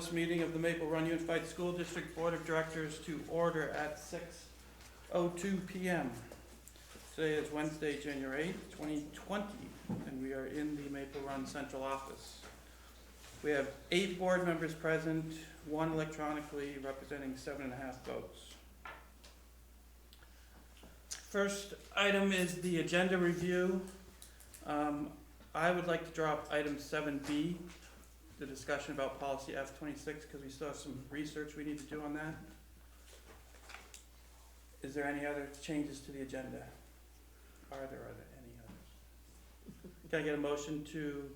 August meeting of the Maple Run Unified School District Board of Directors to order at 6:02 p.m. Today is Wednesday, January 8th, 2020, and we are in the Maple Run Central Office. We have 8 board members present, 1 electronically, representing 7.5 votes. First item is the agenda review. I would like to drop item 7B, the discussion about policy F26, because we still have some research we need to do on that. Is there any other changes to the agenda? Are there any others? Can I get a motion to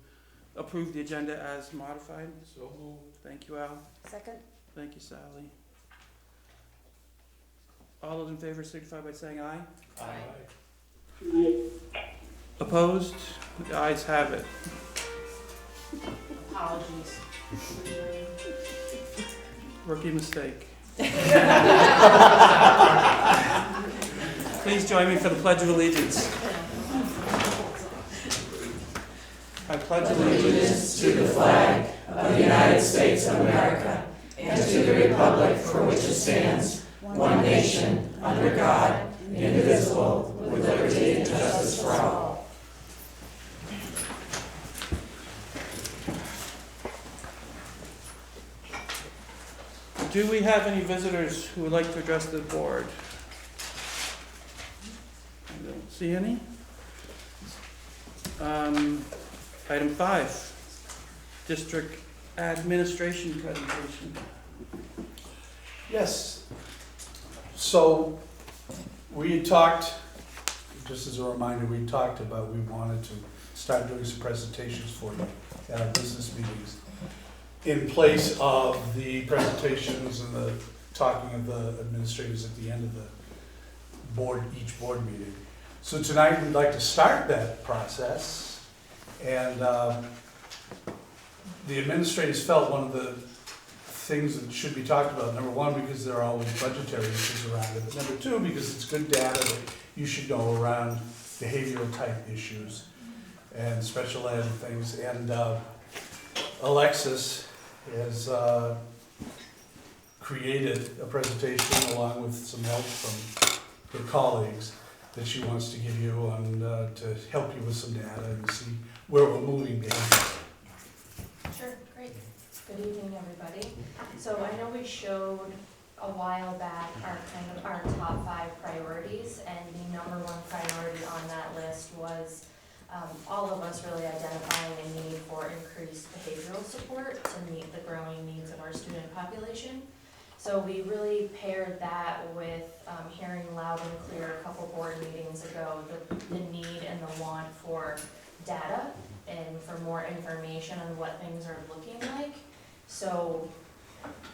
approve the agenda as modified? So moved. Thank you, Al. Second. Thank you, Sally. All those in favor signify by saying aye. Aye. Opposed? The ayes have it. Apologies. Rookie mistake. Please join me for the Pledge of Allegiance. I pledge allegiance to the flag of the United States of America and to the republic for which it stands, one nation, under God, indivisible, with liberty and justice for all. Do we have any visitors who would like to address the board? I don't see any. Item 5, district administration presentation. Yes. So we had talked, just as a reminder, we talked about we wanted to start doing some presentations for you at our business meetings in place of the presentations and the talking of the administrators at the end of the board, each board meeting. So tonight we'd like to start that process, and the administrators felt one of the things that should be talked about, number 1, because there are always budgetary issues around it, but number 2, because it's good data that you should know around behavioral type issues and special ed and things. And Alexis has created a presentation along with some help from her colleagues that she wants to give you on to help you with some data and see where we're moving behind. Sure, great. Good evening, everybody. So I know we showed a while back our top 5 priorities, and the number 1 priority on that list was all of us really identifying a need for increased behavioral support to meet the growing needs of our student population. So we really paired that with hearing loud and clear a couple board meetings ago the need and the want for data and for more information on what things are looking like. So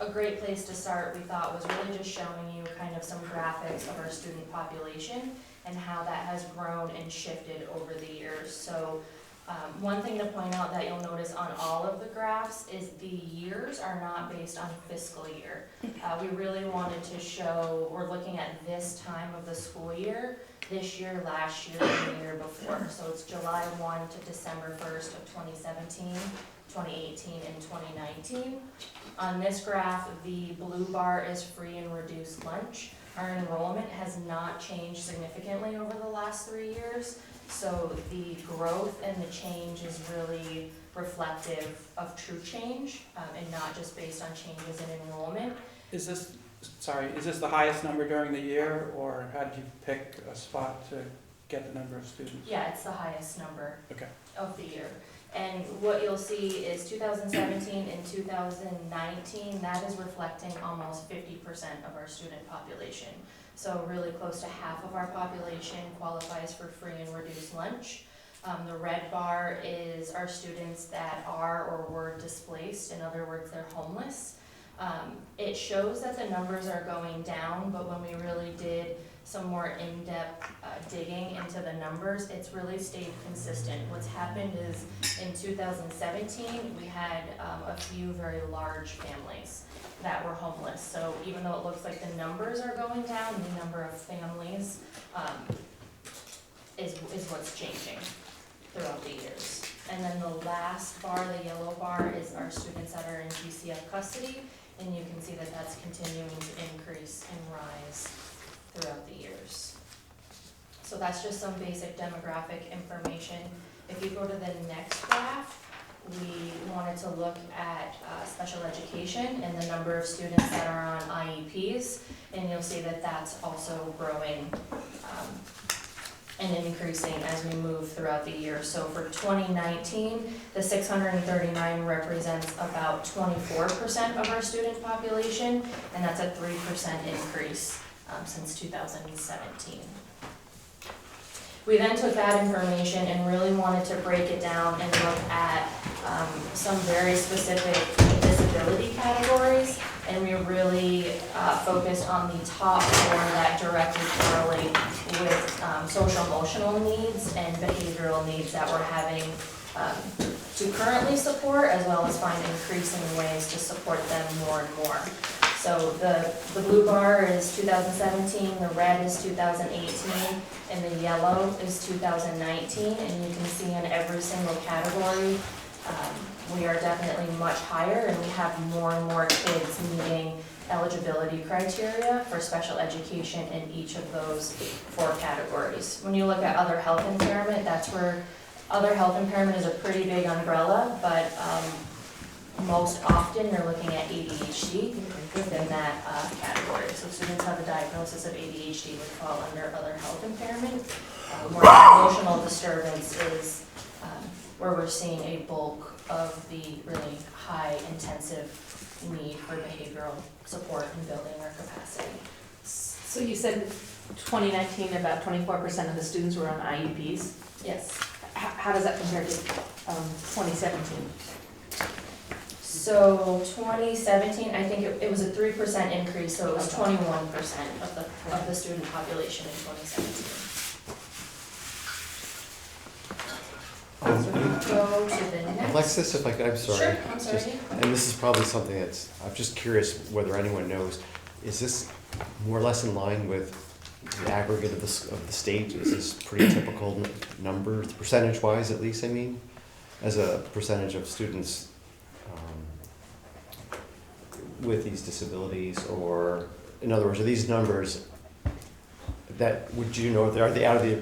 a great place to start, we thought, was really just showing you kind of some graphics of our student population and how that has grown and shifted over the years. So one thing to point out that you'll notice on all of the graphs is the years are not based on fiscal year. We really wanted to show, we're looking at this time of the school year, this year, last year, and the year before. So it's July 1 to December 1st of 2017, 2018, and 2019. On this graph, the blue bar is free and reduced lunch. Our enrollment has not changed significantly over the last 3 years. So the growth and the change is really reflective of true change and not just based on changes in enrollment. Is this the highest number during the year, or how did you pick a spot to get the number of students? Yeah, it's the highest number Okay. of the year. And what you'll see is 2017 and 2019, that is reflecting almost 50% of our student population. So really close to half of our population qualifies for free and reduced lunch. The red bar is our students that are or were displaced. In other words, they're homeless. It shows that the numbers are going down, but when we really did some more in-depth digging into the numbers, it's really stayed consistent. What's happened is in 2017, we had a few very large families that were homeless. So even though it looks like the numbers are going down, the number of families is what's changing throughout the years. And then the last bar, the yellow bar, is our students that are in GCF custody, and you can see that that's continuing to increase and rise throughout the years. So that's just some basic demographic information. If you go to the next graph, we wanted to look at special education and the number of students that are on IEPs, and you'll see that that's also growing and increasing as we move throughout the year. So for 2019, the 639 represents about 24% of our student population, and that's a 3% increase since 2017. We then took that information and really wanted to break it down and look at some very specific disability categories, and we really focused on the top four that directly correlate with social emotional needs and behavioral needs that we're having to currently support, as well as find increasing ways to support them more and more. So the blue bar is 2017, the red is 2018, and the yellow is 2019, and you can see in every single category, we are definitely much higher, and we have more and more kids meeting eligibility criteria for special education in each of those four categories. When you look at other health impairment, that's where other health impairment is a pretty big umbrella, but most often you're looking at ADHD within that category. So students have a diagnosis of ADHD would fall under other health impairment. More emotional disturbance is where we're seeing a bulk of the really high intensive need for behavioral support and building our capacity. So you said 2019, about 24% of the students were on IEPs. Yes. How does that compare to 2017? So 2017, I think it was a 3% increase, so it was 21% of the student population in 2017. So we go to the next. Alexis, if I could, I'm sorry. Sure, I'm sorry. And this is probably something that's, I'm just curious whether anyone knows, is this more or less in line with the aggregate of the state? Is this pretty typical numbers, percentage-wise at least, I mean, as a percentage of students with these disabilities? Or, in other words, are these numbers that, would you know, are they out of the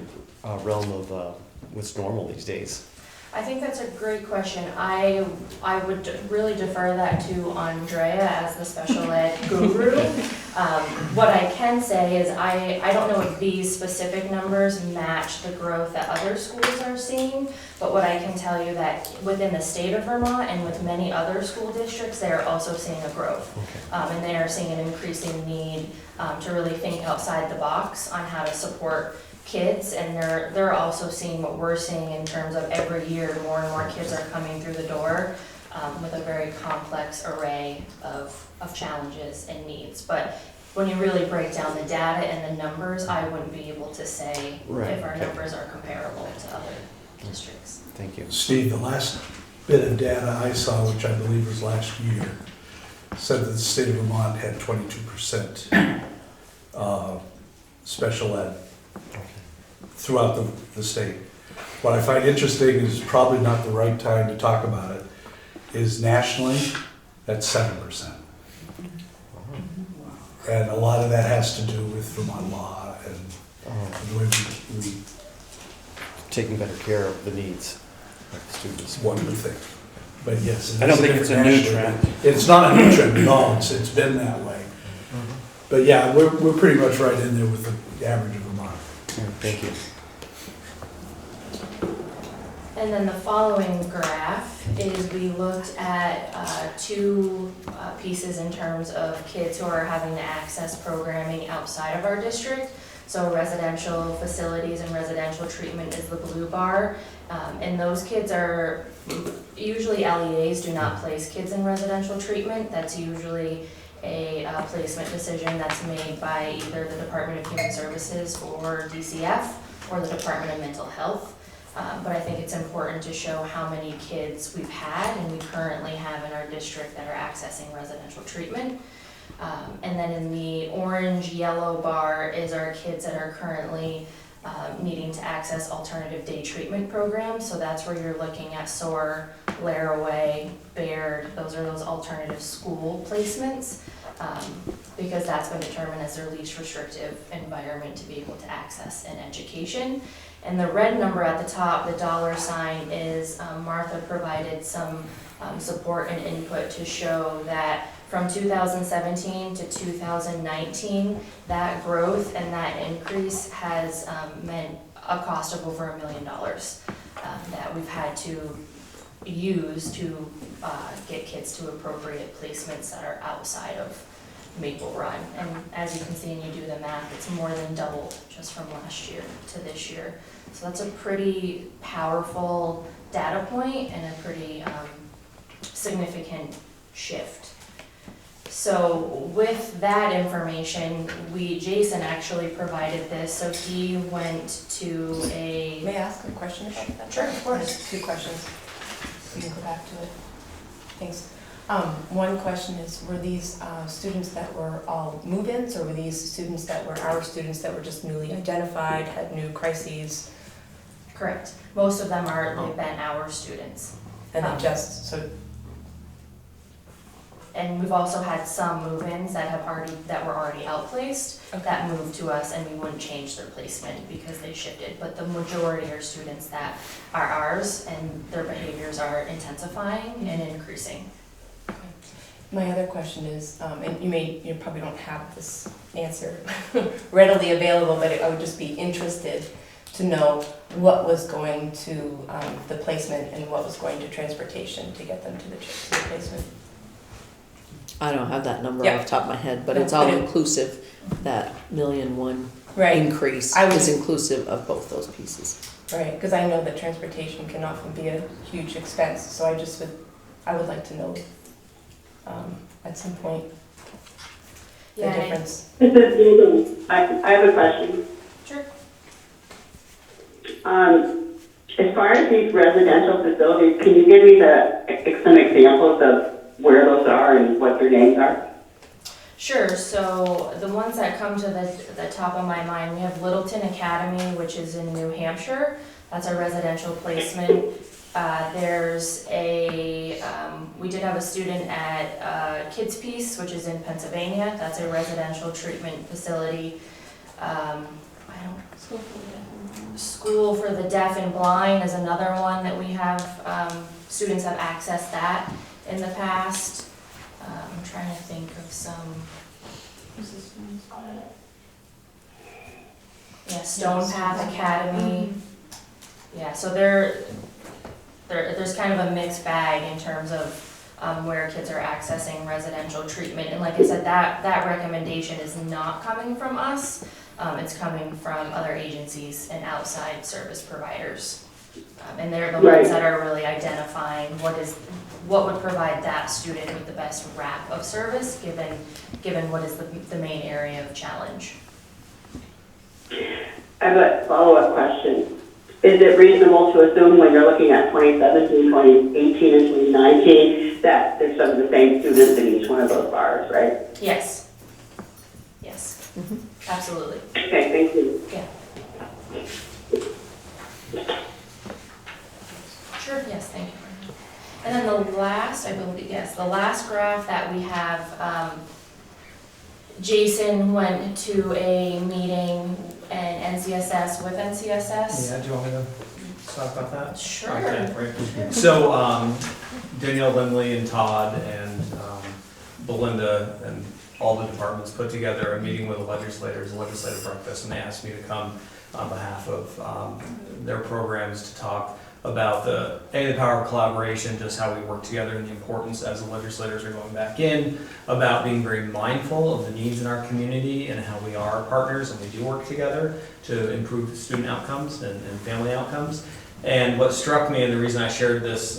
realm of what's normal these days? I think that's a great question. I would really defer that to Andrea as the special ed guru. What I can say is I don't know if these specific numbers match the growth that other schools are seeing, but what I can tell you that within the state of Vermont and with many other school districts, they are also seeing a growth. Okay. And they are seeing an increasing need to really think outside the box on how to support kids, and they're also seeing what we're seeing in terms of every year more and more kids are coming through the door with a very complex array of challenges and needs. But when you really break down the data and the numbers, I wouldn't be able to say if our numbers are comparable to other districts. Thank you. Steve, the last bit of data I saw, which I believe was last year, said that the state of Vermont had 22% special ed throughout the state. What I find interesting is probably not the right time to talk about it, is nationally, that's 7%. And a lot of that has to do with Vermont law and the way we Taking better care of the needs of the students. one would think. But yes. I don't think it's a new trend. It's not a new trend at all, it's been that way. But yeah, we're pretty much right in there with the average of Vermont. Thank you. And then the following graph is we looked at two pieces in terms of kids who are having to access programming outside of our district. So residential facilities and residential treatment is the blue bar. And those kids are, usually LEAs do not place kids in residential treatment. That's usually a placement decision that's made by either the Department of Human Services or DCF or the Department of Mental Health. But I think it's important to show how many kids we've had and we currently have in our district that are accessing residential treatment. And then in the orange yellow bar is our kids that are currently needing to access alternative day treatment programs. So that's where you're looking at SOAR, Laraway, Baird, those are those alternative school placements, because that's been determined as their least restrictive environment to be able to access an education. And the red number at the top, the dollar sign, is Martha provided some support and input to show that from 2017 to 2019, that growth and that increase has meant a cost of over $1 million that we've had to use to get kids to appropriate placements that are outside of Maple Run. And as you can see, and you do the math, it's more than doubled just from last year to this year. So that's a pretty powerful data point and a pretty significant shift. So with that information, Jason actually provided this, so he went to a... May I ask a question about that? Sure, of course. There's 2 questions. You can go back to it. Thanks. One question is, were these students that were all move-ins, or were these students that were our students that were just newly identified, had new crises? Correct. Most of them they've been our students. And then just, so, and we've also had some move-ins that were already outplaced, that moved to us, and we wouldn't change their placement because they shifted. But the majority are students that are ours, and their behaviors are intensifying and increasing. my other question is, and you probably don't have this answer readily available, but I would just be interested to know what was going to the placement and what was going to transportation to get them to the placement. I don't have that number Yeah. off the top of my head, but No, it's all but it- inclusive, that $1,000,001 Right, increase I was- is inclusive of both those pieces. right, because I know that transportation can often be a huge expense, so I would like to know at some point the Yeah, difference. This is Susan. I have a question. Sure. As far as these residential facilities, can you give me some examples of where those are and what their names are? Sure, so the ones that come to the top of my mind, we have Littleton Academy, which is in New Hampshire. That's a residential placement. There's we did have a student at Kids Peace, which is in Pennsylvania. That's a residential treatment facility. School for the Deaf and Blind is another one that we have, students have accessed that in the past. I'm trying to think of some. Yeah, Stone Path Academy. Yeah, so there's kind of a mixed bag in terms of where kids are accessing residential treatment. And like I said, that recommendation is not coming from us. It's coming from other agencies and outside service providers. And they're the ones that are really identifying what would provide that student with the best wrap of service, given what is the main area of challenge. I have a follow-up question. Is it reasonable to assume when you're looking at 2017, 2018, and 2019 that there's some of the same students in each one of those bars, right? Yes. Yes. Mhm. Absolutely. Okay, thank you. Sure, yes, thank you. And then the last graph that we have, Jason went to a meeting and NCSS with NCSS. Yeah, do you want me to talk about that? Sure. Okay, right. So, Danielle, Lindley, and Todd, and Belinda, and all the departments put together a meeting with the legislators, a legislative breakfast, and they asked me to come on behalf of their programs to talk about the power of collaboration, just how we work together, and the importance as the legislators are going back in, about being very mindful of the needs in our community and how we are partners and we do work together to improve student outcomes and family outcomes. And what struck me, and the reason I shared this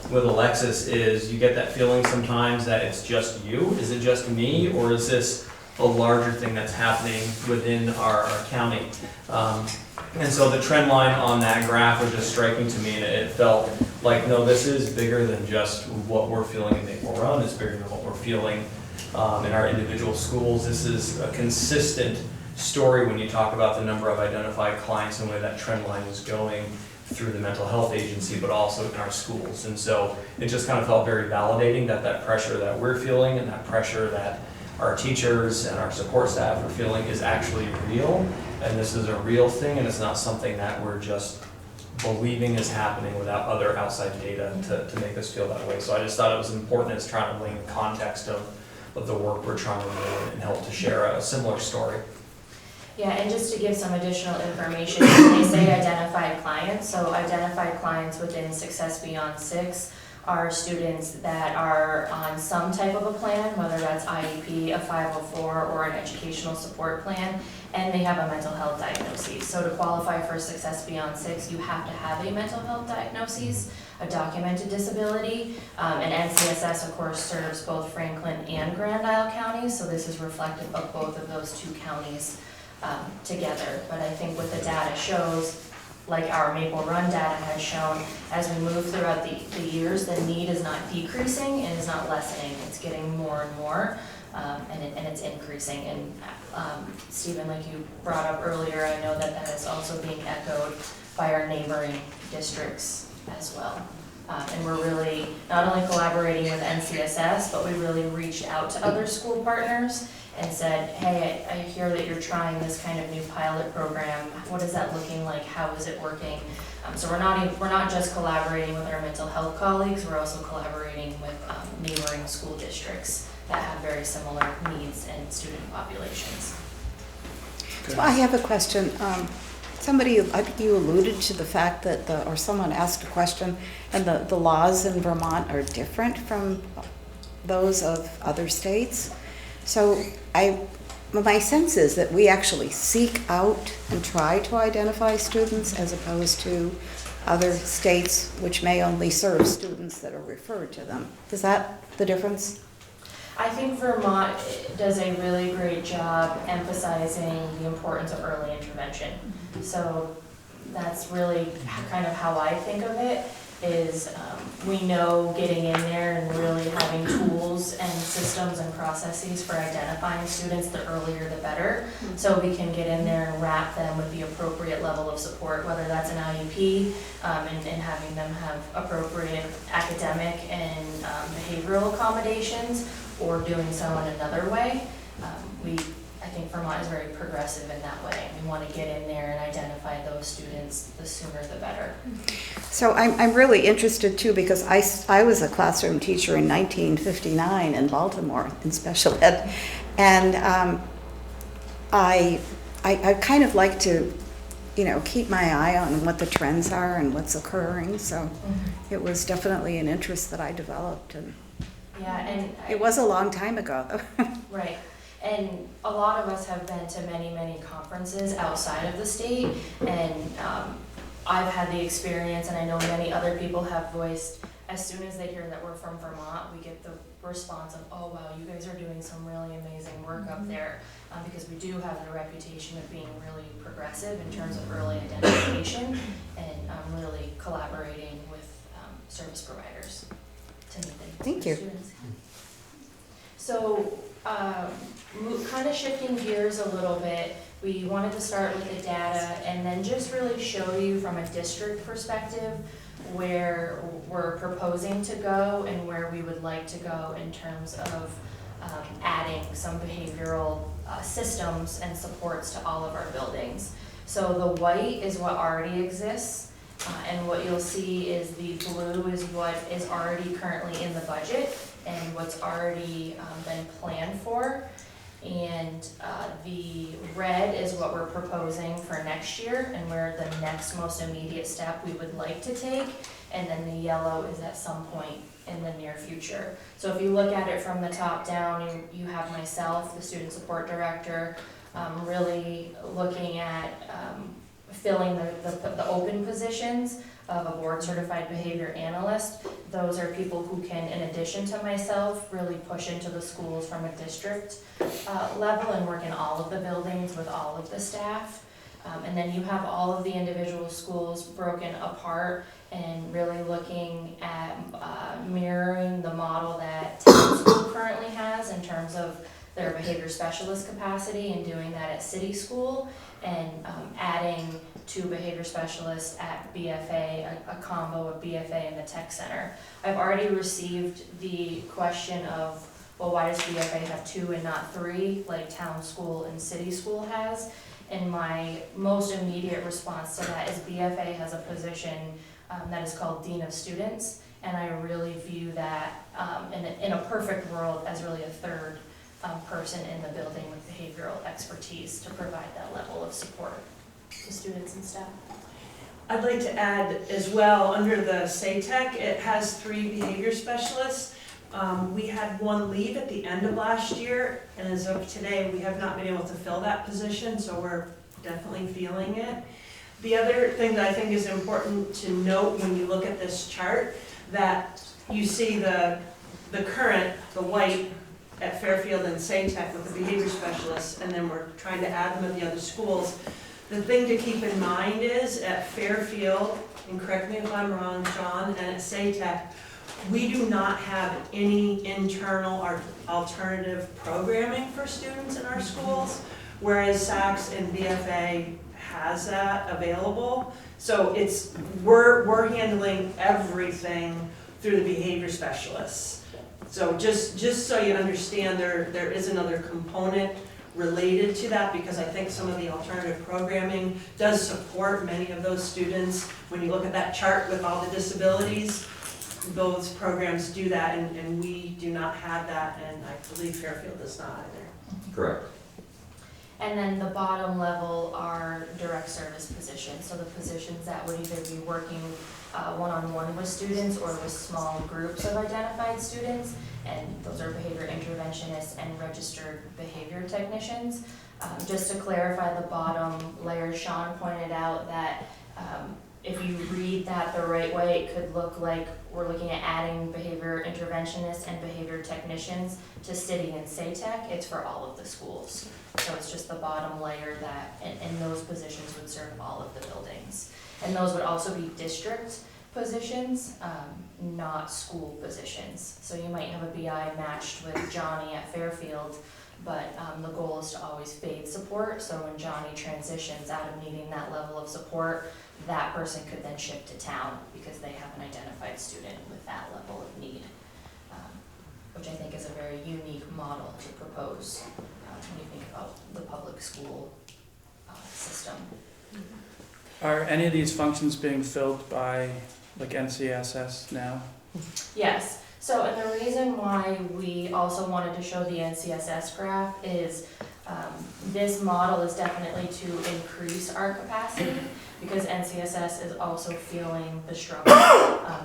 with Alexis, is you get that feeling sometimes that it's just you. Is it just me, or is this a larger thing that's happening within our county? And so the trend line on that graph was just striking to me, and it felt like, no, this is bigger than just what we're feeling in Maple Run. It's bigger than what we're feeling in our individual schools. This is a consistent story when you talk about the number of identified clients and where that trend line is going through the mental health agency, but also in our schools. And so it just kind of felt very validating that that pressure that we're feeling and that pressure that our teachers and our support staff are feeling is actually real. And this is a real thing, and it's not something that we're just believing is happening without other outside data to make us feel that way. So I just thought it was important as trying to lay the context of the work we're trying to do and help to share a similar story. Yeah, and just to give some additional information, they say identified clients. So identified clients within Success Beyond 6 are students that are on some type of a plan, whether that's IEP, a 504, or an educational support plan, and they have a mental health diagnosis. So to qualify for Success Beyond 6, you have to have a mental health diagnosis, a documented disability, and NCSS, of course, serves both Franklin and Grand Isle counties, so this is reflective of both of those two counties together. But I think what the data shows, like our Maple Run data has shown, as we move throughout the years, the need is not decreasing and is not lessening. It's getting more and more, and it's increasing. And Stephen, like you brought up earlier, I know that that is also being echoed by our neighboring districts as well. And we're really not only collaborating with NCSS, but we really reached out to other school partners and said, hey, I hear that you're trying this kind of new pilot program. What is that looking like? How is it working? So we're not just collaborating with our mental health colleagues, we're also collaborating with neighboring school districts that have very similar needs and student populations. Well, I have a question. Somebody, I think you alluded to the fact that or someone asked a question, and the laws in Vermont are different from those of other states. So my sense is that we actually seek out and try to identify students as opposed to other states which may only serve students that are referred to them. Is that the difference? I think Vermont does a really great job emphasizing the importance of early intervention. So that's really kind of how I think of it, is we know getting in there and really having tools and systems and processes for identifying students, the earlier the better, so we can get in there and wrap them with the appropriate level of support, whether that's an IEP and having them have appropriate academic and behavioral accommodations, or doing so in another way. I think Vermont is very progressive in that way. We want to get in there and identify those students, the sooner the better. So I'm really interested too, because I was a classroom teacher in 1959 in Baltimore in special ed, and I kind of like to, keep my eye on what the trends are and what's occurring. So it was definitely an interest that I developed, and yeah, and it was a long time ago though. Right. And a lot of us have been to many, many conferences outside of the state, and I've had the experience, and I know many other people have voiced, as soon as they hear that we're from Vermont, we get the response of, oh wow, you guys are doing some really amazing work up there, because we do have the reputation of being really progressive in terms of early identification and really collaborating with service providers to meet the Thank you. students. So, kind of shifting gears a little bit, we wanted to start with the data and then just really show you from a district perspective where we're proposing to go and where we would like to go in terms of adding some behavioral systems and supports to all of our buildings. So the white is what already exists, and what you'll see is the blue is what is already currently in the budget and what's already been planned for. And the red is what we're proposing for next year and where the next most immediate step we would like to take. And then the yellow is at some point in the near future. So if you look at it from the top down, you have myself, the student support director, really looking at filling the open positions of a board certified behavior analyst. Those are people who can, in addition to myself, really push into the schools from a district level and work in all of the buildings with all of the staff. And then you have all of the individual schools broken apart and really looking at mirroring the model that Town School currently has in terms of their behavior specialist capacity and doing that at city school, and adding 2 behavior specialists at BFA, a combo of BFA and the tech center. I've already received the question of, well, why does BFA have 2 and not 3, like town school and city school has? And my most immediate response to that is BFA has a position that is called Dean of Students, and I really view that in a perfect world as really a third person in the building with behavioral expertise to provide that level of support to students and staff. I'd like to add as well, under the SATEC, it has 3 behavior specialists. We had 1 leave at the end of last year, and as of today, we have not been able to fill that position, so we're definitely feeling it. The other thing that I think is important to note when you look at this chart, that you see the current, the white at Fairfield and SATEC with the behavior specialists, and then we're trying to add them at the other schools. The thing to keep in mind is at Fairfield, and correct me if I'm wrong, John, and at SATEC, we do not have any internal or alternative programming for students in our schools, whereas SACS and BFA has that available. So we're handling everything through the behavior specialists. So just so you understand, there is another component related to that, because I think some of the alternative programming does support many of those students. When you look at that chart with all the disabilities, those programs do that, and we do not have that, and I believe Fairfield does not either. Correct. And then the bottom level are direct service positions, so the positions that would either be working one-on-one with students or with small groups of identified students, and those are behavior interventionists and registered behavior technicians. Just to clarify the bottom layer, Sean pointed out that if you read that the right way, it could look like we're looking at adding behavior interventionists and behavior technicians to city and SATEC. It's for all of the schools. So it's just the bottom layer that, and those positions would serve all of the buildings. And those would also be district positions, not school positions. So you might have a BI matched with Johnny at Fairfield, but the goal is to always fade support. So when Johnny transitions out of needing that level of support, that person could then shift to town because they have an identified student with that level of need, which I think is a very unique model to propose when you think about the public school system. Are any of these functions being filled by like NCSS now? Yes, so and the reason why we also wanted to show the NCSS graph is this model is definitely to increase our capacity, because NCSS is also feeling the struggle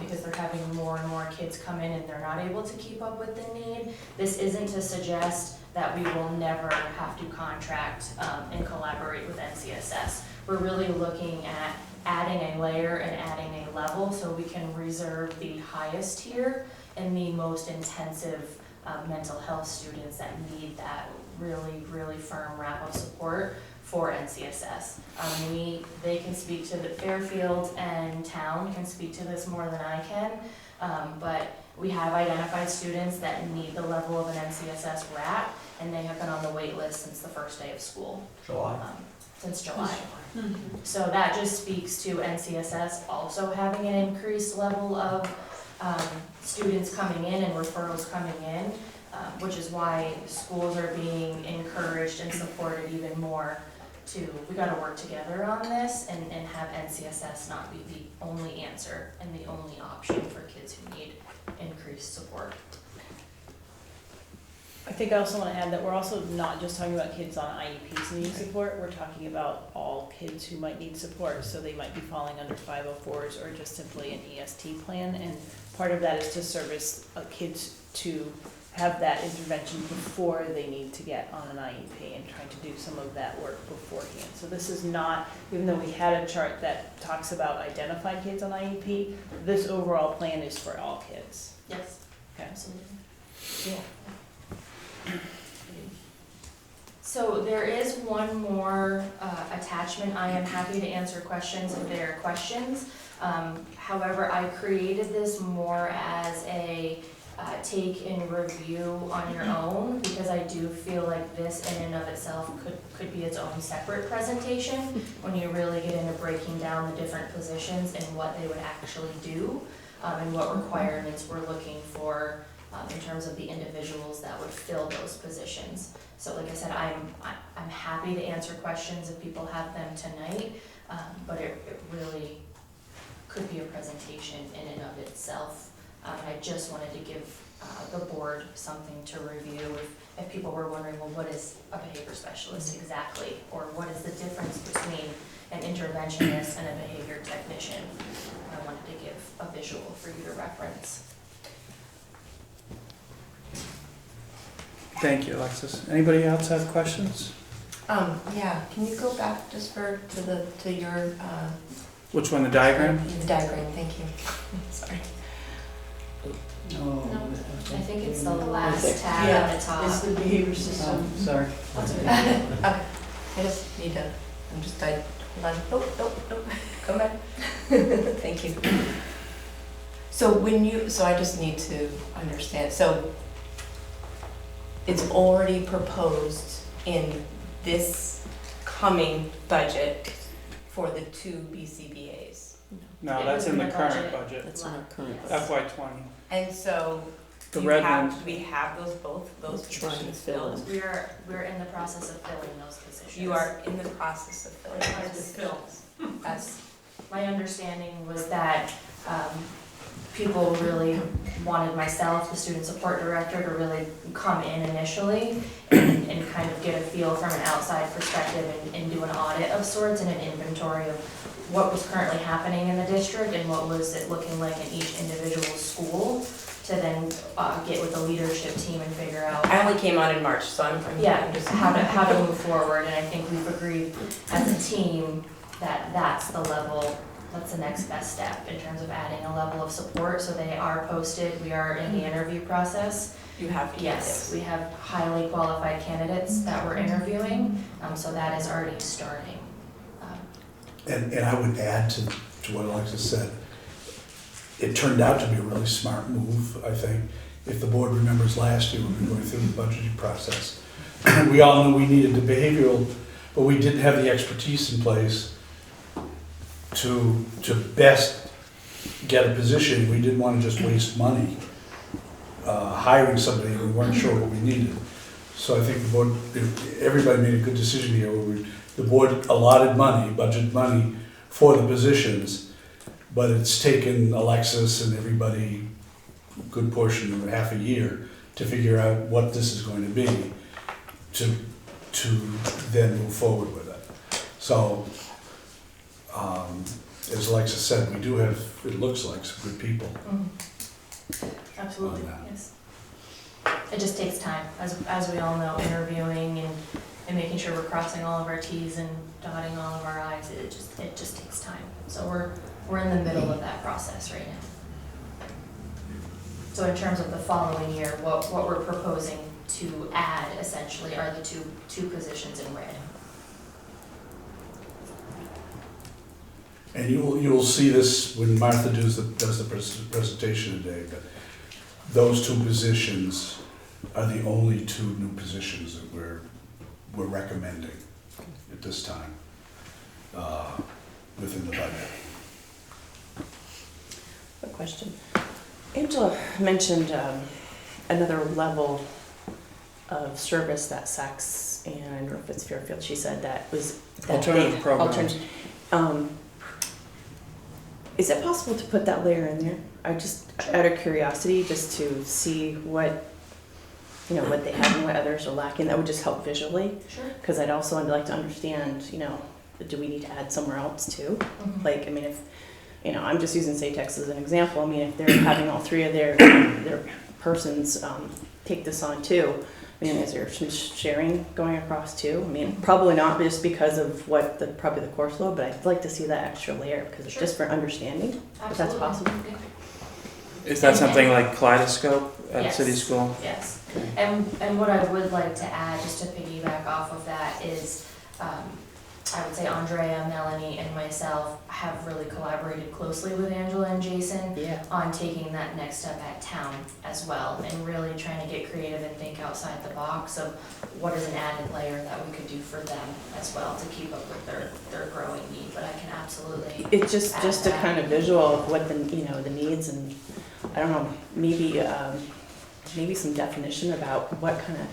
because they're having more and more kids come in and they're not able to keep up with the need. This isn't to suggest that we will never have to contract and collaborate with NCSS. We're really looking at adding a layer and adding a level so we can reserve the highest tier and the most intensive mental health students that need that really, really firm wrap of support for NCSS. They can speak to the Fairfield and town can speak to this more than I can, but we have identified students that need the level of an NCSS wrap, and they have been on the wait list since the first day of school. Since July. So that just speaks to NCSS also having an increased level of students coming in and referrals coming in, which is why schools are being encouraged and supported even more we gotta work together on this and have NCSS not be the only answer and the only option for kids who need increased support. I think I also want to add that we're also not just talking about kids on IEPs needing support, we're talking about all kids who might need support, so they might be falling under 504s or just simply an EST plan, and part of that is to service kids to have that intervention before they need to get on an IEP and trying to do some of that work beforehand. So this is not, even though we had a chart that talks about identified kids on IEP, this overall plan is for all kids. Yes, Okay. absolutely. Yeah. So there is one more attachment. I am happy to answer questions if there are questions. However, I created this more as a take and review on your own, because I do feel like this in and of itself could be its own separate presentation when you really get into breaking down the different positions and what they would actually do, and what requirements we're looking for in terms of the individuals that would fill those positions. So like I said, I'm happy to answer questions if people have them tonight, but it really could be a presentation in and of itself. I just wanted to give the board something to review if people were wondering, well, what is a behavior specialist exactly? Or what is the difference between an interventionist and a behavior technician? I wanted to give a visual for you to reference. Thank you, Alexis. Anybody else have questions? Yeah, can you go back just to your, Which one, the diagram? the diagram, thank you. Sorry. No, I think it's the last tab at the top. It's the behavior system. Sorry. That's okay. Okay, I just need to, hold on, oh, come back. Thank you. So I just need to understand, so it's already proposed in this coming budget for the 2 BCBA's. No, It that's was in the in the current budget. budget, That's in our current. Yes. FY '20. And so, The red ones. do we have both those Trying to positions fill filled? We're in the process of filling those positions. You are in the process of filling Yes. those positions. That's, My understanding was that people really wanted myself, the student support director, to really come in initially and kind of get a feel from an outside perspective and do an audit of sorts and an inventory of what was currently happening in the district and what was it looking like in each individual school, to then get with the leadership team and figure out I only came on in March, so I'm just. how to move forward. And I think we've agreed as a team that that's the level, that's the next best step in terms of adding a level of support. So they are posted, we are in the interview process. You have Yes, we have highly qualified candidates that we're interviewing, so that is already starting. And I would add to what Alexis said, it turned out to be a really smart move, I think. If the board remembers last year, when we were going through the budgeting process, we all knew we needed the behavioral, but we didn't have the expertise in place to best get a position. We didn't want to just waste money hiring somebody, and we weren't sure what we needed. So I think the board, everybody made a good decision here. The board allotted money, budgeted money for the positions, but it's taken Alexis and everybody a good portion of half a year to figure out what this is going to be, to then move forward with it. So, as Alexis said, we do have, it looks like, some good people. Absolutely, On that. yes. It just takes time, as we all know, interviewing and making sure we're crossing all of our Ts and dotting all of our Is, it just takes time. So we're in the middle of that process right now. So in terms of the following year, what we're proposing to add essentially are the two positions in red. And you'll see this when Martha does the presentation today, but those 2 positions are the only 2 new positions that we're recommending at this time within the budget. A question. Angela mentioned another level of service that Saks, and I don't know if it's Fairfield, she said that was. Alternative programs. Is it possible to put that layer in there? I just, out of curiosity, just to see what they have and what others are lacking, that would just help visually. Sure. Because I'd also like to understand, do we need to add somewhere else too? Mhm. Like, I mean, if, I'm just using Saytex as an example. I mean, if they're having all 3 of their persons take this on too, I mean, is there some sharing going across too? I mean, probably not just because of probably the course load, but I'd like to see that extra layer because it's Sure. just for understanding, if that's Absolutely. possible. Yeah. Is that something like Kaleidoscope at Yes. City School? Yes, and what I would like to add, just to piggyback off of that, is I would say Andrea, Melanie, and myself have really collaborated closely with Angela and Jason Yeah. on taking that next step at town as well, and really trying to get creative and think outside the box of what is an added layer that we could do for them as well to keep up with their growing need, but I can absolutely. It's just add a that. kind of visual of what the, the needs and, I don't know, maybe some definition about what kind of,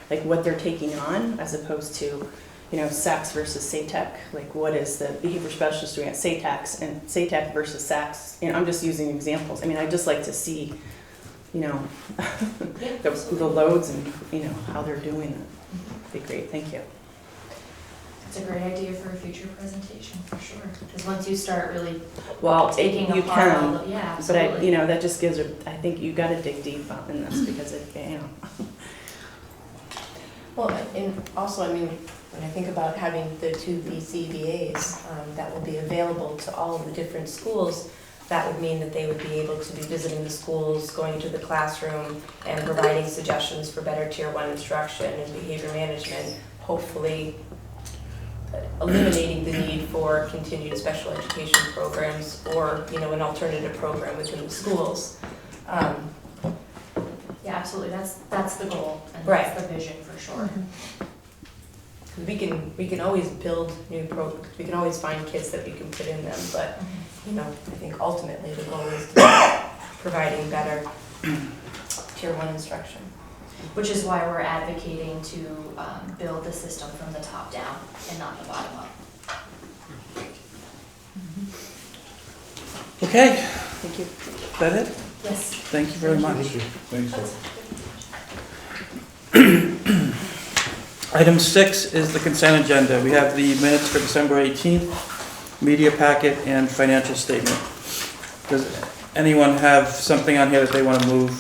like what they're taking on as opposed to, SACS versus SATEC, like what is the behavior specialist doing at SATEC and SATEC versus SACS, I'm just using examples. I mean, I'd just like to see, Yeah, the loads and, how they're doing it. Be great, thank you. it's a great idea for a future presentation, for sure, because once you start really Well, taking you apart all can, the, yeah, but absolutely. that just gives her, I think you gotta dig deep in this because it, Well, and also, I mean, when I think about having the two BCBAs that will be available to all of the different schools, that would mean that they would be able to be visiting the schools, going into the classroom, and providing suggestions for better Tier 1 instruction and behavior management, hopefully eliminating the need for continued special education programs or, an alternative program within the schools. Yeah, absolutely, that's the goal, and Right. that's the vision for sure. We can always build new we can always find kids that we can put in them, but, I think ultimately the goal is to be providing better Tier 1 instruction. Which is why we're advocating to build the system from the top down and not the bottom up. Okay, thank you. is that it? Yes. Thank you very much. Thanks. Item 6 is the consent agenda. We have the minutes for December 18th, media packet, and financial statement. Does anyone have something on here that they want to remove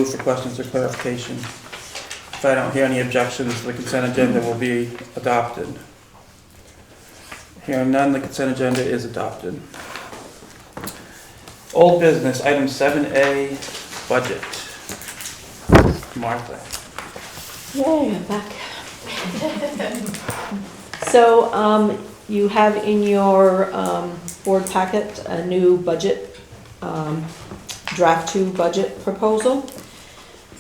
for questions or clarification? If I don't hear any objections, the consent agenda will be adopted. Hearing none, the consent agenda is adopted. Old business, item 7A, budget. Martha. Yay, I'm back. So, you have in your board packet a new budget, draft 2 budget proposal.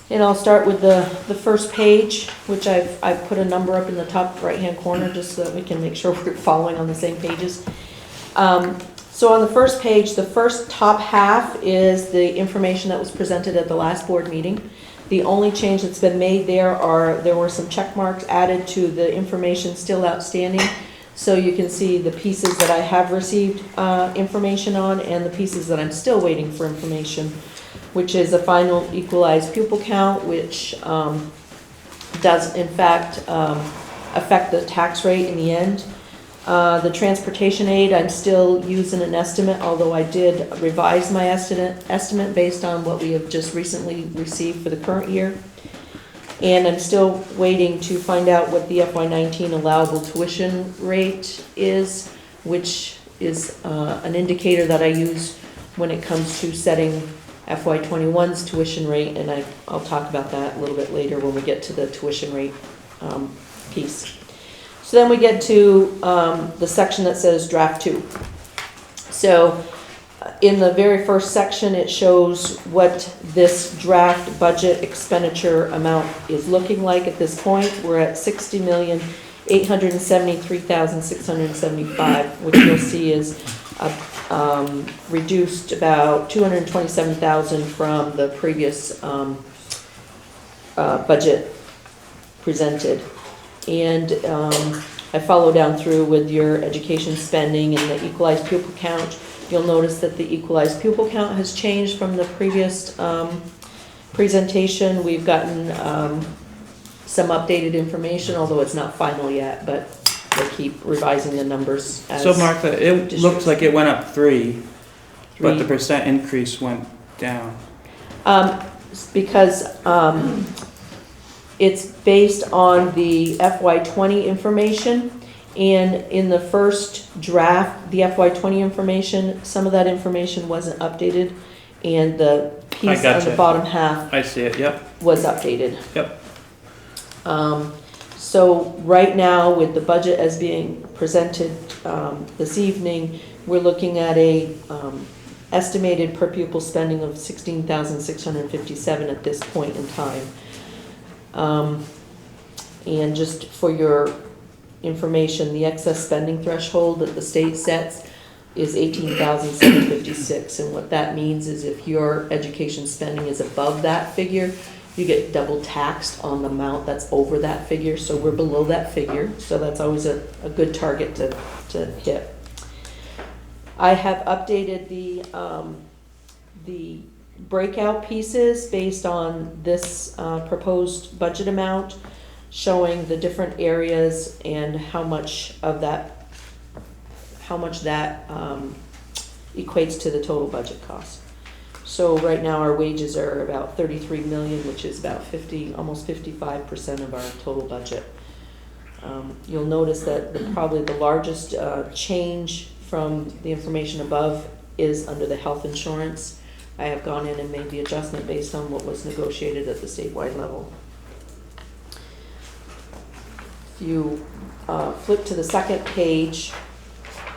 And I'll start with the first page, which I've put a number up in the top right-hand corner just so that we can make sure we're following on the same pages. So on the first page, the first top half is the information that was presented at the last board meeting. The only change that's been made there were some check marks added to the information still outstanding. So you can see the pieces that I have received information on and the pieces that I'm still waiting for information, which is a final equalized pupil count, which does in fact affect the tax rate in the end. The transportation aid, I'm still using an estimate, although I did revise my estimate based on what we have just recently received for the current year. And I'm still waiting to find out what the FY19 allowable tuition rate is, which is an indicator that I use when it comes to setting FY21's tuition rate, and I'll talk about that a little bit later when we get to the tuition rate piece. So then we get to the section that says draft 2. So in the very first section, it shows what this draft budget expenditure amount is looking like at this point. We're at $60,873,675, which you'll see is reduced about $227,000 from the previous budget presented. And I follow down through with your education spending and the equalized pupil count. You'll notice that the equalized pupil count has changed from the previous presentation. We've gotten some updated information, although it's not final yet, but we'll keep revising the numbers as. So Martha, it looks like it went up 3, but the percent increase went down. Because it's based on the FY20 information, and in the first draft, the FY20 information, some of that information wasn't updated, and the piece on the bottom half I see it, yep. was updated. Yep. So right now, with the budget as being presented this evening, we're looking at a estimated per pupil spending of $16,657 at this point in time. And just for your information, the excess spending threshold that the state sets is $18,756, and what that means is if your education spending is above that figure, you get double taxed on the amount that's over that figure, so we're below that figure, so that's always a good target to hit. I have updated the breakout pieces based on this proposed budget amount, showing the different areas and how much that equates to the total budget cost. So right now our wages are about 33 million, which is about almost 55% of our total budget. You'll notice that probably the largest change from the information above is under the health insurance. I have gone in and made the adjustment based on what was negotiated at the statewide level. If you flip to the second page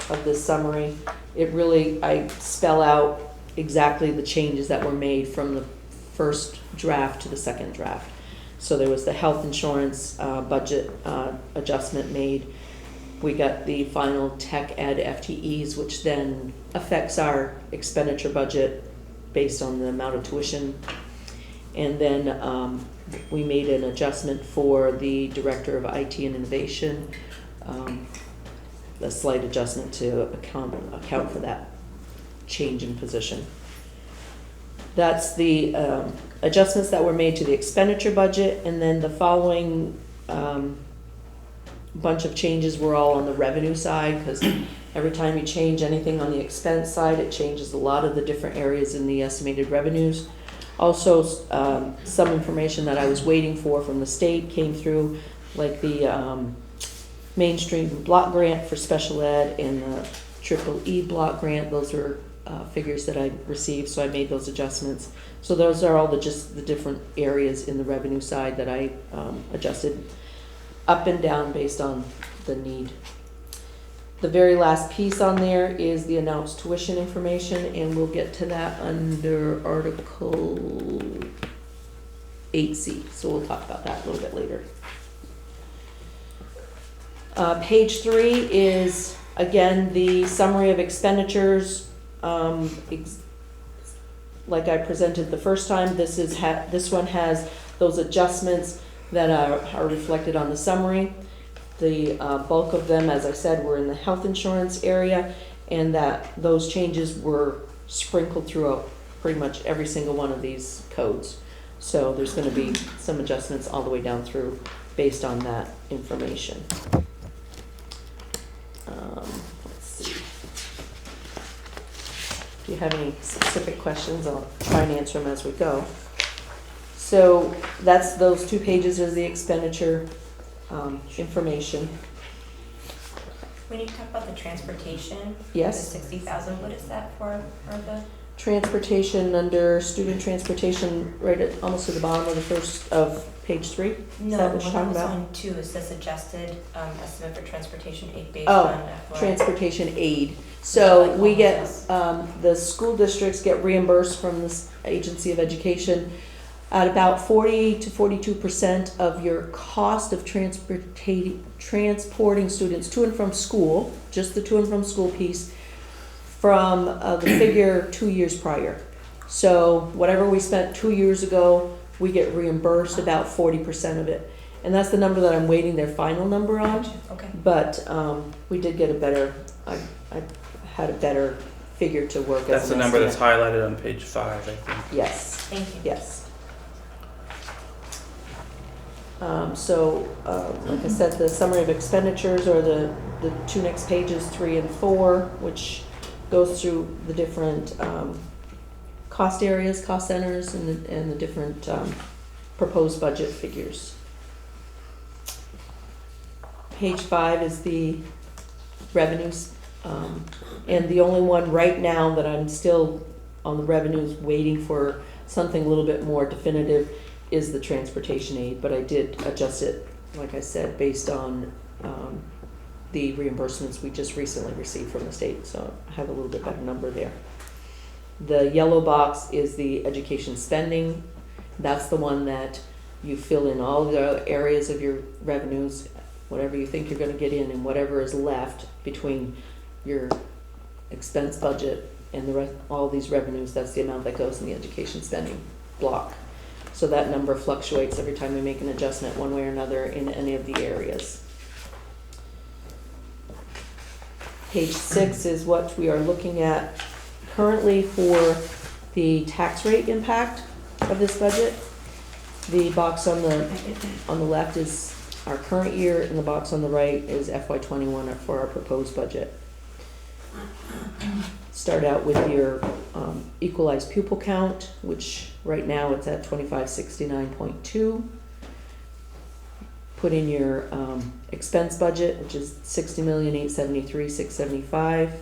of this summary, I spell out exactly the changes that were made from the first draft to the second draft. So there was the health insurance budget adjustment made. We got the final tech ed FTEs, which then affects our expenditure budget based on the amount of tuition. And then we made an adjustment for the Director of IT and Innovation, a slight adjustment to account for that change in position. That's the adjustments that were made to the expenditure budget, and then the following bunch of changes were all on the revenue side, because every time you change anything on the expense side, it changes a lot of the different areas in the estimated revenues. Also, some information that I was waiting for from the state came through, like the mainstream block grant for special ed and the triple E block grant. Those are figures that I received, so I made those adjustments. So those are all just the different areas in the revenue side that I adjusted up and down based on the need. The very last piece on there is the announced tuition information, and we'll get to that under Article 8C. So we'll talk about that a little bit later. Page 3 is, again, the summary of expenditures. Like I presented the first time, this one has those adjustments that are reflected on the summary. The bulk of them, as I said, were in the health insurance area, and that those changes were sprinkled throughout pretty much every single one of these codes. So there's going to be some adjustments all the way down through based on that information. Let's see. If you have any specific questions, I'll try and answer them as we go. So that's those 2 pages is the expenditure information. When you talk about the transportation, Yes. the 60,000, what is that for the? Transportation, under student transportation, right at almost at the bottom of the first of page 3. No, that the what you're one talking that was about? on 2, it says adjusted estimate for transportation aid based Oh, on FY. transportation aid. So Like we get, homelessness. the school districts get reimbursed from this Agency of Education at about 40 to 42% of your cost of transporting students to and from school, just the to and from school piece, from the figure 2 years prior. So whatever we spent 2 years ago, we get reimbursed about 40% of it. And that's the number that I'm waiting their final number on. Okay. But we did get I had a better figure to work as That's the an number that's estimate. highlighted on page 5, I think. Yes, Thank you. yes. Like I said, the summary of expenditures are the 2 next pages, 3 and 4, which goes through the different cost areas, cost centers, and the different proposed budget figures. Page 5 is the revenues, and the only one right now that I'm still on the revenues waiting for something a little bit more definitive is the transportation aid, but I did adjust it like I said, based on the reimbursements we just recently received from the state, so I have a little bit better number there. The yellow box is the education spending. That's the one that you fill in all the areas of your revenues, whatever you think you're gonna get in, and whatever is left between your expense budget and the rest, all these revenues, that's the amount that goes in the education spending block. So that number fluctuates every time we make an adjustment one way or another in any of the areas. Page 6 is what we are looking at currently for the tax rate impact of this budget. The box on the left is our current year, and the box on the right is FY21 for our proposed budget. Start out with your equalized pupil count, which right now it's at 2569.2. Put in your expense budget, which is $60,873,675.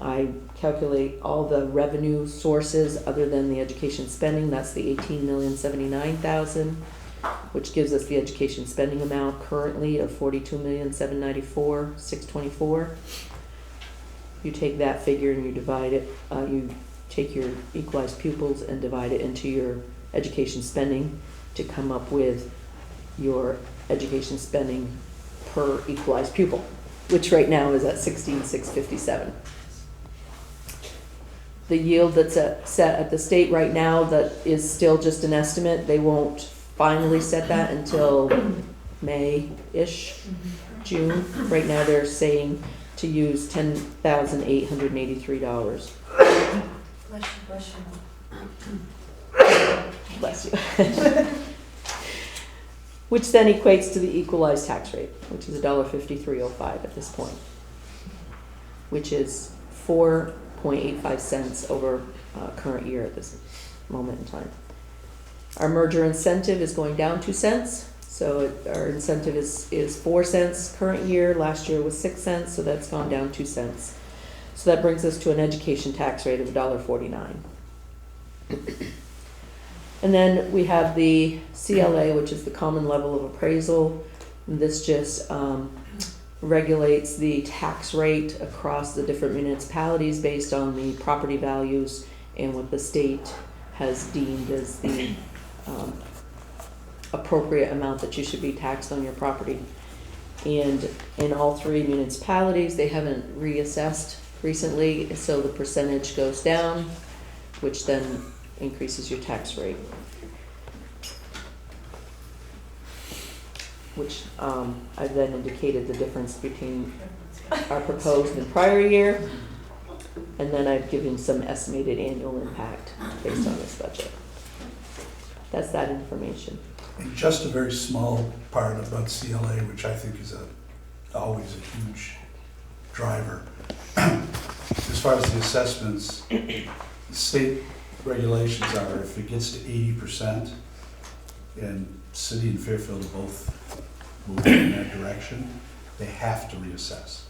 I calculate all the revenue sources other than the education spending. That's the $18,079,000, which gives us the education spending amount currently of $42,794,624. You take that figure and you divide it. You take your equalized pupils and divide it into your education spending to come up with your education spending per equalized pupil, which right now is at $16,657. The yield that's set at the state right now, that is still just an estimate. They won't finally set that until May-ish, June. Right now they're saying to use $10,883. Bless you. Which then equates to the equalized tax rate, which is $1.5305 at this point, which is 4.85 cents over current year at this moment in time. Our merger incentive is going down 2 cents. So our incentive is 4 cents current year. Last year was 6 cents, so that's gone down 2 cents. So that brings us to an education tax rate of $1.49. And then we have the CLA, which is the common level of appraisal. And this just regulates the tax rate across the different municipalities based on the property values and what the state has deemed as the appropriate amount that you should be taxed on your property. And in all 3 municipalities, they haven't reassessed recently, so the percentage goes down, which then increases your tax rate. Which I've then indicated the difference between our proposed and prior year, and then I've given some estimated annual impact based on this budget. That's that information. And just a very small part about CLA, which I think is always a huge driver. As far as the assessments, the state regulations are if it gets to 80%, and City and Fairfield are both moving in that direction, they have to reassess.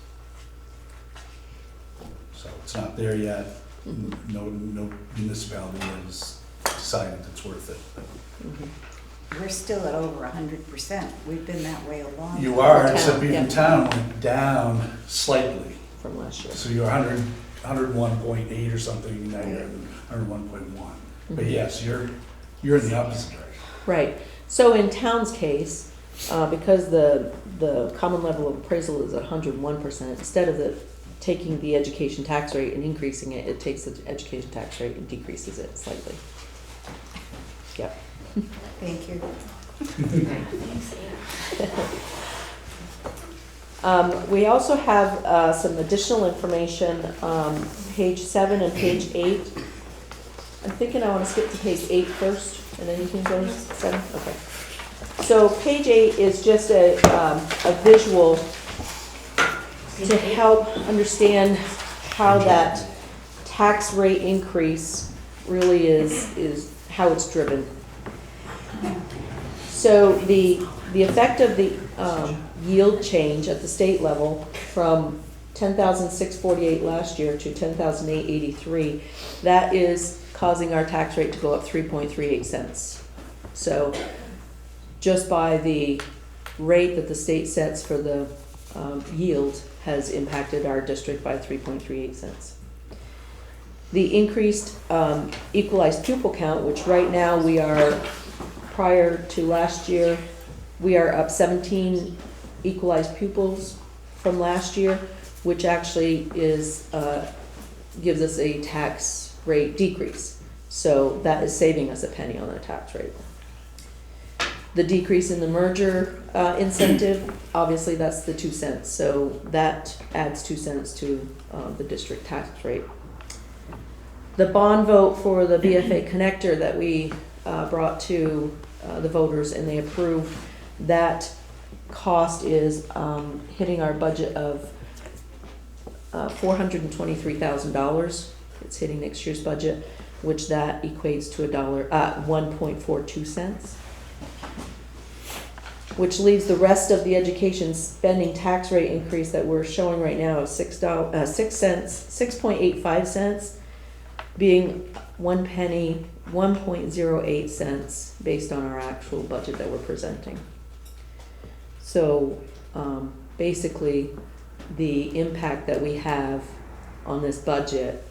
So it's not there yet. No municipality has decided it's worth it. We're still at over 100%. We've been that way a long time. You are, except even town went down slightly. From last year. So you're 101.8 or something, now you're at 101.1. But yes, you're in the opposite direction. Right. So in town's case, because the common level of appraisal is 101%, instead of taking the education tax rate and increasing it, it takes the education tax rate and decreases it slightly. Yep. Thank you. We also have some additional information, page 7 and page 8. I'm thinking I want to skip to page 8 first, and then you can go to 7. Okay. So page 8 is just a visual to help understand how that tax rate increase really is how it's driven. So the effect of the yield change at the state level from 10,648 last year to 10,883, that is causing our tax rate to go up 3.38 cents. So just by the rate that the state sets for the yield has impacted our district by 3.38 cents. The increased equalized pupil count, which right now we are, prior to last year, we are up 17 equalized pupils from last year, which actually is gives us a tax rate decrease. So that is saving us a penny on the tax rate. The decrease in the merger incentive, obviously that's the 2 cents. So that adds 2 cents to the district tax rate. The bond vote for the BFA connector that we brought to the voters and they approved, that cost is hitting our budget of $423,000. It's hitting next year's budget, which that equates to $1.42 cents. Which leaves the rest of the education spending tax rate increase that we're showing right now of 6.85 cents, being 1 penny, 1.08 cents based on our actual budget that we're presenting. So basically, the impact that we have on this budget,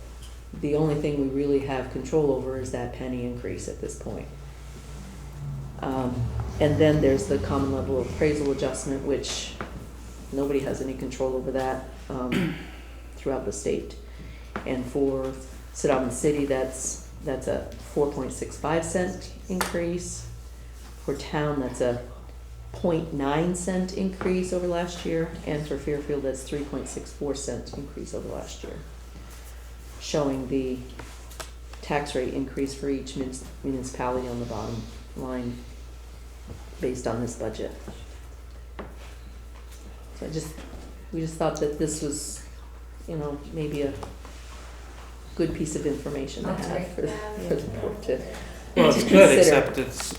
the only thing we really have control over is that penny increase at this point. And then there's the common level appraisal adjustment, which nobody has any control over that throughout the state. And for Sedona City, that's a 4.65 cent increase. For town, that's a 0.9 cent increase over last year. And for Fairfield, that's 3.64 cent increase over last year, showing the tax rate increase for each municipality on the bottom line based on this budget. So we just thought that this was, maybe a good piece of information to have for the board to Well, it's to good, consider. except it's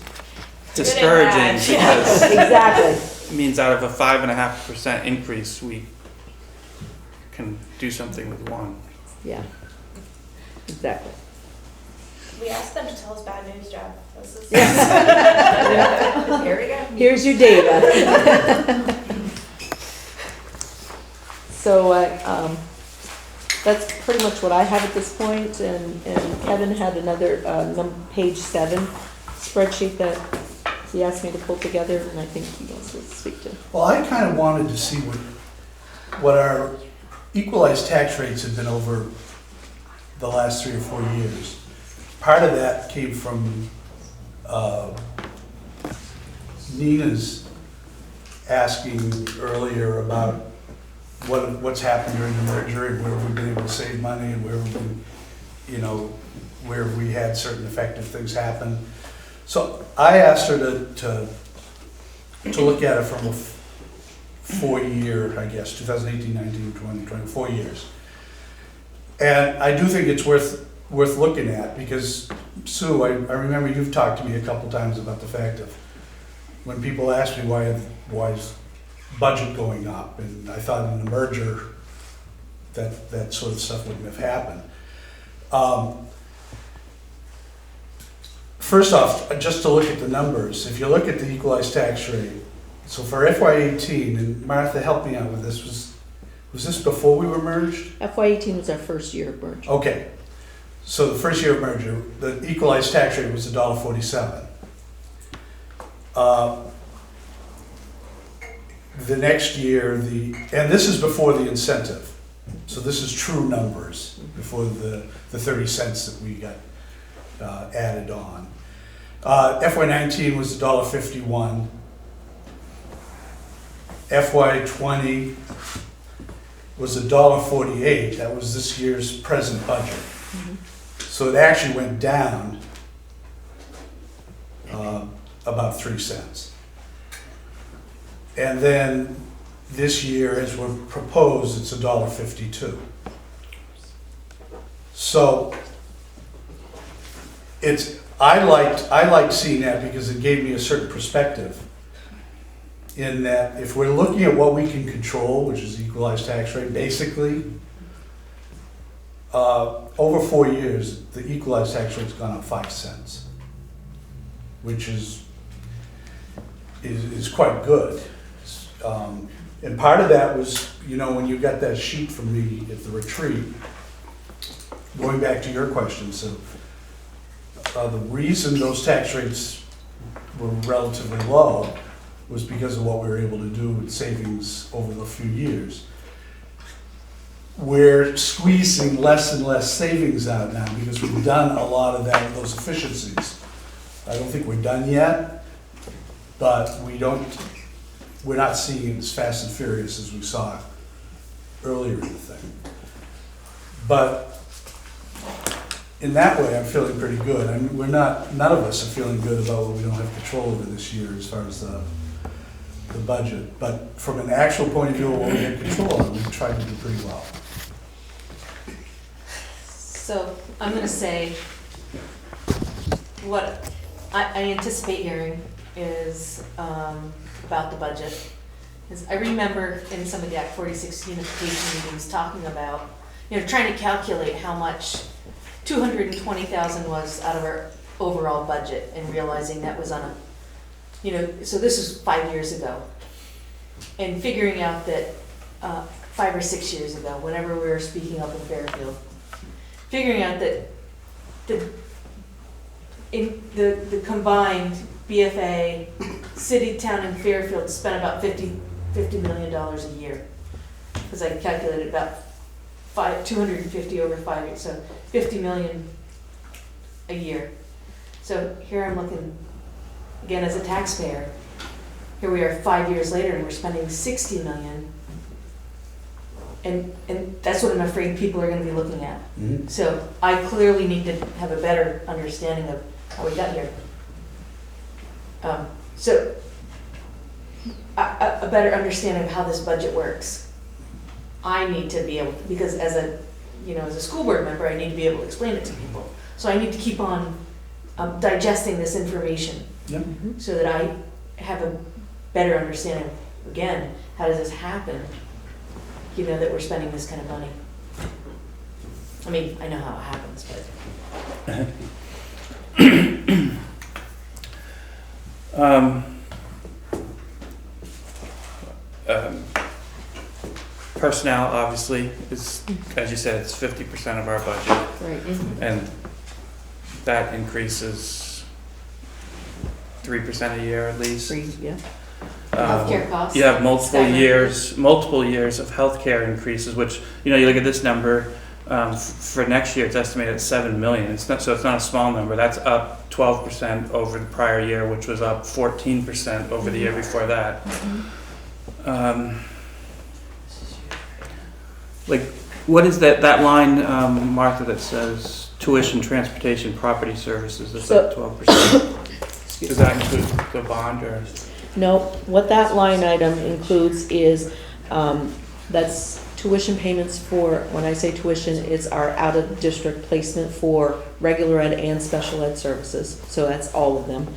discouraging because Exactly. it means out of a 5.5% increase, we can do something with one. Yeah, exactly. We asked them to tell us bad news, Jeff. This is. Here we go. Here's your data. So that's pretty much what I have at this point, and Kevin had another page 7 spreadsheet that he asked me to pull together, and I think he wants to speak to. Well, I kind of wanted to see what our equalized tax rates have been over the last 3 or 4 years. Part of that came from Nina's asking earlier about what's happened during the merger and where we've been able to save money and where we've been, where we had certain effective things happen. So I asked her to look at it from a 4-year, I guess, 2018, 19, 20, 20, 4 years. And I do think it's worth looking at because, Sue, I remember you've talked to me a couple times about the fact of when people ask me why is budget going up, and I thought in the merger that sort of stuff wouldn't have happened. First off, just to look at the numbers, if you look at the equalized tax rate, so for FY18, and Martha, help me out with this, was this before we were merged? FY18 was our first year of merger. Okay, so the first year of merger, the equalized tax rate was $1.47. The next year, and this is before the incentive, so this is true numbers, before the 30 cents that we got added on. FY19 was $1.51. FY20 was $1.48. That was this year's present budget. Mm-hmm. So it actually went down about 3 cents. And then this year, as we're proposed, it's $1.52. So I liked seeing that because it gave me a certain perspective in that if we're looking at what we can control, which is the equalized tax rate, basically, over 4 years, the equalized tax rate's gone up 5 cents, which is is quite good. And part of that was, you know, when you got that sheet from me at the retreat, going back to your question, so the reason those tax rates were relatively low was because of what we were able to do with savings over the few years. We're squeezing less and less savings out now because we've done a lot of that, those efficiencies. I don't think we're done yet, but we're not seeing it as fast and furious as we saw earlier in the thing. But in that way, I'm feeling pretty good. I mean, none of us are feeling good about what we don't have control over this year as far as the budget. But from an actual point of view of what we have control of, we've tried to do pretty well. So I'm gonna say, what I anticipate hearing is about the budget. Is I remember in some of the Act 46 unification meetings talking about, you know, trying to calculate how much 220,000 was out of our overall budget and realizing that was on a, you know, so this was 5 years ago. And figuring out that 5 or 6 years ago, whenever we were speaking up in Fairfield, figuring out that the combined BFA, city, town, and Fairfield spent about $50 million a year. Because I calculated about 250 over 5 years, so 50 million a year. So here I'm looking, again, as a taxpayer, here we are 5 years later and we're spending 60 million. And that's what I'm afraid people are gonna be looking at. Mm-hmm. So I clearly need to have a better understanding of how we got here. So a better understanding of how this budget works. I need to be able, because as a school board member, I need to be able to explain it to people. So I need to keep on digesting this information. Yep. So that I have a better understanding, again, how does this happen? You know, that we're spending this kind of money. I mean, I know how it happens, but. Personnel, obviously, is, as you said, it's 50% of our budget. Right. And that increases 3% a year at least. Yeah. Healthcare costs. You have multiple Skyrocketing. years of healthcare increases, which, you know, you look at this number, for next year, it's estimated at 7 million. It's not a small number. That's up 12% over the prior year, which was up 14% over the year before that. Like, what is that line, Martha, that says tuition, transportation, property services, is that 12%? Does that include the bond or? No, what that line item includes is, that's tuition payments for, when I say tuition, it's our out-of-district placement for regular ed and special ed services, so that's all of them.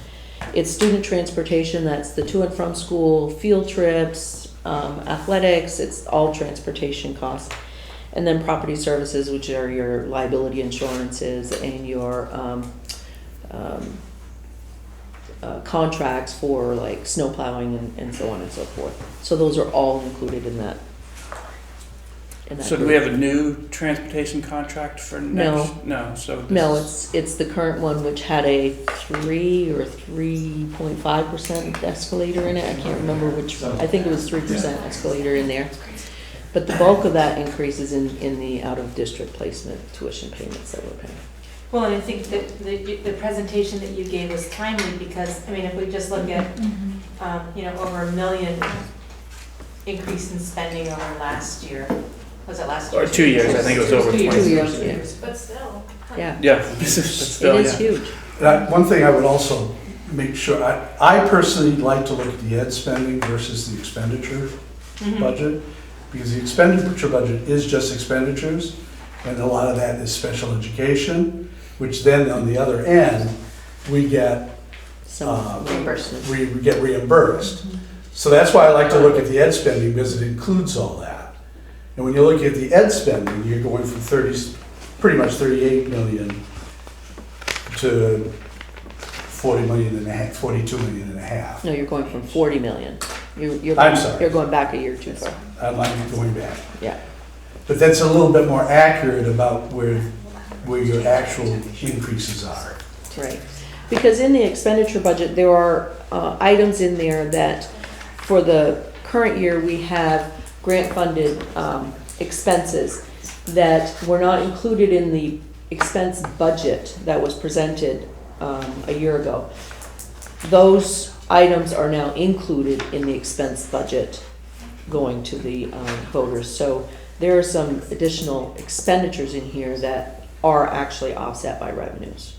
It's student transportation, that's the to and from school, field trips, athletics, it's all transportation costs. And then property services, which are your liability insurances and your contracts for like snow plowing and so on and so forth. So those are all included in that. So do we have a new transportation contract for next? No. So no, it's the current one, which had a 3 or 3.5% escalator in it. I can't remember which. I think it was 3% escalator in there. But the bulk of that increase is in the out-of-district placement tuition payments that we're paying. Well, and I think that the presentation that you gave was timely because, I mean, if we just look at, over $1 million increase in spending over last year. Was it last year? Or 2 years, I think it was over 20 years. 2 years. But still. Yeah. Yeah, but still, It is huge. One thing I would also make sure, I personally like to look at the ed spending versus the expenditure budget, because the expenditure budget is just expenditures, and a lot of that is special education, which then on the other end, we get reimbursement. we get reimbursed. So that's why I like to look at the ed spending, because it includes all that. And when you look at the ed spending, you're going from pretty much 38 million to 42 million and a half. No, you're going from 40 million. You're I'm sorry. You're going back a year too far. I'm going back. Yeah. But that's a little bit more accurate about where your actual increases are. Right. Because in the expenditure budget, there are items in there that, for the current year, we have grant-funded expenses that were not included in the expense budget that was presented a year ago. Those items are now included in the expense budget going to the voters. So there are some additional expenditures in here that are actually offset by revenues.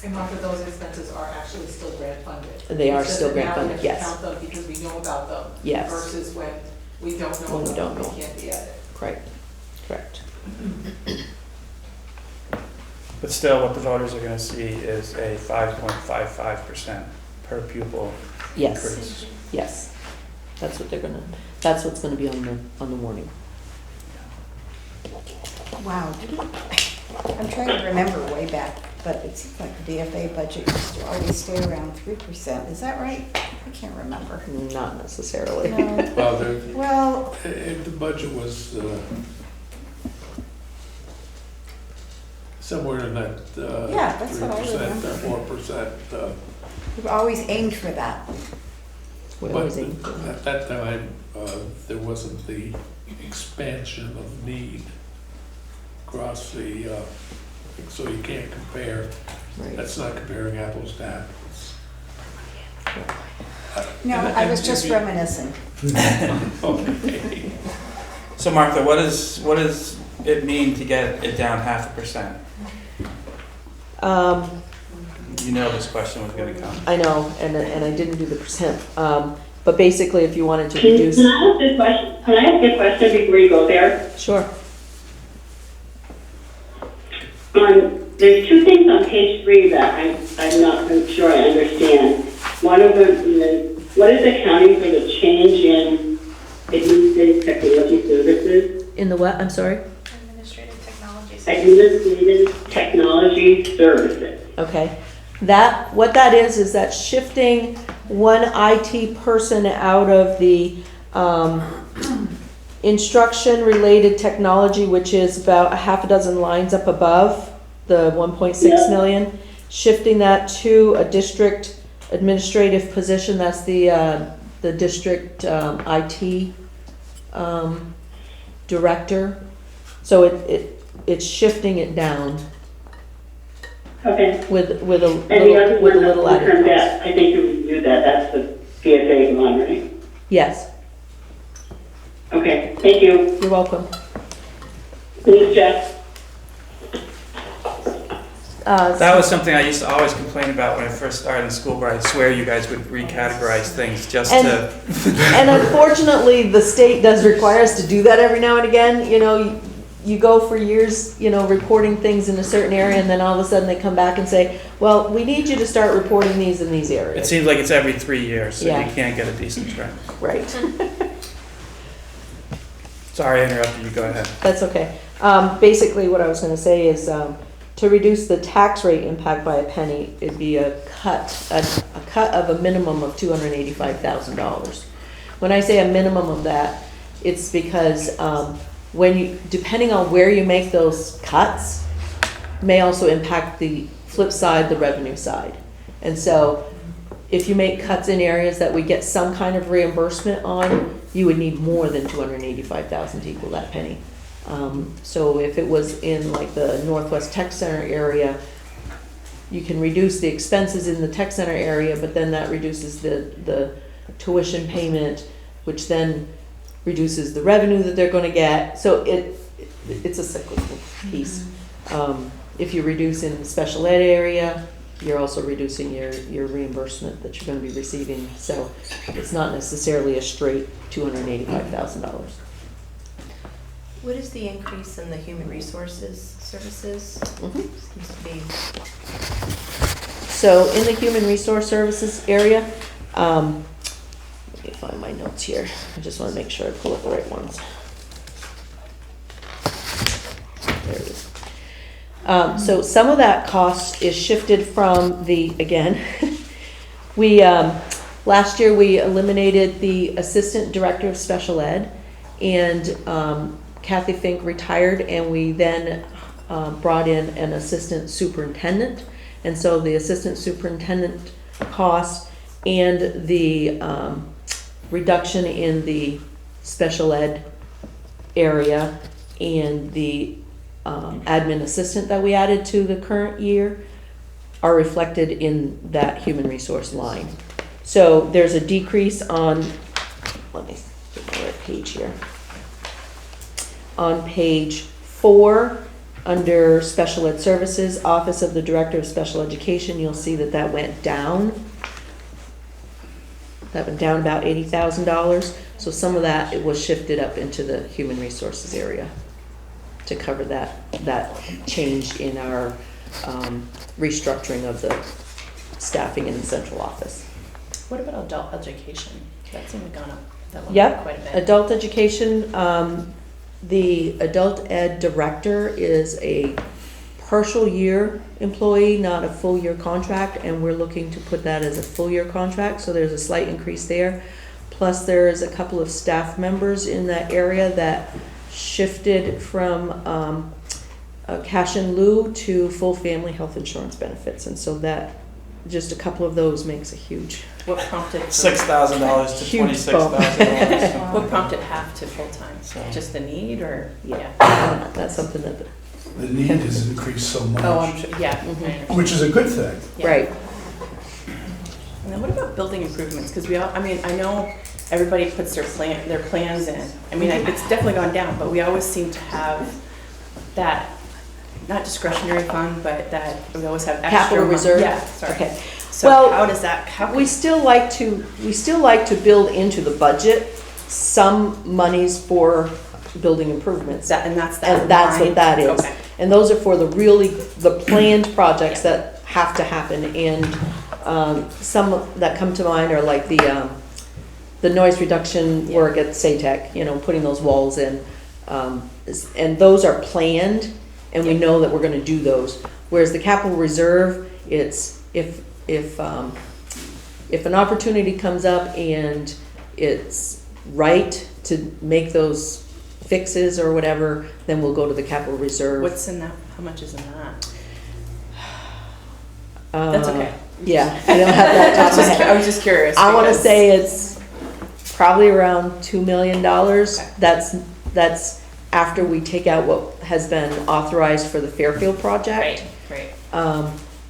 And Martha, those expenses are actually still grant funded. They are still grant funded, Now we have yes. to count them because we know about them. Yes. Versus when we don't know When we about don't them, know. we can't be at it. Correct. Correct. But still, what the voters are gonna see is a 5.55% per pupil Yes. increase. Yes. That's what that's what's gonna be on the warning. Wow, I'm trying to remember way back, but it seems like the DFA budget used to always stay around 3%. Is that right? I can't remember. Not necessarily. No. Well, The budget was somewhere in that Yeah, that's what I 3%, remember. 4%. we've always aimed for that. We But always aim for that. at that time, there wasn't the expansion of need across the, so you can't compare. Right. That's not comparing apples to apples. No, I was just reminiscing. Okay. So Martha, what does it mean to get it down 0.5%? You know this question was gonna come. I know, and I didn't do the percent. But basically, if you wanted to Can reduce. I ask a question? Can I ask a question before you go there? Sure. There's two things on page 3 that I'm not sure I understand. One of them is, what is accounting for the change in administrative technology services? In the what? I'm sorry? Administrative technology. Administrative technology services. Okay. What that is that shifting one IT person out of the instruction-related technology, which is about a half a dozen lines up above the 1.6 million, shifting that to a district administrative position. That's the district IT director. So it's shifting it down. Okay. With a And the other with a one, little long-term added debt, cost. I think you reviewed that, that's the PSA one, right? Yes, Okay, thank you. you're welcome. Thanks, Jeff. That was something I used to always complain about when I first started in school, where I swear you guys would recategorize things just And- to. And unfortunately, the state does require us to do that every now and again. You know, you go for years, reporting things in a certain area, and then all of a sudden they come back and say, well, we need you to start reporting these in these It areas. seems like it's every 3 years, so Yeah. you can't get a decent trend. Right, Sorry I interrupted you, go ahead. that's okay. Basically, what I was gonna say is, to reduce the tax rate impact by a penny, it'd be a cut of a minimum of $285,000. When I say a minimum of that, it's because, depending on where you make those cuts, may also impact the flip side, the revenue side. And so if you make cuts in areas that we get some kind of reimbursement on, you would need more than 285,000 to equal that penny. So if it was in like the Northwest Tech Center area, you can reduce the expenses in the Tech Center area, but then that reduces the tuition payment, which then reduces the revenue that they're gonna get. So it's a cyclical piece. If you reduce in the special ed area, you're also reducing your reimbursement that you're gonna be receiving. So it's not necessarily a straight $285,000. What is the increase in the human resources services? Seems to be. So in the human resource services area, let me find my notes here. I just want to make sure I pull up the right ones. There it is. So some of that cost is shifted from again, we, last year we eliminated the Assistant Director of Special Ed, and Kathy Fink retired, and we then brought in an Assistant Superintendent. And so the Assistant Superintendent cost and the reduction in the special ed area and the admin assistant that we added to the current year are reflected in that human resource line. So there's a decrease on, let me get my right page here. On page 4, under Special Ed Services, Office of the Director of Special Education, you'll see that that went down. That went down about $80,000. So some of that, it was shifted up into the human resources area to cover that change in our restructuring of the staffing in the central office. What about adult education? That seemed to have gone up that one Yep, quite a bit. adult education, the adult ed director is a partial year employee, not a full year contract, and we're looking to put that as a full year contract, so there's a slight increase there. Plus there is a couple of staff members in that area that shifted from a cash in lieu to full family health insurance benefits, and so that, just a couple of those makes a huge. What prompted? $6,000 to Huge $26,000. What prompted half to full-time? So- Just the need, or? Yeah, that's something that, The need has increased so much, Oh, I'm sure, yeah. I understand. which is a good thing. Yeah. right. And then what about building improvements? Because we all, I mean, I know everybody puts their plans in. I mean, it's definitely gone down, but we always seem to have that, not discretionary fund, but that we always have extra. Capital reserve? Yeah, sorry. Okay. So Well, how does that, We still like to build into the budget some monies for building improvements. and that's that And that's line? what that is. Okay. And those are for the planned projects that have to happen. And some that come to mind are like the noise reduction work at SATEC, putting those walls in. And those are planned, and we know that we're gonna do those. Whereas the capital reserve, it's if an opportunity comes up and it's right to make those fixes or whatever, then we'll go to the capital reserve. What's in that? How much is in that? That's okay. Yeah, I don't have that top of my head. I was just curious. I want to because- say it's probably around $2 million. Okay. That's after we take out what has been authorized for the Fairfield project. Right.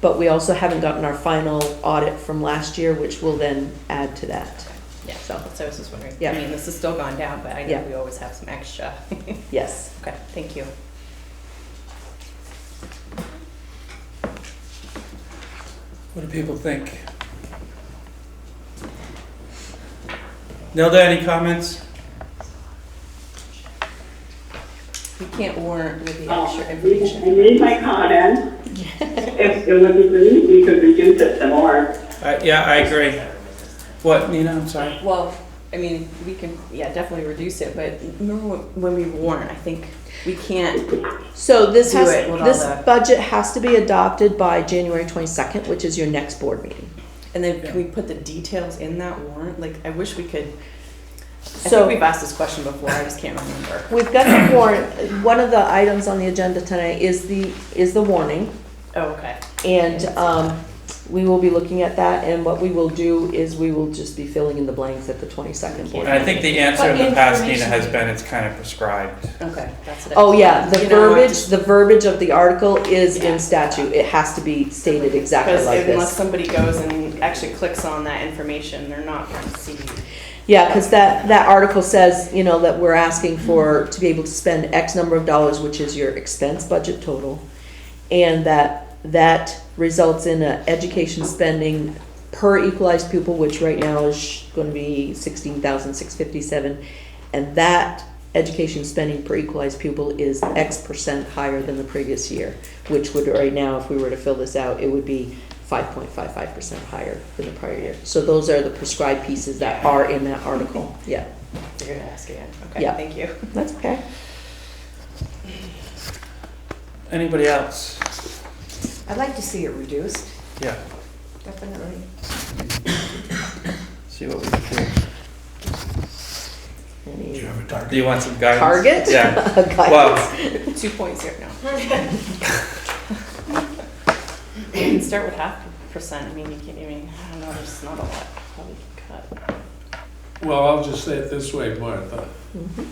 But we also haven't gotten our final audit from last year, which will then add to that. Yeah, So, so I was just wondering. Yeah. I mean, this has still gone down, but I know Yeah. we always have some extra. yes. Okay, thank you. What do people think? Nilda, any comments? We can't warrant with the Oh, extra I information. made my comment. If it would be great, we could reduce it some more. Yeah, I agree. What, Nina, I'm sorry? Well, I mean, we can, definitely reduce it, but remember when we warn, I think we can't, So this Do has, it with all this the- budget has to be adopted by January 22nd, which is your next board meeting. and then can we put the details in that warrant? Like, I wish we could, I So- think we've asked this question before, I just can't remember. We've got the warrant, one of the items on the agenda tonight is the warning. Oh, okay. And we will be looking at that, and what we will do is we will just be filling in the blanks at the 22nd board. And I think the answer in the past, Nina, has been it's kind of prescribed. Okay, that's it. Oh, yeah, the You know, I verbiage, just- the verbiage of the article is Yeah. in statute. It has to be stated exactly Because like unless this. somebody goes and actually clicks on that information, they're not going to see. Yeah, because that article says, that we're asking for, to be able to spend X number of dollars, which is your expense budget total, and that results in a education spending per equalized pupil, which right now is going to be $16,657, and that education spending per equalized pupil is X% higher than the previous year, which would right now, if we were to fill this out, it would be 5.55% higher than the prior year. So those are the prescribed pieces that are in that article. Yeah, You're going to ask again. Okay, Yeah. thank you. that's okay. Anybody else? I'd like to see it reduced, Yeah, definitely. see what we can do. Do Any you have a target? Do you want some guidance? target? Yeah. Guidance? 2 points here, no. You can start with 0.5%, I mean, you can, I mean, I don't know, there's not a lot probably cut. Well, I'll just say it this way, Martha. Mhm.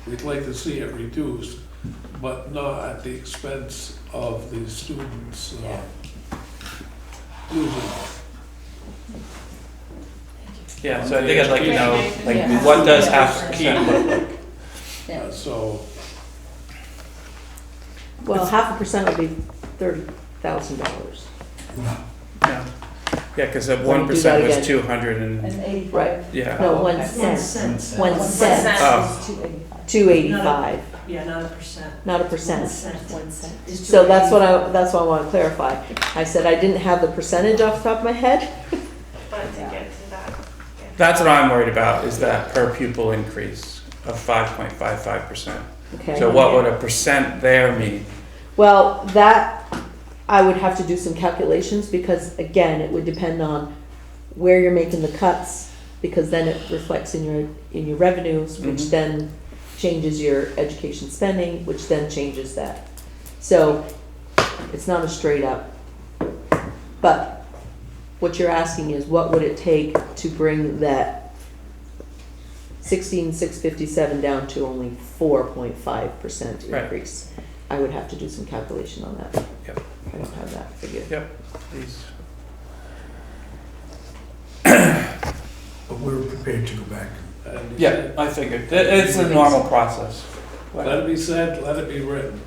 We'd like to see it reduced, but not at the expense of the students losing. Yeah, so I think I'd like to know, like, Yeah. what does 0.5% look like? So, Well, 0.5% would be $30,000. Yeah, yeah, because at Let me do 1% that was again. 200 and, And 85. Right. yeah. No, Oh, 1 okay. cent. 1 cent. 1 cent. Oh. Is 285. 285, Yeah, not a percent. not a percent. 1 cent. 1 cent. Is So that's what 285. that's what I want to clarify. I said I didn't have the percentage off the top of my head. But to get to that. That's what I'm worried about, is that per pupil increase of 5.55%. Okay. So what would a percent there mean? Well, that, I would have to do some calculations because again, it would depend on where you're making the cuts, because then it reflects in your revenues, which Mhm. then changes your education spending, which then changes that. So it's not a straight up. But what you're asking is what would it take to bring that 16,657 down to only 4.5% Right. increase? I would have to do some calculation on that. Yep. I don't have that figure. Please. But we're prepared to go back. and Yeah, I figured, it's a normal process. let it be said, let it be written.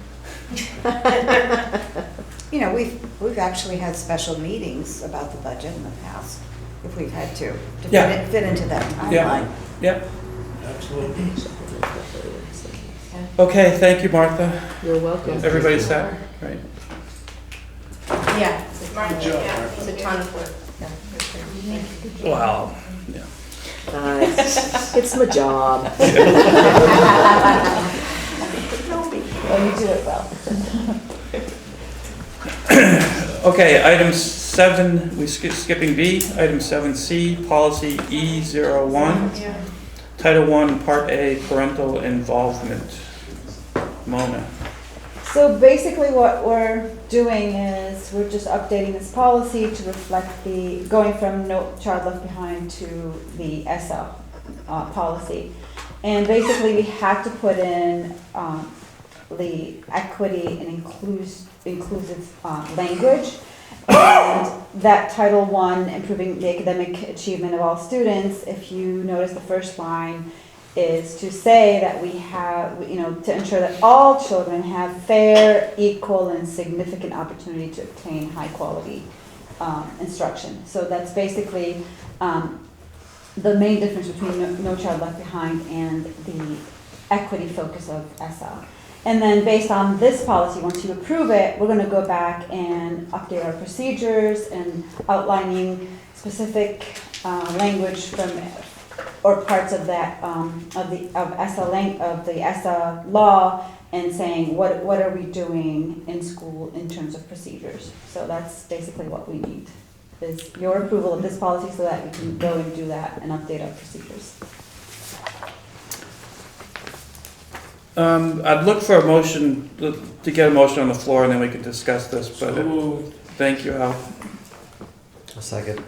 You know, we've actually had special meetings about the budget in the past, if we've had to Yeah. fit into that Yeah. timeline. Yep, Absolutely. okay, thank you, Martha. You're welcome. Everybody set? Right. Yeah, Good job, Martha. it's a ton of work. Wow, yeah. It's my job. Well, you do it well. Okay, item 7, we skipping B, item 7C, policy E01, Title I, Part A, parental involvement. Mona. So basically what we're doing is we're just updating this policy to reflect the, going from No Child Left Behind to the ESSA policy. And basically we had to put in the equity and inclusive language. And that Title I, improving the academic achievement of all students, if you notice the first line is to say that we have, you know, to ensure that all children have fair, equal, and significant opportunity to obtain high quality instruction. So that's basically the main difference between No Child Left Behind and the equity focus of ESSA. And then based on this policy, once you approve it, we're gonna go back and update our procedures and outlining specific language from, or parts of that, of the ESSA law, and saying what are we doing in school in terms of procedures. So that's basically what we need, is your approval of this policy so that we can go and do that and update our procedures. I'd look for a motion, to get a motion on the floor, and then we can discuss this, but So moved. thank you, Al. A second.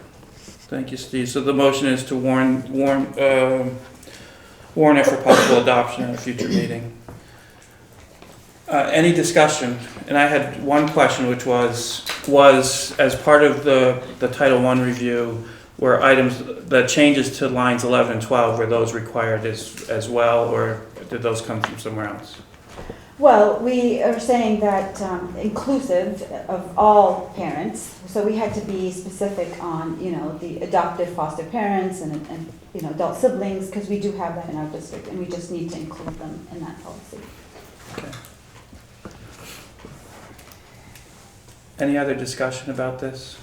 Thank you, Steve. So the motion is to warn it for possible adoption at a future meeting. Any discussion? And I had one question, which was as part of the Title I review, were items, the changes to lines 11 and 12, were those required as well, or did those come from somewhere else? Well, we are saying that inclusive of all parents, so we had to be specific on, you know, the adoptive foster parents and you know, adult siblings, because we do have that in our district, and we just need to include them in that policy. Okay. Any other discussion about this?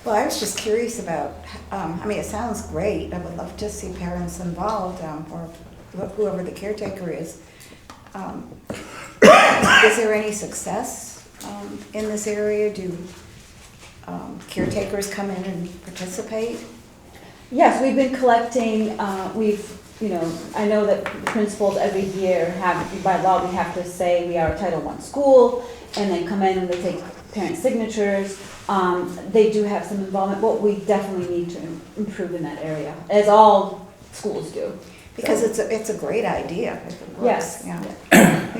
Well, I was just curious about, I mean, it sounds great. I would love to see parents involved, or whoever the caretaker is. Is there any success in this area? Do caretakers come in and participate? Yes, we've been collecting, I know that principals every year have, by law, we have to say we are a Title I school, and they come in and they take parent signatures. They do have some involvement, but we definitely need to improve in that area, as all schools do. Because it's a great idea if it works. Yes. Yeah.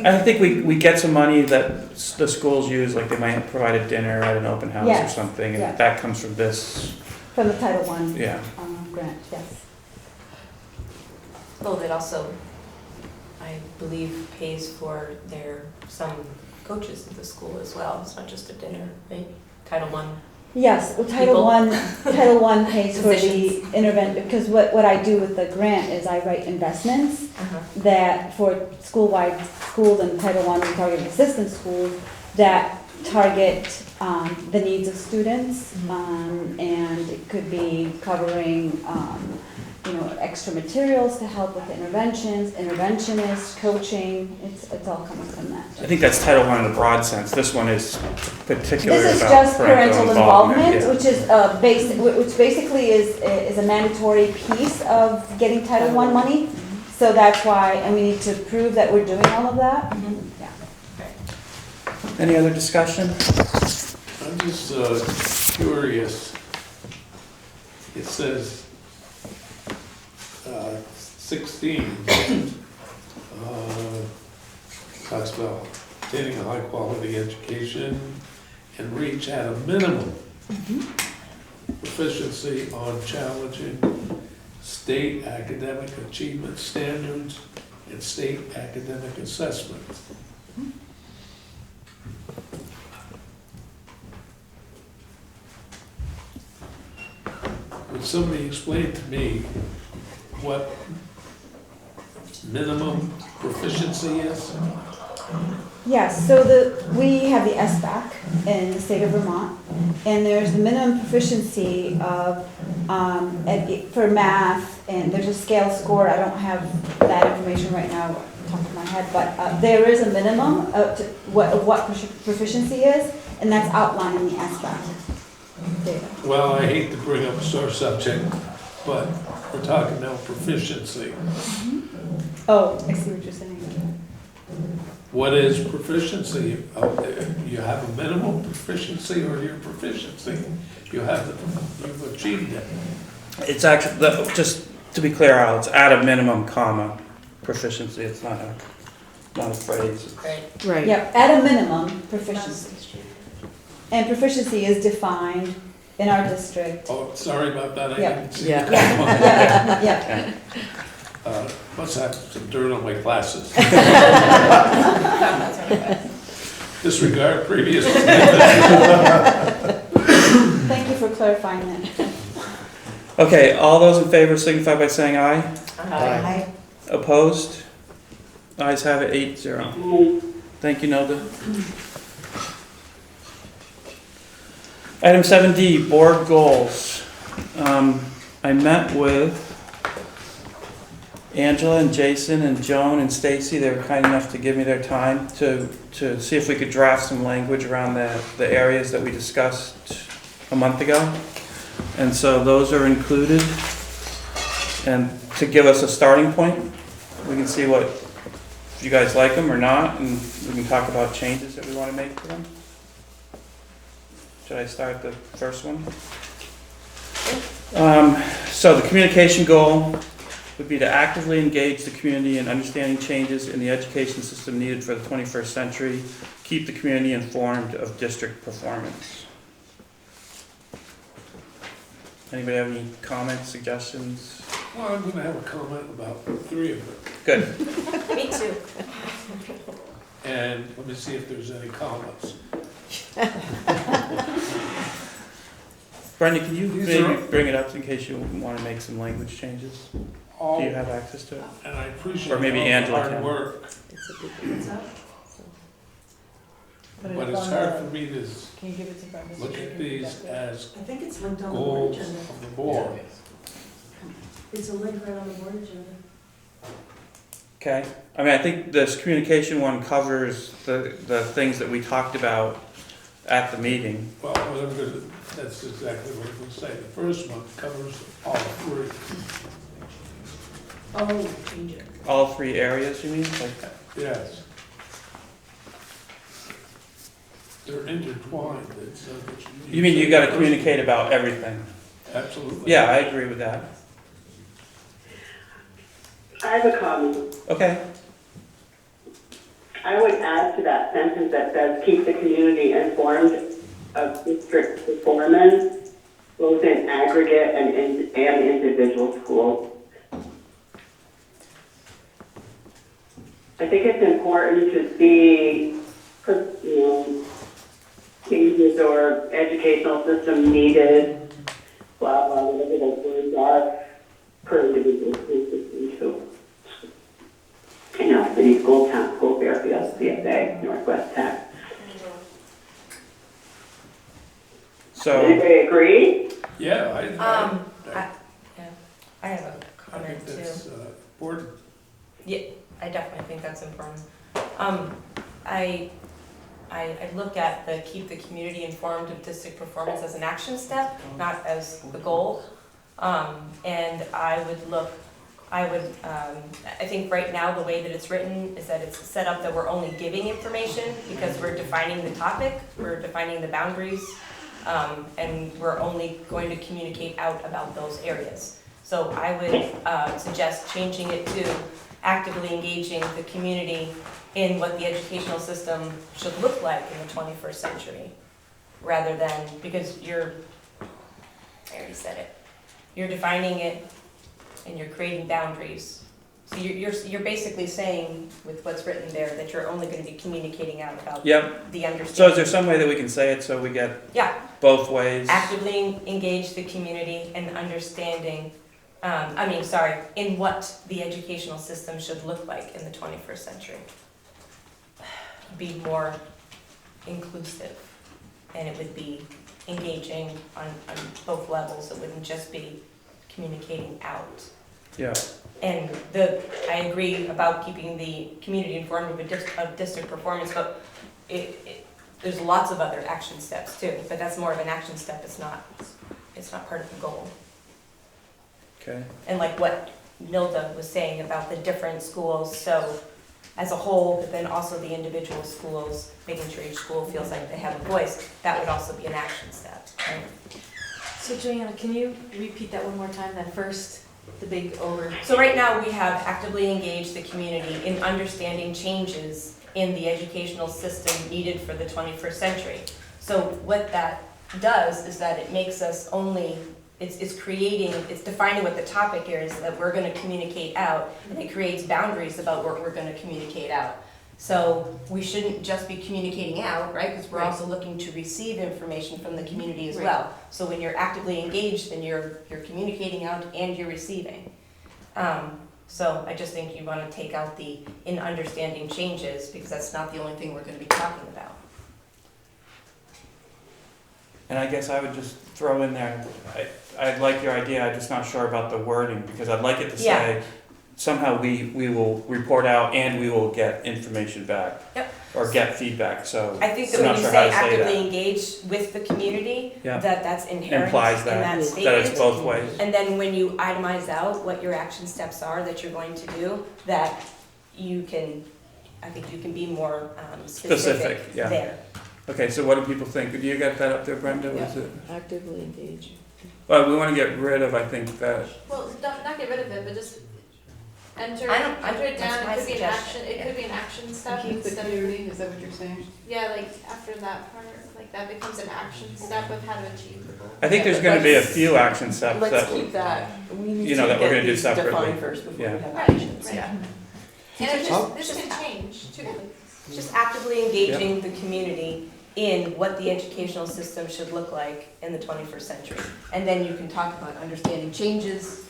I think we get some money that the schools use, like they might provide a dinner at an open house or Yes, something, and yeah. that comes from this, From the Title I yeah. grant, yes. Well, that also, I believe, pays for some coaches at the school as well. It's not just a dinner, right? Title I. Yes, well, Title I pays for the because what I do with the grant is I write investments that for school-wide schools and Title I, we target assistant schools that target the needs of students, and it could be covering extra materials to help with interventions, interventionists, coaching. It's all coming from that. I think that's Title I in a broad sense. This one is particularly This is about just parental involvement, yeah. which is which basically is a mandatory piece of getting Title I money. So that's why, and we need to prove that we're doing all of that. Yeah. Any other discussion? I'm just curious. It says 16 talks about obtaining a high-quality education and reach at a minimum proficiency on challenging state academic achievement standards and state academic assessments. Would somebody explain to me what minimum proficiency is? Yes, so we have the SBAC in the state of Vermont, and there's the minimum proficiency of, for math, and there's a scale score. I don't have that information right now off the top of my head, but there is a minimum of what proficiency is, and that's outlined in the SBAC data. Well, I hate to bring up a sore subject, but we're talking now proficiency. Oh, I see what you're saying. What is proficiency out there? You have a minimum proficiency or your proficiency? You've achieved it. It's actually, just to be clear, Al, it's at a minimum, comma, proficiency. It's not a phrase. Right. Yep, at a minimum proficiency. And proficiency is defined in our district. Oh, sorry about that. I Yeah. didn't see Yeah. the comma. Yeah. Must have some dirt on my glasses. Disregard previous. Thank you for clarifying that. Okay, all those in favor signify by saying aye. Aye. Opposed? Ayes have it, 8-0. Thank you, Nelda. Item 7D, board goals. I met with Angela and Jason and Joan and Stacy. They were kind enough to give me their time to see if we could draft some language around the areas that we discussed a month ago. And so those are included. And to give us a starting point, we can see if you guys like them or not, and we can talk about changes that we want to make to them. Should I start the first one? So the communication goal would be to actively engage the community in understanding changes in the education system needed for the 21st century, keep the community informed of district performance. Anybody have any comments, suggestions? Well, I'm gonna have a comment about 3 of them. Good. Me too. And let me see if there's any comments. Brenda, can you These maybe are- bring it up in case you want to make some language changes? Do you have access to it? And I appreciate Or maybe all the Angela hard can. work, but it's hard for me to Can you give it to Brenda? so look she at can read these that? as I think it's linked on the board goals agenda. of the board. It's a link right on the board agenda. Okay, I mean, I think this communication one covers the things that we talked about at the meeting. Well, that's exactly what we say. The first one covers all three. Oh, change it. All three areas, you mean? Like, Yes. They're intertwined. It's, you mean you gotta communicate about everything? Absolutely. Yeah, I agree with that. I have a comment. Okay, I would add to that sentence that says, keep the community informed of district performance, both in aggregate and individual schools. I think it's important to see, changes or educational system needed, blah, blah, whatever those words are, per individual school system too. City School, Town School, Fairfield, CSA, Northwest Tech. so, Anybody agree? Yeah, I have a I comment think too. that's important. I definitely think that's important. I look at the keep the community informed of district performance as an action step, not as the goal. And I think right now the way that it's written is that it's set up that we're only giving information because we're defining the topic, we're defining the boundaries, and we're only going to communicate out about those areas. So I would suggest changing it to actively engaging the community in what the educational system should look like in the 21st century, rather than, because I already said it, you're defining it and you're creating boundaries. So you're basically saying with what's written there that you're only going to be communicating out about yep. the understanding. So is there some way that we can say it so we get both ways? Actively engage the community in understanding, in what the educational system should look like in the 21st century. Be more inclusive, and it would be engaging on both levels. It wouldn't just be communicating out. Yeah. And I agree about keeping the community informed of district performance, but there's lots of other action steps too, but that's more of an action step. It's not part of the goal. Okay. And like what Nilda was saying about the different schools, so as a whole, but then also the individual schools, making sure each school feels like they have a voice, that would also be an action step. Right? So Joanna, can you repeat that one more time, that first, the big over? So right now we have actively engaged the community in understanding changes in the educational system needed for the 21st century. So what that does is that it makes us only, it's defining what the topic is that we're going to communicate out, and it creates boundaries about what we're going to communicate out. So we shouldn't just be communicating out, right? Because we're also looking to receive information from the community as well. So when you're actively engaged, then you're communicating out and you're receiving. So I just think you want to take out the in understanding changes, because that's not the only thing we're going to be talking about. And I guess I would just throw in there, I like your idea, I'm just not sure about the wording, because I'd like it to say, somehow we will report out and we will get information back. Yep. Or get feedback, so. I think that I'm when not you sure how say to say actively that. engage with the community, Yeah. that's inherent Implies in that, that that statement. it's both ways. And then when you itemize out what your action steps are that you're going to do, that you can, I think you can be more specific yeah. there. Okay, so what do people think? Do you get that up there, Brenda? Yeah. Was it? Actively engage. Well, we want to get rid of, I think, that. Well, not get rid of it, but just enter that's it down. my It could be an suggestion, action. It could be an action step Keep the instead of community, is that what you're saying? yeah, like after that part, like that becomes an action step of how to achieve the goal. I think there's going to be a few action steps Let's that. keep that, we need You know, to that we're get gonna do these separately. defined first before we Yeah. have Right, actions, right. yeah. And this can change too. Just actively engaging the community in what the educational system should look like in the 21st century. And then you can talk about understanding changes,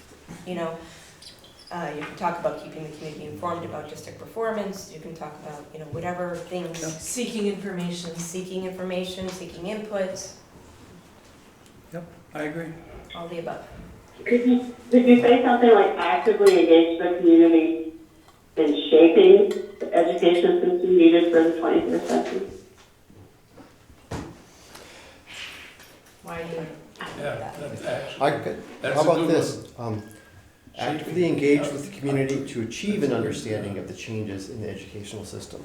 you can talk about keeping the community informed about district performance, you can talk about, whatever things. Seeking information. Seeking information, seeking input, Yep, I agree. all the above. Could you say something like actively engage the community in shaping the education system needed for the 21st century? Why do you? Yeah, that's I, actually, that's how a about good this? Actively engage with the community to achieve an understanding of the changes in the educational system.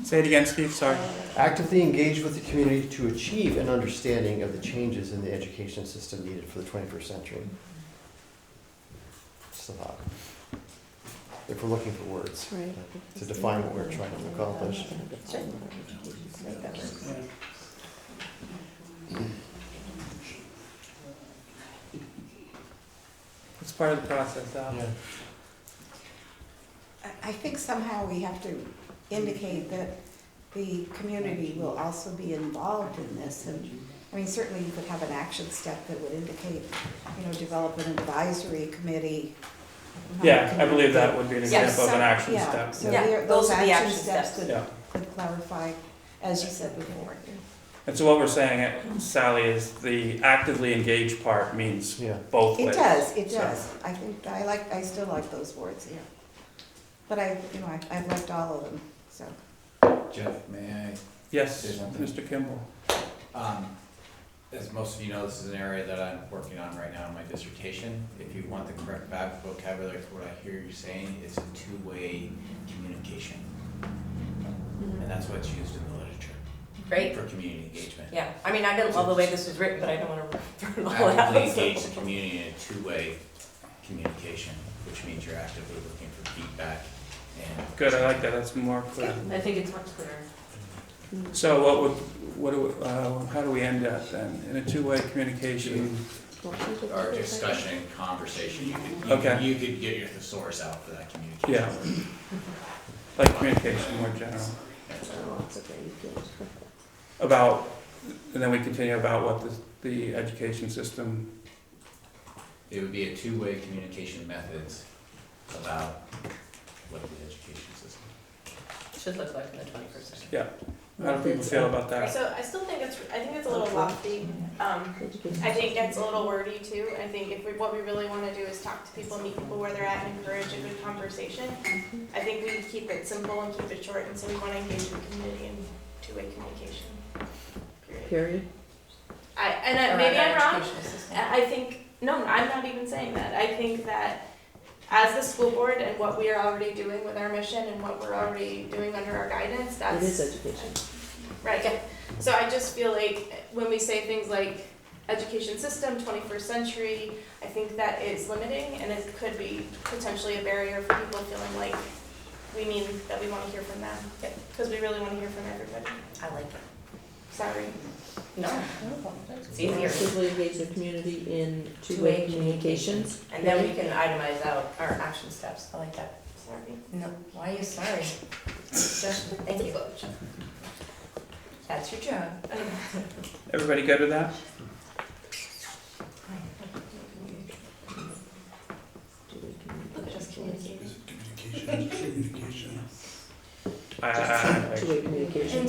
Say it again, Steve, sorry. Actively engage with the community to achieve an understanding of the changes in the education system needed for the 21st century. Just a thought. If we're looking for words to define what we're trying to accomplish. It's part of the process, Al. Yeah. I think somehow we have to indicate that the community will also be involved in this. And, I mean, certainly you could have an action step that would indicate, you know, develop an advisory committee. Yeah, I believe that would be an example of an action Yeah, step. so Yeah, those those are the action action steps steps. Yeah. could clarify, as you said before. And so what we're saying, Sally, is the actively engaged part means Yeah. both ways. It does, it So- does. I think, I still like those words, yeah. But I've liked all of them, so. Jeff, may I? Yes, Say something. Mr. Kimball. As most of you know, this is an area that I'm working on right now in my dissertation. If you want the correct vocabulary for what I hear you saying, it's a two-way communication. And that's what's used in the literature. Great. For community engagement. Yeah, I mean, I didn't love the way this was written, but I don't want to refer all that. Actively engage the community in a two-way communication, which means you're actively looking for feedback and. Good, I like that, that's more clear. I think it's much clearer. So how do we end that then? In a two-way communication? Or discussion, conversation, Okay. you could get your thesaurus out for that communication. Yeah. Like communication more general. About, and then we continue about what the education system, It would be a two-way communication methods about what the education system. Should look like in the 21st century. yeah. How do people feel about that? So I still think I think it's a little lofty. I think it's a little wordy too. I think what we really want to do is talk to people, meet people where they're at, and encourage a good conversation. I think we keep it simple and keep it short, and so we want to engage the community in two-way communication. Period. Maybe I'm wrong. I think, no, I'm not even saying that. I think that as the school board and what we are already doing with our mission and what we're already doing under our guidance, that's. It is education. Right, yeah. So I just feel like when we say things like education system, 21st century, I think that is limiting and it could be potentially a barrier for people feeling like we mean that we want to hear from them. Because we really want to hear from everybody. I like it. Sorry. No, it's easier. Actively engage the community in two-way communications. And then we can itemize out our action steps. I like that. Sorry. No, why are you sorry? Thank you. That's your job. Everybody good with that? Just communicate. Communication. Two-way communication.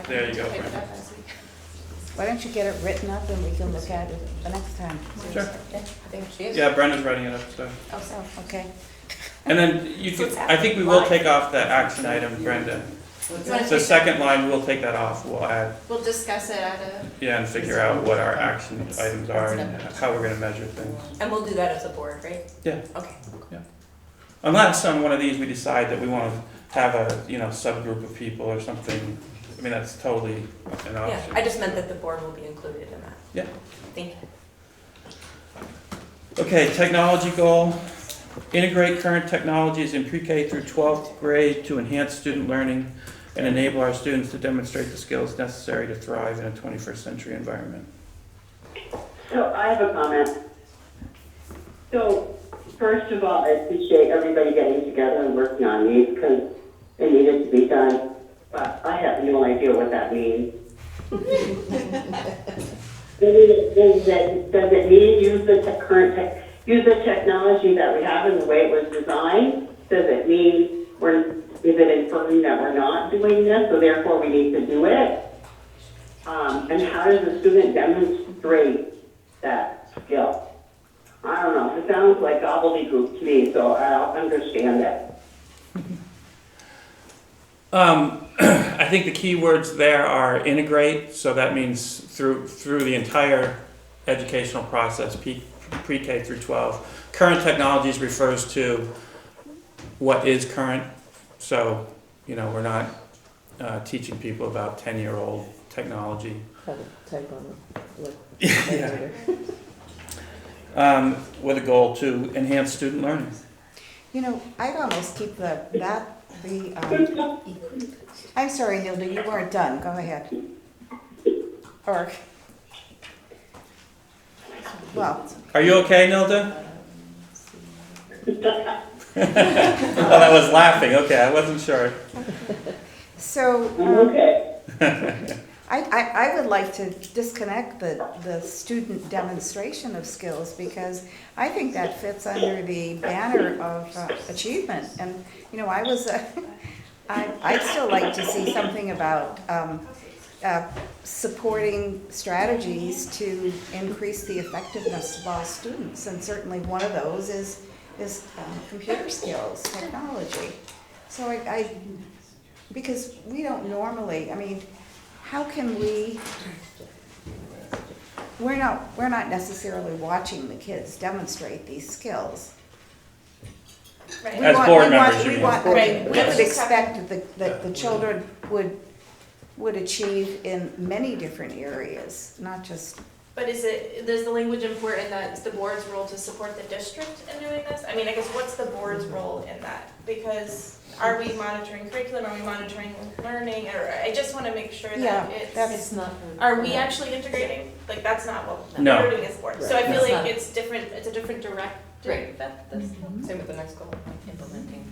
There you go. Why don't you get it written up and we can look at it the next time? Sure. Yeah, I think she is. Yeah, Brenda's writing it up, so. Oh, okay. And then you So could, it's I think we will live. take off that action item, Brenda. The second line, we'll take that off, we'll add, We'll discuss it at a. yeah, and figure out what our action items are and how we're gonna measure things. And we'll do that as a board, right? Yeah. Okay. Unless on one of these, we decide that we wanna have a, subgroup of people or something, I mean, that's totally an Yeah, option. I just meant that the board will be included in that. Yeah. Thank you. Okay, technology goal, integrate current technologies in pre-K through 12th grade to enhance student learning and enable our students to demonstrate the skills necessary to thrive in a 21st century environment. So I have a comment. So first of all, I appreciate everybody getting together and working on these because they needed to be done. But I have no idea what that means. Does it mean use the technology that we have and the way it was designed? Does it mean is it inferring that we're not doing this, so therefore we need to do it? And how does a student demonstrate that skill? I don't know, it sounds like gobbledygook to me, so I understand that. I think the key words there are integrate, so that means through the entire educational process, pre-K through 12. Current technologies refers to what is current, so, you know, we're not teaching people about 10-year-old technology. How to type on the Yeah. With a goal to enhance student learning. You know, I'd almost keep I'm sorry, Nilda, you weren't done, go ahead. Or, well. Are you okay, Nilda? Oh, I was laughing, okay, I wasn't sure. So, Okay. I would like to disconnect the student demonstration of skills, because I think that fits under the banner of achievement. And, you know, I'd still like to see something about supporting strategies to increase the effectiveness of all students. And certainly one of those is computer skills, technology. So because we don't normally, I mean, how can we're not necessarily watching the kids demonstrate these skills. Right. As board members, you mean. We would expect that the children would achieve in many different areas, not just. But is the language important that it's the board's role to support the district in doing this? I mean, I guess what's the board's role in that? Because are we monitoring curriculum, are we monitoring learning, or I just want to make sure that That's not. are we actually integrating? Like, that's not what No. we're doing as board. So I feel That's like not- it's different, it's a different directive. Right, that's same with the next goal, implementing.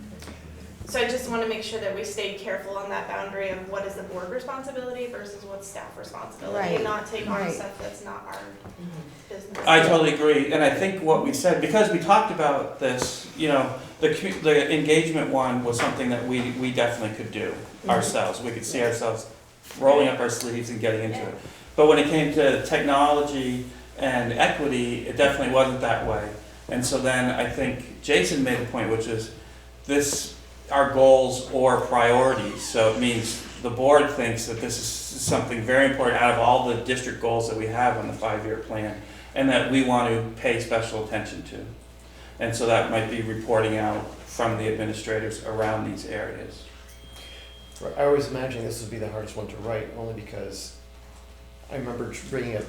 So I just want to make sure that we stay careful on that boundary of what is the board responsibility versus what's staff responsibility, Right. and not take on Right. stuff that's not our business. I totally agree, and I think what we said, because we talked about this, you know, the engagement one was something that we definitely could do ourselves. We could see ourselves rolling up our sleeves and getting into it. But when it came to technology and equity, it definitely wasn't that way. And so then I think Jason made a point, which is our goals or priorities. So it means the board thinks that this is something very important out of all the district goals that we have on the 5-year plan, and that we want to pay special attention to. And so that might be reporting out from the administrators around these areas. Right, I always imagine this would be the hardest one to write, only because I remember bringing up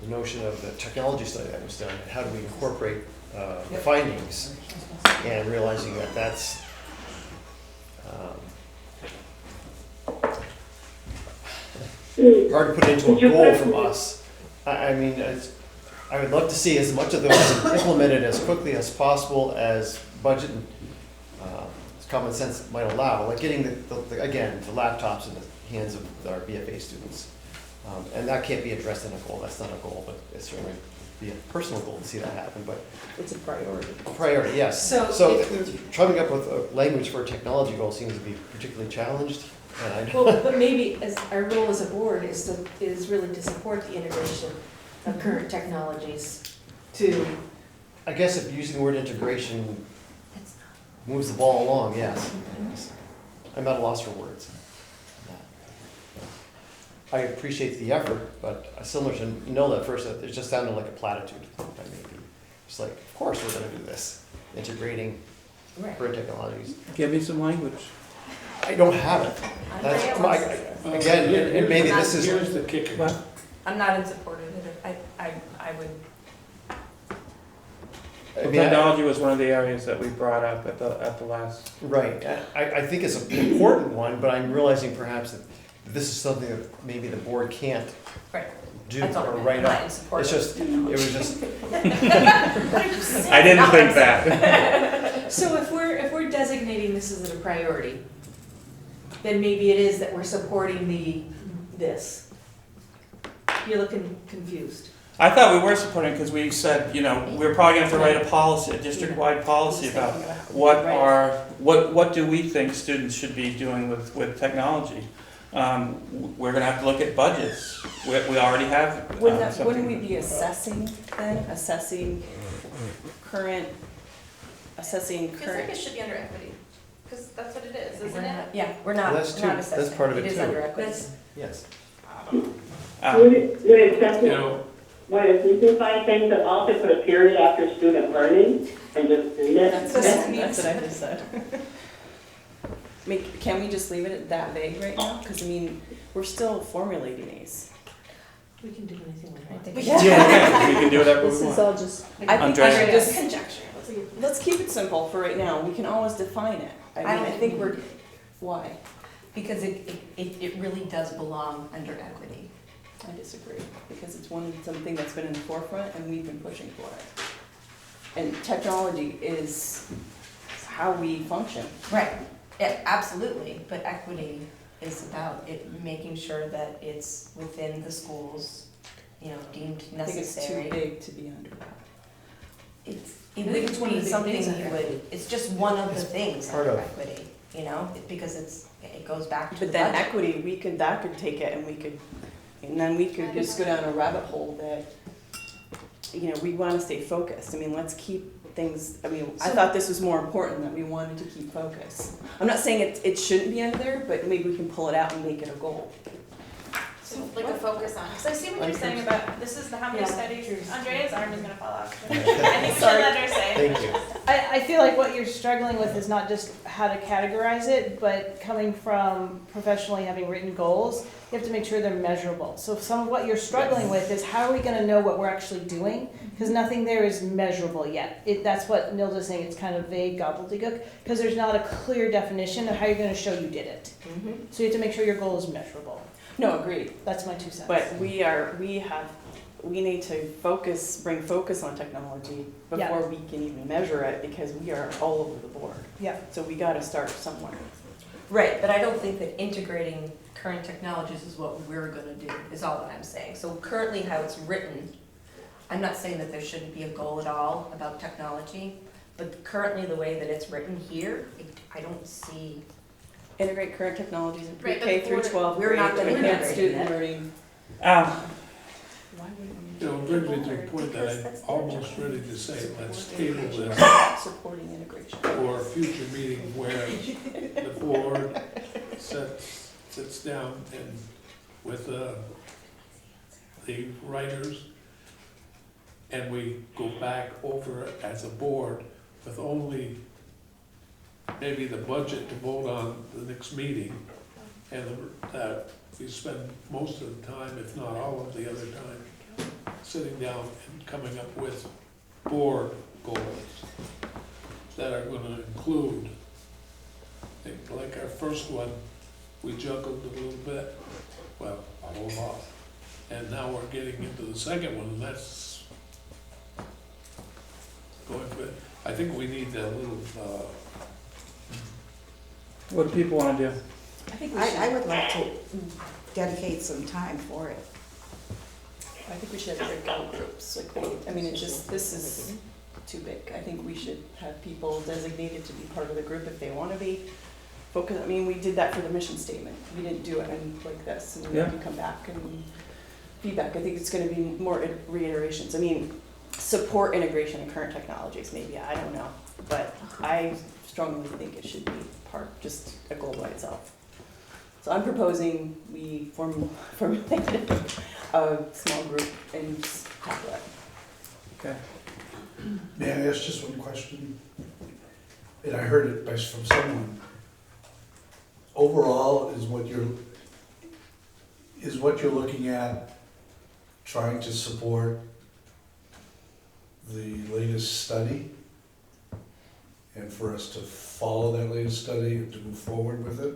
the notion of the technology study that was done, and how do we incorporate the findings, and realizing that that's hard to put into a goal from us. I mean, I would love to see as much of those implemented as quickly as possible as budget and common sense might allow, like getting the laptops in the hands of our BFA students. And that can't be addressed in a goal, that's not a goal, but it's certainly be a personal goal to see that happen, but. It's a priority. A priority, yes. So coming up with a language for a technology goal seems to be particularly challenged, and I know. Well, but maybe as our role as a board is really to support the integration of current technologies to. I guess if using the word integration moves the ball along, yes. I'm at a loss for words. I appreciate the effort, but similar to Nola at first, it just sounded like a platitude. Maybe. It's like, of course we're going to do this, integrating current technologies. Give me some language. I don't have it. That's my, again, and maybe this is. Here's the kicker. I'm not in support of it. I would. I mean, Technology was one of the areas that we brought up at the last. Right. I think it's an important one, but I'm realizing perhaps that this is something that maybe the board can't do That's all or I meant. write I'm not up. in support It's of just, it was just, I didn't think that. So if we're designating this as a priority, then maybe it is that we're supporting this. You're looking confused. I thought we were supporting because we said, you know, we're probably going to have to write a policy, a district-wide policy about what do we think students should be doing with technology. We're gonna have to look at budgets. We already have. something- Wouldn't we be assessing then, assessing current? Feels like it should be under equity, because that's what it is, We're isn't not- it? Yeah, we're not, Well, that's not too- assessing. that's part of it It is too. under equity. Yes. Would accept You it, know, would it simplify things to also put a period after student learning and just end it? That's what I just said. Can we just leave it at that vague right now? Because I mean, we're still formulating these. We can do anything we want. Yeah, okay, we can do whatever This we is want. all just, I think we Andrea? should just, Conjecture. let's keep it simple for right now. We can always define it. I I mean, don't I think think we we're, need why? Because it really does belong under equity. I disagree, because it's something that's been in the forefront and we've been pushing for it. And technology is how we function. Right, yeah, absolutely, but equity is about it, making sure that it's within the schools, deemed I think it's too necessary. big to be under that. It I think it's wouldn't one of be the something things you under would, it's just one of the It's things part under of- equity, because it goes back to the But then budget. equity, that could take it and then we could just go down a rabbit hole that, we wanna stay focused. I mean, let's keep things, I thought this was more important, that we wanted to keep focus. I'm not saying it shouldn't be under there, but maybe we can pull it out and make it a goal. So like a focus on, because I see what you're saying about, this is the how many Yeah, studies, true. Andrea's arm is gonna fall off. I think we should let her say. Thank you. I feel like what you're struggling with is not just how to categorize it, but coming from professionally having written goals, you have to make sure they're measurable. So some of what you're struggling with is how are we gonna know what we're actually doing? Because nothing there is measurable yet. That's what Nilda's saying, it's kind of vague gobbledygook, because there's not a clear definition of how you're gonna show you did it. Mhm. So you have to make sure your goal is measurable. No, agreed. That's my 2 cents. But we need to bring focus on technology Yeah. before we can even measure it, because we are all over the board. Yeah. So we gotta start somewhere. Right, but I don't think that integrating current technologies is what we're gonna do, is all that I'm saying. So currently how it's written, I'm not saying that there shouldn't be a goal at all about technology, but currently the way that it's written here, I don't see. Integrate current technologies in Right, pre-K but through 12 we're not grade, gonna enhance integrate student it. learning. Um, Why wouldn't you know, it brings me to a point that I'm almost ready to say, let's table this we supporting integration? for a future meeting where the board sits down and with the writers, and we go back over it as a board with only maybe the budget to vote on the next meeting, and that we spend most of the time, if not all of the other time, sitting down and coming up with board goals that are gonna include, like our first one, we juggled a little bit, well, a whole lot. And now we're getting into the second one, and that's going for it. I think we need a little, what do people wanna do? I think we I would like to dedicate some time for it. I think we should have breakout groups, this is too big. I think we should have people designated to be part of the group if they wanna be. We did that for the mission statement. We didn't do it like this, and we Yeah. can come back and feedback. I think it's gonna be more reiterations. Support integration in current technologies, maybe, I don't know. But I strongly think it should be just a goal by itself. So I'm proposing we formulate a small group and just tackle it. Okay. May I ask just one question? And I heard it from someone. Overall, is what you're looking at trying to support the latest study? And for us to follow that latest study and to move forward with it?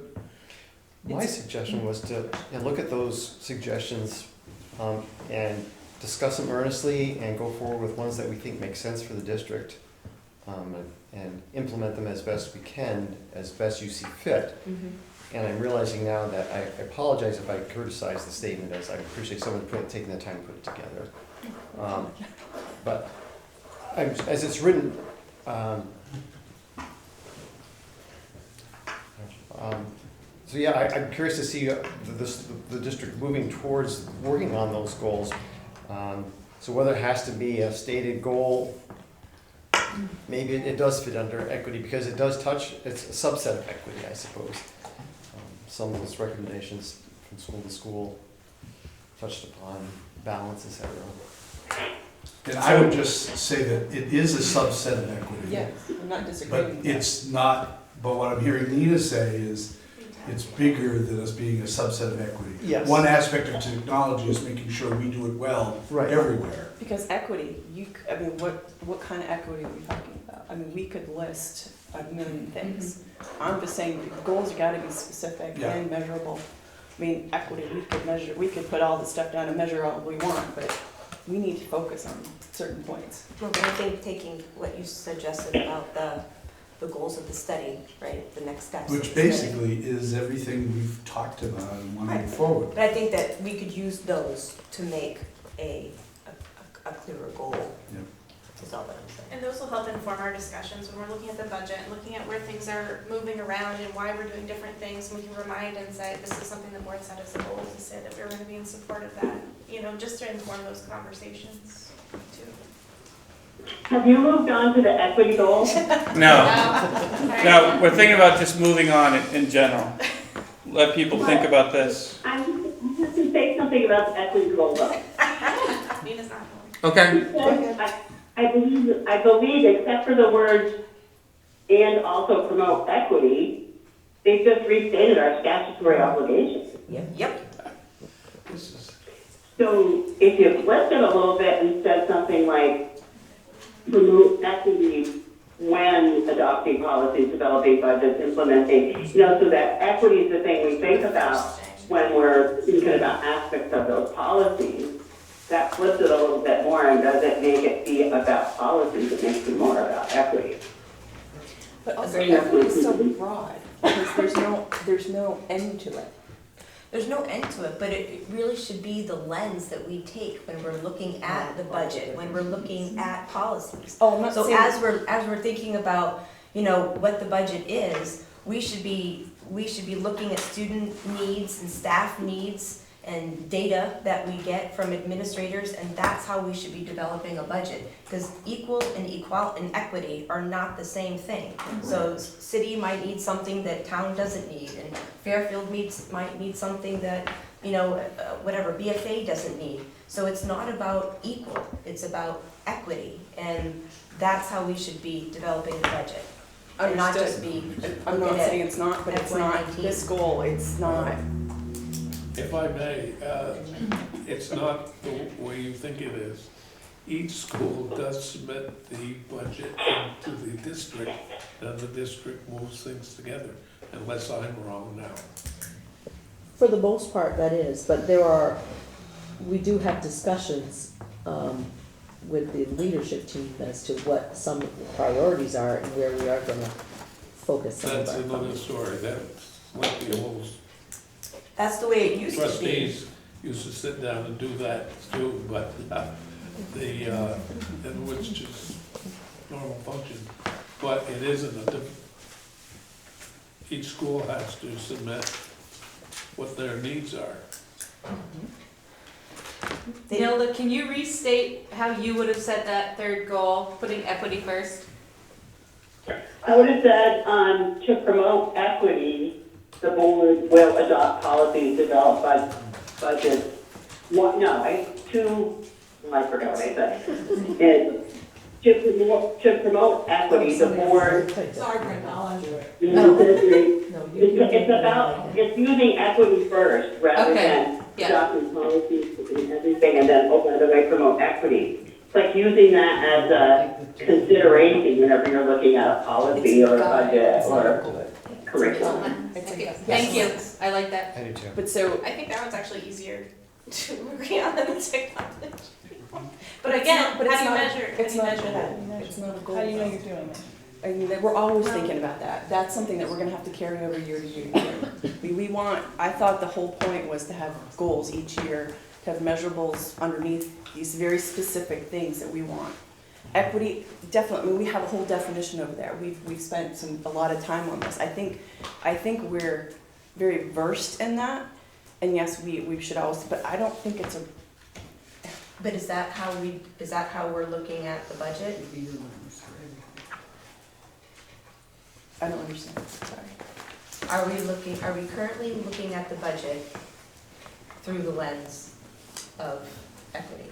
My suggestion was to look at those suggestions and discuss them earnestly and go forward with ones that we think make sense for the district, and implement them as best we can, as best you see fit. And I'm realizing now that I apologize if I criticize the statement, as I appreciate someone taking the time to put it together. But as it's written, So yeah, I'm curious to see the district moving towards working on those goals. So whether it has to be a stated goal, maybe it does fit under equity because it does touch, it's a subset of equity, I suppose. Some of its recommendations from school to school touched upon balance, et cetera. And I would just say that it is a subset of equity. Yes, I'm not But disagreeing. it's not, but what I'm hearing Nina say is, it's bigger than us being a subset of equity. Yes. One aspect of technology is making sure we do it well Right. everywhere. Because equity, I mean, what kind of equity are we talking about? I mean, we could list a million things. I'm just saying, the goals have gotta be specific Yeah. and measurable. I mean, equity, we could put all the stuff down and measure all we want, but we need to focus on certain points. Well, I think taking what you suggested about the goals of the study, right, the next steps. of Which the study. basically is everything we've talked about and want to Right. move forward. But I think that we could use those to make a clearer goal. Yeah. Is all that I'm saying. And those will help inform our discussions when we're looking at the budget and looking at where things are moving around and why we're doing different things. We can remind and say, this is something the board set as a goal to say that we're gonna be in support of that, you know, just to inform those conversations too. Have you moved on to the equity goal? No, we're thinking about just moving on in general. Let people think about this. I have to say something about the equity goal though. Nina's not going. Okay. I believe, except for the words and also promote equity, they just restated our statutory obligations. Yep. So if you flip it a little bit and said something like promote equity when adopting policies, developing budgets, implementing, so that equity is the thing we think about when we're thinking about aspects of those policies. That flips it a little bit more and doesn't make it be about policies, it makes it more about equity. But also, equity is so broad, because there's no end to it. There's no end to it, but it really should be the lens that we take when we're looking at the budget, when we're looking at policies. Oh, I'm not So saying. as we're thinking about, what the budget is, we should be looking at student needs and staff needs and data that we get from administrators, and that's how we should be developing a budget. Because equal and equity are not the same thing. So city might need something that town doesn't need, and Fairfield might need something that, whatever, BFA doesn't need. So it's not about equal, it's about equity, and that's how we should be developing the budget. And not just be. I'm not saying it's not, but it's not FY19. this goal, it's not. If I may, it's not the way you think it is. Each school does submit the budget to the district, and the district moves things together, unless I'm wrong now. For the most part, that is, but we do have discussions with the leadership team as to what some of the priorities are and where we are gonna focus some of That's our another funds. story, that might be a whole, That's the way it used to be. trustees used to sit down and do that too, but and which is normal function. But it isn't each school has to submit what their needs are. Nilda, can you restate how you would have set that third goal, putting equity first? I would have said, to promote equity, the board will adopt policies developed by budgets. I forgot what I said. To promote equity, the board. Sorry, Brenda. It's using equity first rather Okay, than yeah. adopting policies and everything, and then, by the way, promote equity. It's like using that as a consideration whenever you're looking at a policy or a budget or curriculum. Thank you, I like that. I do too. But so, I think that one's actually easier to agree on than the technology. But again, how do you measure? It's How not do a you measure goal. that? It's not a goal. How do you know you're doing that? I mean, we're always thinking about that. That's something that we're gonna have to carry over year to year to year. I thought the whole point was to have goals each year, to have measurables underneath these very specific things that we want. Equity, definitely, we have a whole definition over there. We've spent a lot of time on this. I think very versed in that. And yes, we should always, but I don't think it's a, But is that how we're looking at the budget? I don't understand, sorry. Are we currently looking at the budget through the lens of equity?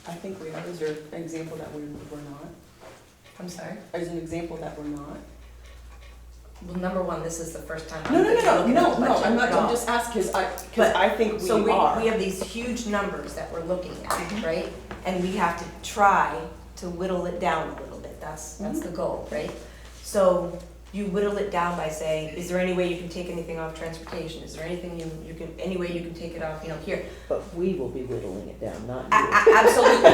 I think we are. Is there an example that we're not? I'm sorry? Is there an example that we're not? Well, number one, this is the first time I'm No, looking at the budget I'm not, at all. I'm just asking, because But- I think we So are. we have these huge numbers that we're looking at, right? And we have to try to whittle it down a little bit, that's the goal, right? So you whittle it down by saying, is there any way you can take anything off transportation? Is there anything any way you can take it off, here? But we will be whittling it down, not you. Absolutely,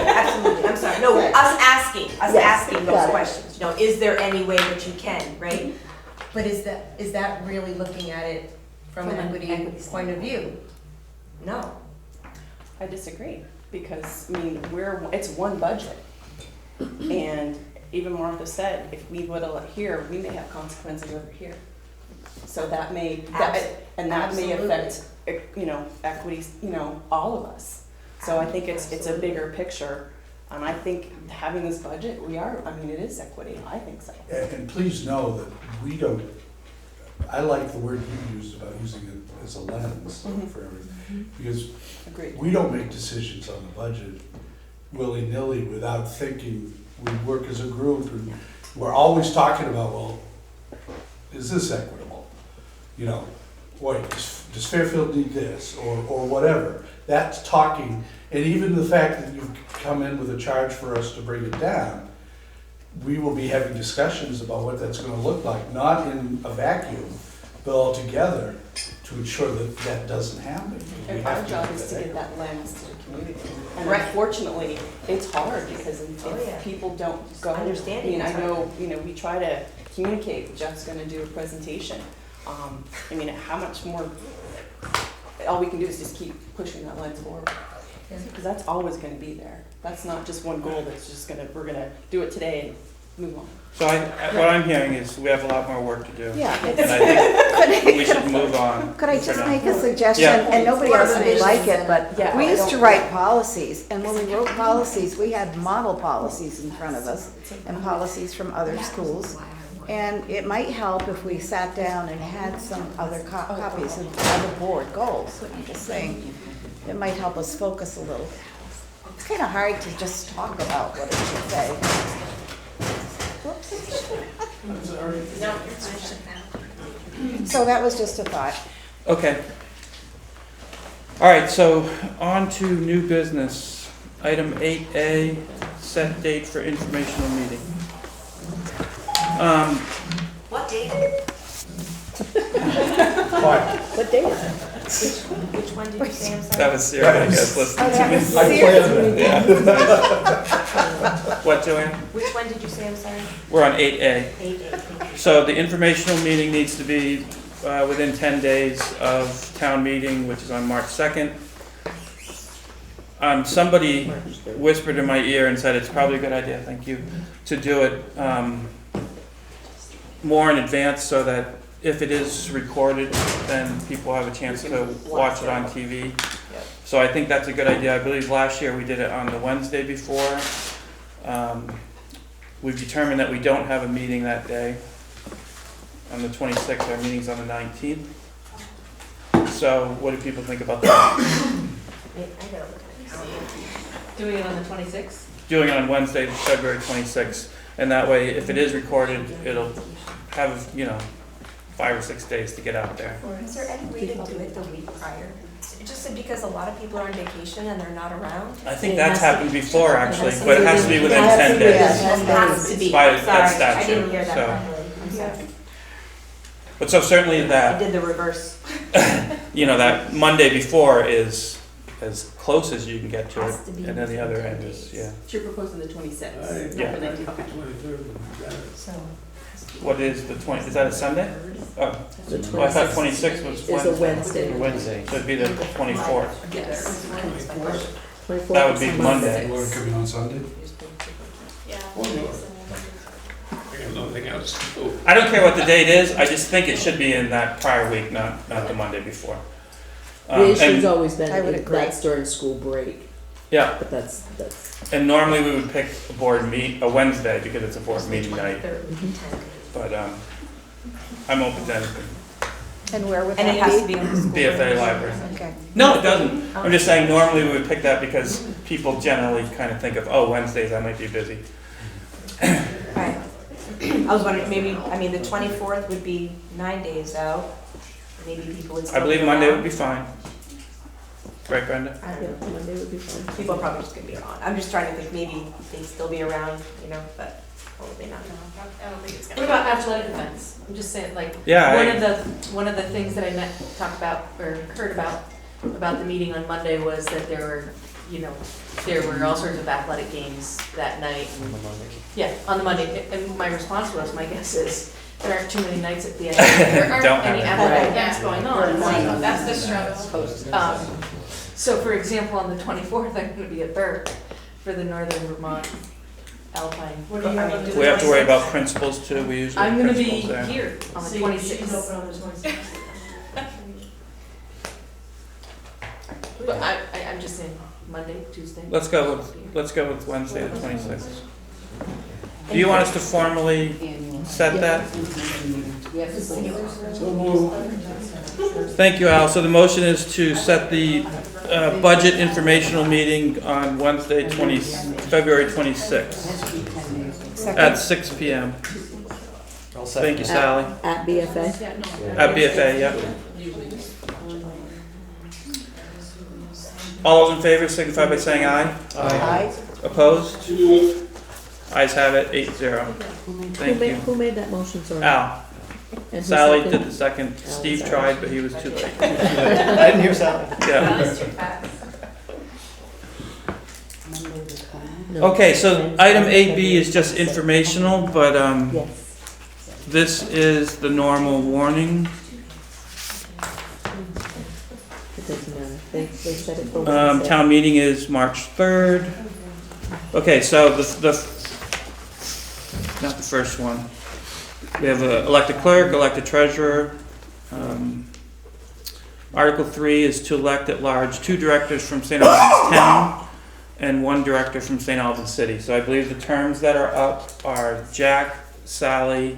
I'm sorry, no, Right. us asking Yes, those got it. questions, is there any way that you can, right? But is that really looking at it from an equity point of view? No. I disagree, because, I mean, it's one budget. And even Martha said, if we whittle it here, we may have consequences over here. So that may, and that may affect, equities, all of us. So I think it's a bigger picture. And I think having this budget, it is equity, I think so. And please know that we don't, I like the word you used about using it as a lens for everything. Because Agreed. we don't make decisions on the budget willy-nilly without thinking. We work as a group, and we're always talking about, well, is this equitable? Wait, does Fairfield need this, or whatever? That's talking, and even the fact that you've come in with a charge for us to bring it down, we will be having discussions about what that's gonna look like, not in a vacuum, but all together to ensure that that doesn't happen. We And have our to job do is to that. get that lens to the community. And Right. unfortunately, it's hard because Oh, yeah. if people don't go. Understanding I is know, we try to communicate, Jeff's gonna do a presentation. How much more, all we can do is just keep pushing that lens forward. Because that's always gonna be there. That's not just one goal that's just we're gonna do it today and move on. So what I'm hearing is we have a lot more work to do. Yeah. And I think we should move on. Could I for just now. make a suggestion? Yeah. And nobody else may like it, but Yeah, we I used to don't- write policies, and when we wrote policies, we had model policies in front of us and policies from other schools. And it might help if we sat down and had some other copies of other board goals. I'm just saying, it might help us focus a little. It's kind of hard to just talk about what it should say. Whoops. I'm sorry. No, you're fine. So that was just a thought. Okay. All right, so on to new business. Item 8A, set date for informational meeting. What date? Fine. What day is it? Which one did you say, I'm sorry? That was Sarah, I guess, listening Oh, to that me. was I planned Yeah. What, Joanne? Which one did you say, I'm sorry? We're on 8A. 8. So the informational meeting needs to be within 10 days of town meeting, which is on March 2nd. Somebody whispered in my ear and said it's probably a good idea, thank you, to do it more in advance so that if it is recorded, then people have a chance to watch it on TV. So I think that's a good idea. I believe last year we did it on the Wednesday before. We've determined that we don't have a meeting that day. On the 26th, our meeting's on the 19th. So what do people think about that? I gotta look at the calendar. Doing it on the 26th? Doing it on Wednesday, February 26th. And that way, if it is recorded, it'll have, 5 or 6 days to get out there. Is there any way to do it the week prior? Just because a lot of people are on vacation and they're not around? I think that's happened before, actually, but it has to be within 10 days. It has to be, By sorry, that I statute, didn't hear that so. properly, I'm sorry. But so certainly I that, did the reverse. that Monday before is as close as you can get to Has it. to be And then the other within end 10 is, days. yeah. So you're proposing the 26th? Yeah. Not the 19th, okay. 23rd, we got it. So. What is the 20, is that a Sunday? Oh, The well, I thought 26th 26 was is a Wednesday. Wednesday, so it'd be the 24th. Yes. 24th That would be is Monday. You wanna come in on Sunday? Yeah. Oh, no. I got something else to do. I don't care what the date is, I just think it should be in that prior week, not the Monday before. The issue's And, always been, I would if agree. that's during school break, yeah, but that's, and normally we would pick a Wednesday because it's a board meeting night, but, I'm open to anything. And where would And it that has to be? be on the school. BFA library. Okay. No, it doesn't. I'm just saying normally we would pick that because people generally kind of think of, oh, Wednesdays I might be busy. Right. I was wondering, maybe, I mean, the 24th would be 9 days out. Maybe people would still I believe be Monday around. would be fine. Right, Brenda? I don't know. Monday would be fine. People are probably just gonna be around. I'm just trying to think, maybe they'd still be around, you know, but probably not. I don't think it's What gonna. about athletic events? I'm just saying, like, Yeah, one of the things that I talked about, or heard about the meeting on Monday was that there were all sorts of athletic games that night. Yeah, on the Monday, and my response was, my guess is, there aren't too many nights at the end, there aren't Don't have any it. athletic events going on. That's the struggle. So for example, on the 24th, I'm gonna be at Burke for the Northern Vermont Alpine. What do you have on the We have to worry about principals too, we usually have I'm gonna be principals there. here on the See, 26th. she's open on the 26th. But I'm just saying, Monday, Tuesday. Let's go with Wednesday the 26th. Do you want us to formally set that? Thank you, Al. So the motion is to set the budget informational meeting on Wednesday, February 26th at 6 p.m. Thank you, Sally. At BFA? At BFA, yep. All those in favor signify by saying aye. Aye. Opposed? Ayes have it, 8-0. Thank you. Who made that motion, sorry? Al. And who Sally seconded? did the second. Steve Sally. tried, but he was too late. I didn't hear Sally. Yeah. That's too fast. No. Okay, so item 8B is just informational, but Yes. this is the normal warning. It doesn't matter. They said it for Wednesday. Town meeting is March 3rd. Okay, so not the first one. We have elected clerk, elected treasurer. Article 3 is to elect at large 2 directors from St. Albans Town and 1 director from St. Albans City. So I believe the terms that are up are Jack, Sally,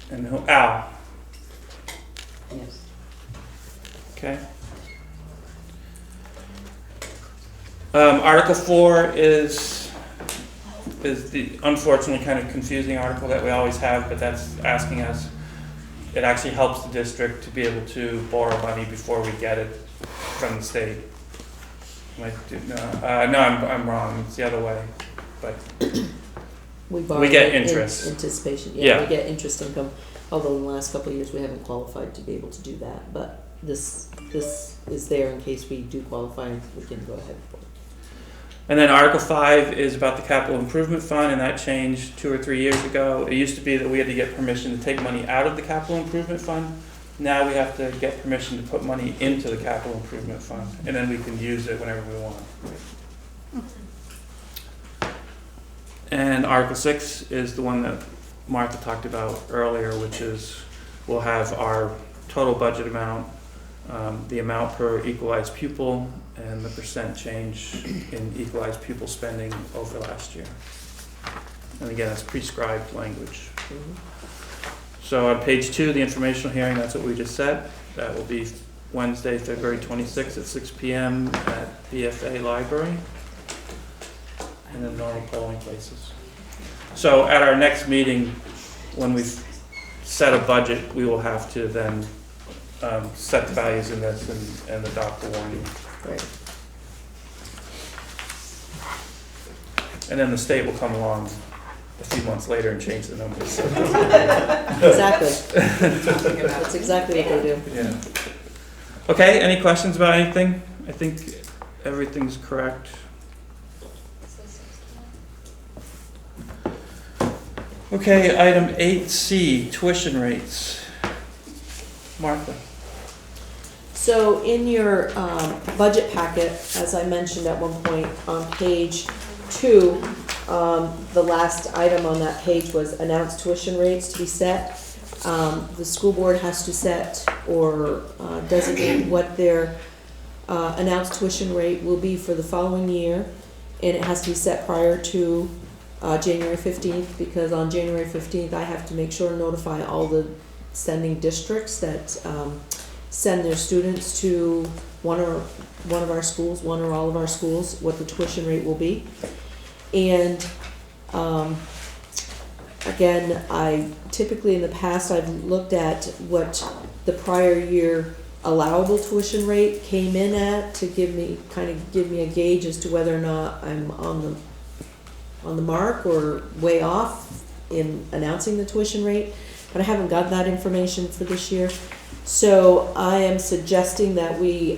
and Al. Yes. Okay. Article 4 is the unfortunately kind of confusing article that we always have, but that's asking us, it actually helps the district to be able to borrow money before we get it from the state. I'm wrong, it's the other way, but borrow get in interest. Anticipation, Yeah. we get interest income, although in the last couple of years, we haven't qualified to be able to do that, but this is there in case we do qualify, and we can go ahead for it. And then Article 5 is about the capital improvement fund, and that changed 2 or 3 years ago. It used to be that we had to get permission to take money out of the capital improvement fund. Now we have to get permission to put money into the capital improvement fund, and then we can use it whenever we want. And Article 6 is the one that Martha talked about earlier, which is we'll have our total budget amount, the amount per equalized pupil, and the percent change in equalized pupil spending over last year. And again, it's prescribed language. So on page 2, the informational hearing, that's what we just said. That will be Wednesday, February 26th at 6 p.m. at BFA Library, and then normal polling places. So at our next meeting, when we set a budget, we will have to then set the values in this and adopt the warning. Right. And then the state will come along a few months later and change the numbers. Exactly. That's exactly what they do. Yeah. Okay, any questions about anything? I think everything's correct. Okay, item 8C, tuition rates. Martha. So in your budget packet, as I mentioned at one point, on page 2, the last item on that page was announced tuition rates to be set. The school board has to set or designate what their announced tuition rate will be for the following year, and it has to be set prior to January 15th, because on January 15th I have to make sure to notify all the sending districts that send their students to one or all of our schools, what the tuition rate will be. And again, I typically in the past I've looked at what the prior year allowable tuition rate came in at to give me a gauge as to whether or not I'm on the mark or way off in announcing the tuition rate, but I haven't got that information for this year. So I am suggesting that we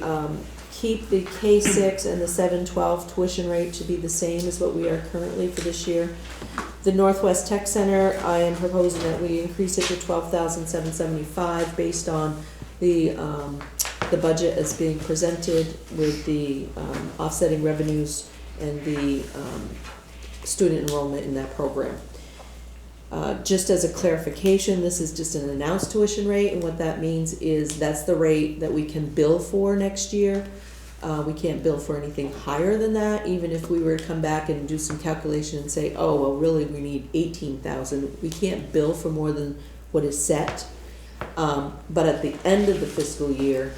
keep the K-6 and the 7-12 tuition rate to be the same as what we are currently for this year. The Northwest Tech Center, I am proposing that we increase it to $12,775 based on the budget as being presented with the offsetting revenues and the student enrollment in that program. Just as a clarification, this is just an announced tuition rate, and what that means is that's the rate that we can bill for next year. We can't bill for anything higher than that, even if we were to come back and do some calculation and say, oh, well, really, we need 18,000. We can't bill for more than what is set. But at the end of the fiscal year,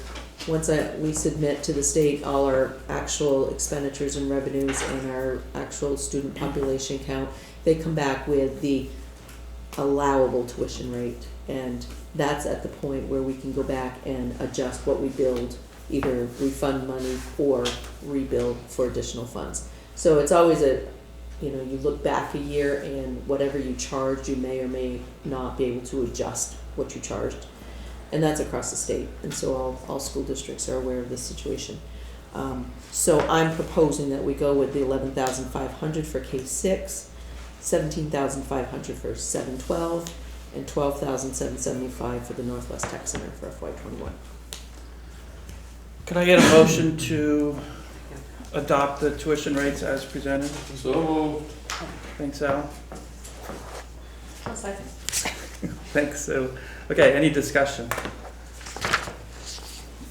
once we submit to the state all our actual expenditures and revenues and our actual student population count, they come back with the allowable tuition rate. And that's at the point where we can go back and adjust what we billed, either refund money or rebuild for additional funds. So it's always you look back a year and whatever you charged, you may or may not be able to adjust what you charged. And that's across the state. And so all school districts are aware of this situation. So I'm proposing that we go with the $11,500 for K-6, $17,500 for 7-12, and $12,775 for the Northwest Tech Center for FY21. Can I get a motion to adopt the tuition rates as presented? So, Thanks, Al. I'll second. Thanks, Sue. Okay, any discussion?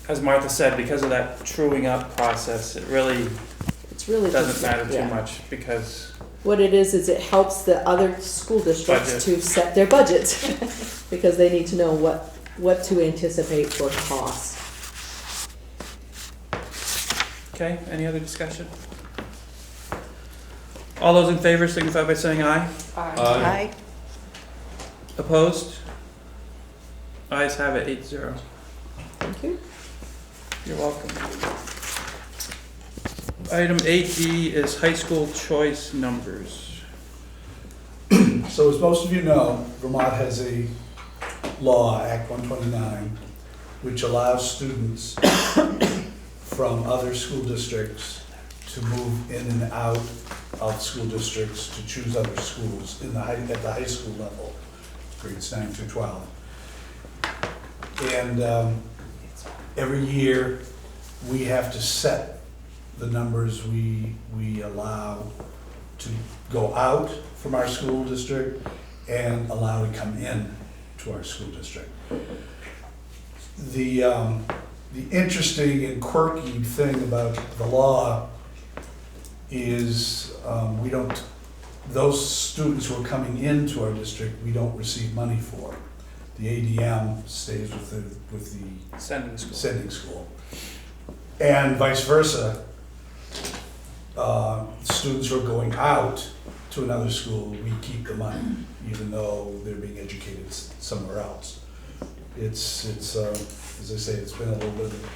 As Martha said, because of that truing up process, it really doesn't matter too much, because what it is it helps the other school districts budget to set their budgets because they need to know what to anticipate for costs. Okay, any other discussion? All those in favor signify by saying aye. Aye. Opposed? Ayes have it, 8-0. Thank you. You're welcome. Item 8D is high school choice numbers. So as most of you know, Vermont has a law, Act 129, which allows students from other school districts to move in and out of school districts to choose other schools at the high school level, grades 9 through 12. And every year we have to set the numbers we allow to go out from our school district and allow to come in to our school district. The interesting and quirky thing about the law is those students who are coming into our district, we don't receive money for. The ADM stays with the sending school. And vice versa, students who are going out to another school, we keep the money, even though they're being educated somewhere else. It's as I say, it's been a little bit of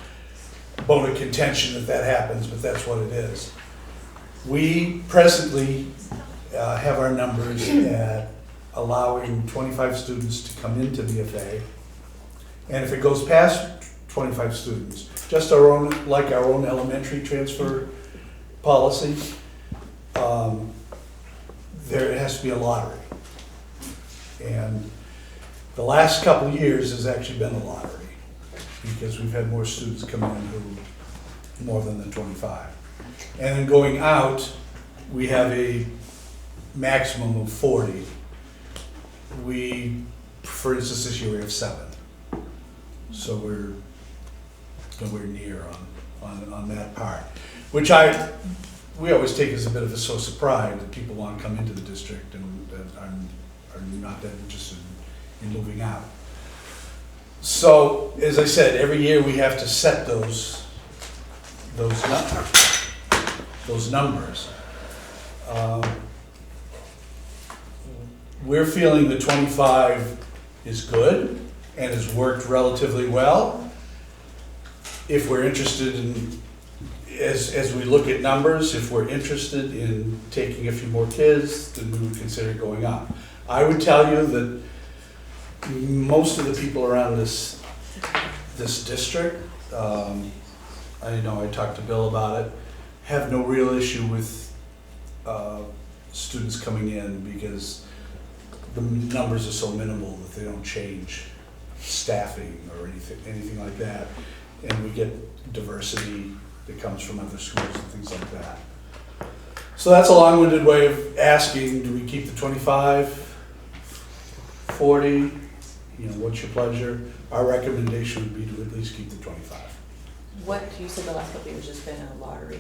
a bone of contention that happens, but that's what it is. We presently have our numbers at allowing 25 students to come into VFA, and if it goes past 25 students, just our own elementary transfer policy, there has to be a lottery. And the last couple of years has actually been a lottery because we've had more students come in more than the 25. And then going out, we have a maximum of 40. We, for instance, this year we have 7. So we're nowhere near on that part, which we always take as a bit of a source of pride that people want to come into the district and are not that interested in moving out. So, as I said, every year we have to set those numbers. We're feeling the 25 is good and has worked relatively well. If we're interested in, as we look at numbers, if we're interested in taking a few more kids, then we would consider going up. I would tell you that most of the people around this district, I know I talked to Bill about it, have no real issue with students coming in because the numbers are so minimal that they don't change staffing or anything like that. And we get diversity that comes from other schools and things like that. So that's a long-winded way of asking, do we keep the 25, 40? You know, what's your pleasure? Our recommendation would be to at least keep the 25. What, you said the last couple of years has been a lottery.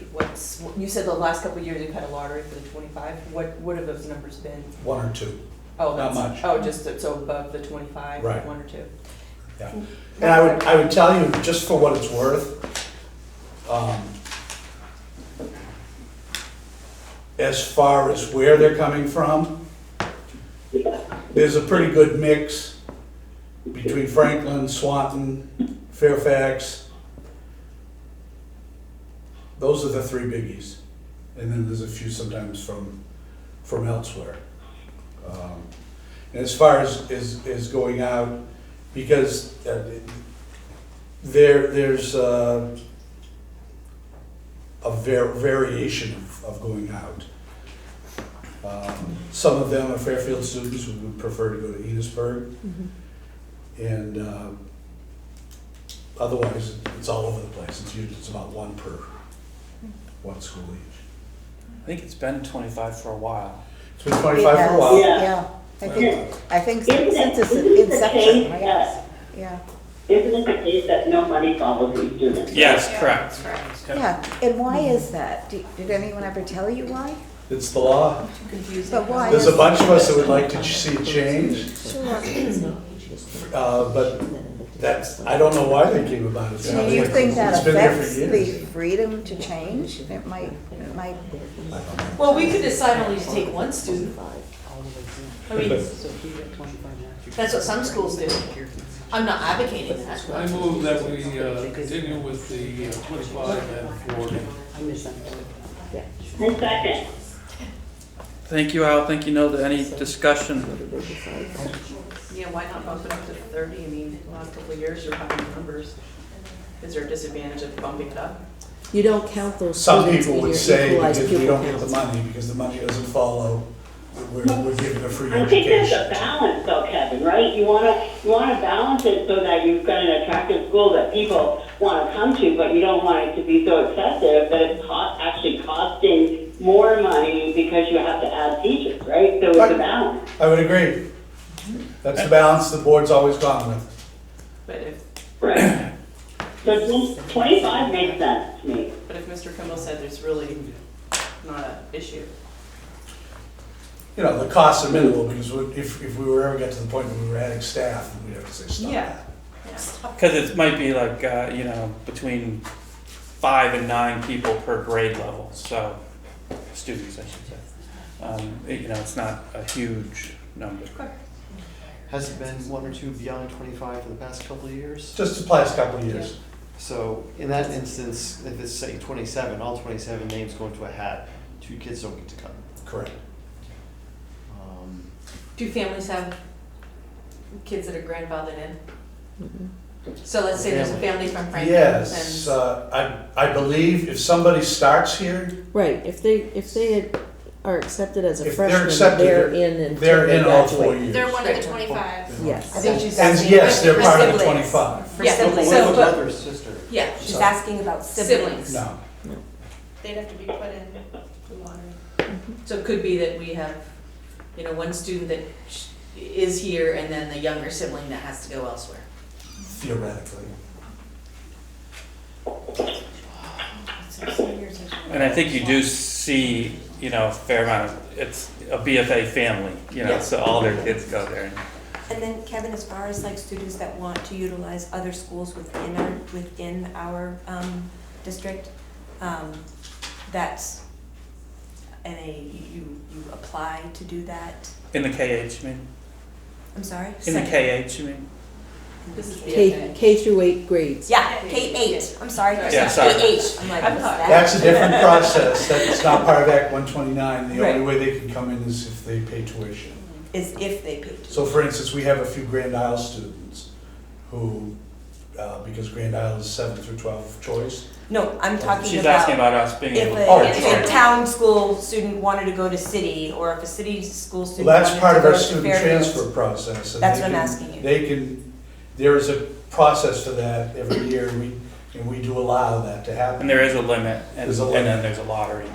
You said the last couple of years you've had a lottery for the 25. What have those numbers been? 1 or 2. Oh, not much. Oh, just so above the 25, right. 1 or 2. Yeah, and I would tell you, just for what it's worth, as far as where they're coming from, there's a pretty good mix between Franklin, Swanton, Fairfax. Those are the 3 biggies, and then there's a few sometimes from elsewhere. And as far as going out, because there's a variation of going out. Some of them are Fairfield students who would prefer to go to Enosburg, and otherwise it's all over the place. It's about 1 per one school each. I think it's been 25 for a while. It's been 25 for a while. Yeah. I think since its inception, right? Yeah. Isn't it the case that no money follows these students? Yes, correct. Yeah, and why is that? Did anyone ever tell you why? It's the law. But why? There's a bunch of us that would like to see it change. But I don't know why they came about it. Do you think that It's been there for affects years. the freedom to change? It might. Well, we could decide only to take 1 student. I mean, that's what some schools do. I'm not advocating that. I move that we continue with the 25 and 40. And second. Thank you, Al. Thank you, Nilda. Any discussion? Yeah, why not bump it up to 30? I mean, the last couple of years you're having numbers. Is there a disadvantage of bumping it up? You don't count those Some students people in would your say equalized because we pupil don't get the counts. money, because the money doesn't follow, we're giving a free I think there's education. a balance though, Kevin, right? You wanna balance it so that you've got an attractive school that people wanna come to, but you don't want it to be so excessive that it's actually costing more money because you have to add teachers, right? So it's a balance. I would agree. That's the balance the board's always gone with. But if, Right. So 25 makes sense to me. but if Mr. Kimball said there's really not an issue. You know, the costs are minimal, because if we were ever get to the point where we were adding staff, then we'd have to say stop Yeah. that. Because it might be like, between 5 and 9 people per grade level, so, students, I should say. It's not a huge number. Has it been 1 or 2 beyond 25 for the past couple of years? Just the last couple of years. So in that instance, if it's say 27, all 27 names go into a hat, 2 kids don't get to come. Correct. Do families have kids that are grandfathered in? So let's say there's a family from Franklin. Yes, I believe if somebody starts here, Right, if they are accepted as a if they're freshman, accepted, they're in until they're they in all 4 graduate. years. They're one of the 25. Yes. I think she's And asking. yes, they're for part of the siblings. 25. For Yeah, siblings. so, but- brother or sister? Yeah, She's Sorry. asking about siblings. No. They'd have to be put in the lottery. so it could be that we have You know, one student that is here and then the younger sibling that has to go elsewhere. Theoretically. And I think you do see, you know, a fair amount of, it's a BFA family, you know, Yeah. so all their kids go there. And then Kevin, as far as like students that want to utilize other schools within our district, that's, you apply to do that? In the KH, you mean? I'm sorry? In the KH, you mean? This is K through 8 grades. Yeah, K-8, I'm sorry. Yeah, sorry. K-8, I'm like, what's that? That's a different process, that's not part of Act 129, the only Right. way they can come in is if they pay tuition. Is if they pay. So for instance, we have a few Grand Isle students who, because Grand Isle is 7 through 12 choice. No, I'm talking She's asking about about us being if able a, to. if a town school student wanted to go to city, or if a city school student Well, wanted that's to part of go our to student Fairfield. transfer process. and That's they what I'm can- asking you. They can, there is a process for that every year, and we do allow that to happen. And there is a limit, and There's a and limit. then there's a lottery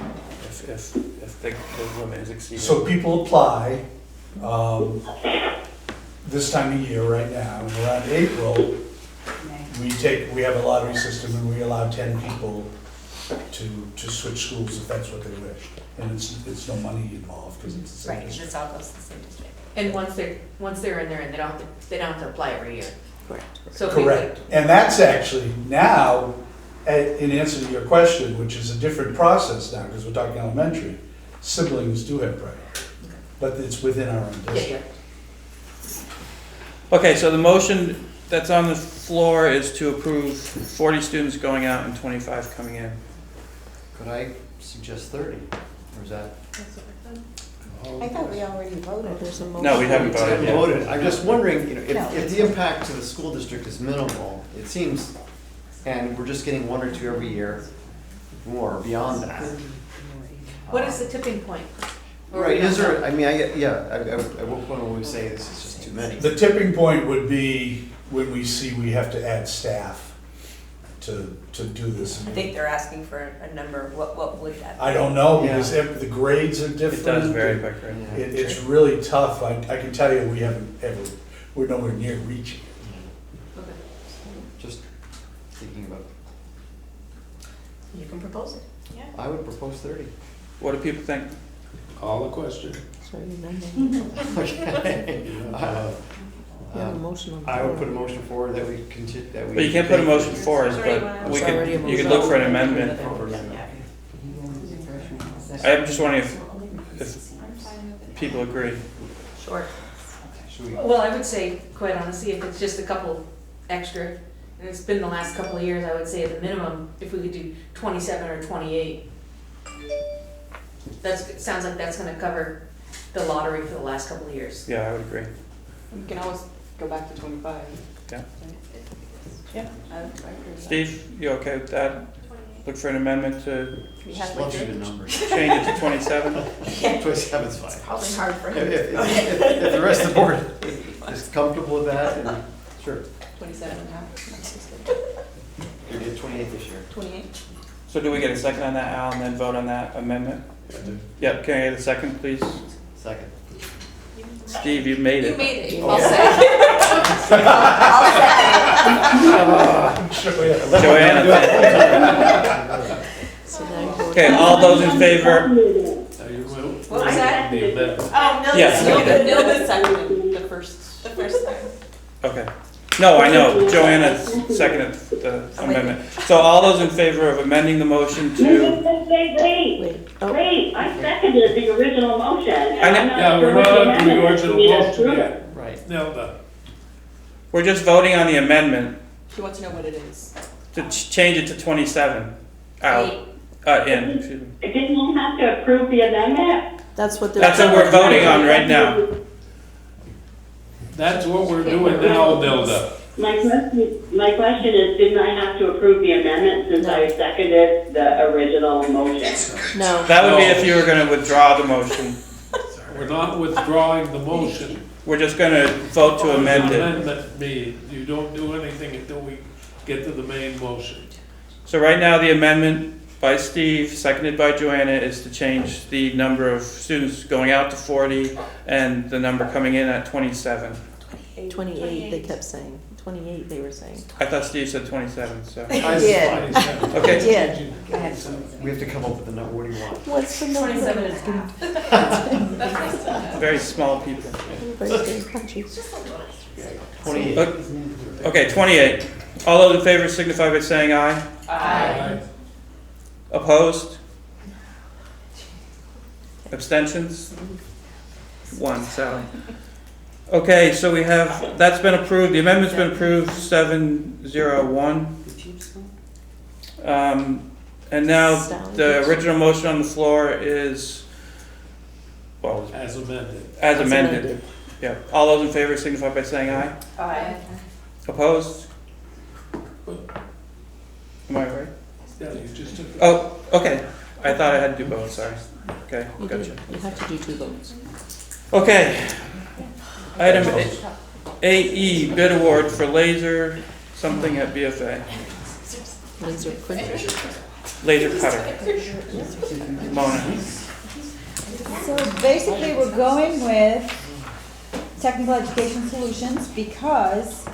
if the limit is exceeded. So people apply, this time of year right now, and around April, we have a lottery system and we allow 10 people to switch schools if that's what they wish. And it's no money involved, because it's the same Right, because district. it's all goes to the same district. And once they're in there, and they don't have to apply every year. Correct. So if we Correct, and that's actually now, in answer to your question, which is a different process now, because we're talking elementary, siblings do have priority, but it's within our own Yeah, district. Okay, so the motion that's on the floor is to approve 40 students going out and 25 coming in. Could I suggest 30, or is that? I thought we already voted. There's a motion. No, we haven't It's voted been yet. voted. I'm just wondering, you know, No. if the impact to the school district is minimal, it seems, and we're just getting 1 or 2 every year, more beyond that. What is the tipping point? Right, is there, I mean, at what point will we say this is just too many? The tipping point would be when we see we have to add staff to do this. I think they're asking for a number, what would that be? I don't know, Yeah. because the grades are different. It does vary by grade. Yeah. It's really tough, I can tell you, we're nowhere near reaching it. Just thinking about, You can propose it. I would propose 30. What do people think? Call the question. Sorry, you Okay. You have a motion on the I would put a floor. motion forward that we continue, that we. But you can't put a motion forward, but we It's already a could, you could motion. look for an amendment. I'm just wondering if people agree. Sure. Should we? Well, I would say, quite honestly, if it's just a couple extra, and it's been the last couple of years, I would say at the minimum, if we could do 27 or 28. Sounds like that's gonna cover the lottery for the last couple of years. Yeah, I would agree. We can always go back to 25. Yeah. Yeah. Steve, you okay with that? Look for an amendment to We Just have love like you the numbers. change it to 27? 27's fine. probably hard for If, him. if the rest of the board is comfortable with that, then sure. 27 and a half, We did 28 this year. 28. So do we get a second on that, Al, and then vote on that amendment? Yep, can I get a second, please? Second. Steve, you made You it. made it, Oh. I'll say. Joanna, So now you go. okay, all those in favor? What was that? The amendment. Oh, Yes. Milda seconded the first time. Okay. No, I know, Joanna seconded the amendment. So all those in favor of amending the motion to, Wait, I seconded the original motion. I know- Yeah, we're not on the original motion yet. Right. Nelda. we're just voting on the amendment She wants to know what it is. to change it to 27. Out, in, excuse me. Didn't you have to approve the amendment? That's what they're. That's what we're voting on right now. That's what we're doing now, Nelda. My question is, didn't I have to approve the amendment since I seconded the original motion? No. That would be if you were gonna withdraw the motion. We're not withdrawing the motion. We're just gonna vote to amend it. Amendment B, you don't do anything until we get to the main motion. So right now, the amendment by Steve, seconded by Joanna, is to change the number of students going out to 40 and the number coming in at 27. 28, they kept saying. 28, they were saying. I thought Steve said 27, so. I did. Okay. I did. We have to come up with a number, what do you want? What's the number? 27 and a half. Very small people. Everybody's getting crunchy. 28. Okay, 28. All those in favor signify by saying aye. Aye. Opposed? Abstentions? One, Sally. Okay, so we have, that's been approved, the amendment's been approved, 701. And now the original motion on the floor is, well, As amended. as amended. Yeah, all those in favor signify by saying aye. Aye. Opposed? Am I right? Yeah, you just took. Oh, okay, I thought I had to do both, sorry. Okay, You gotcha. did. You have to do 2 votes. Okay. Item AE, bid award for laser something at BFA. Laser printer. Laser cutter. Mona. So basically, we're going with Technical Education Solutions because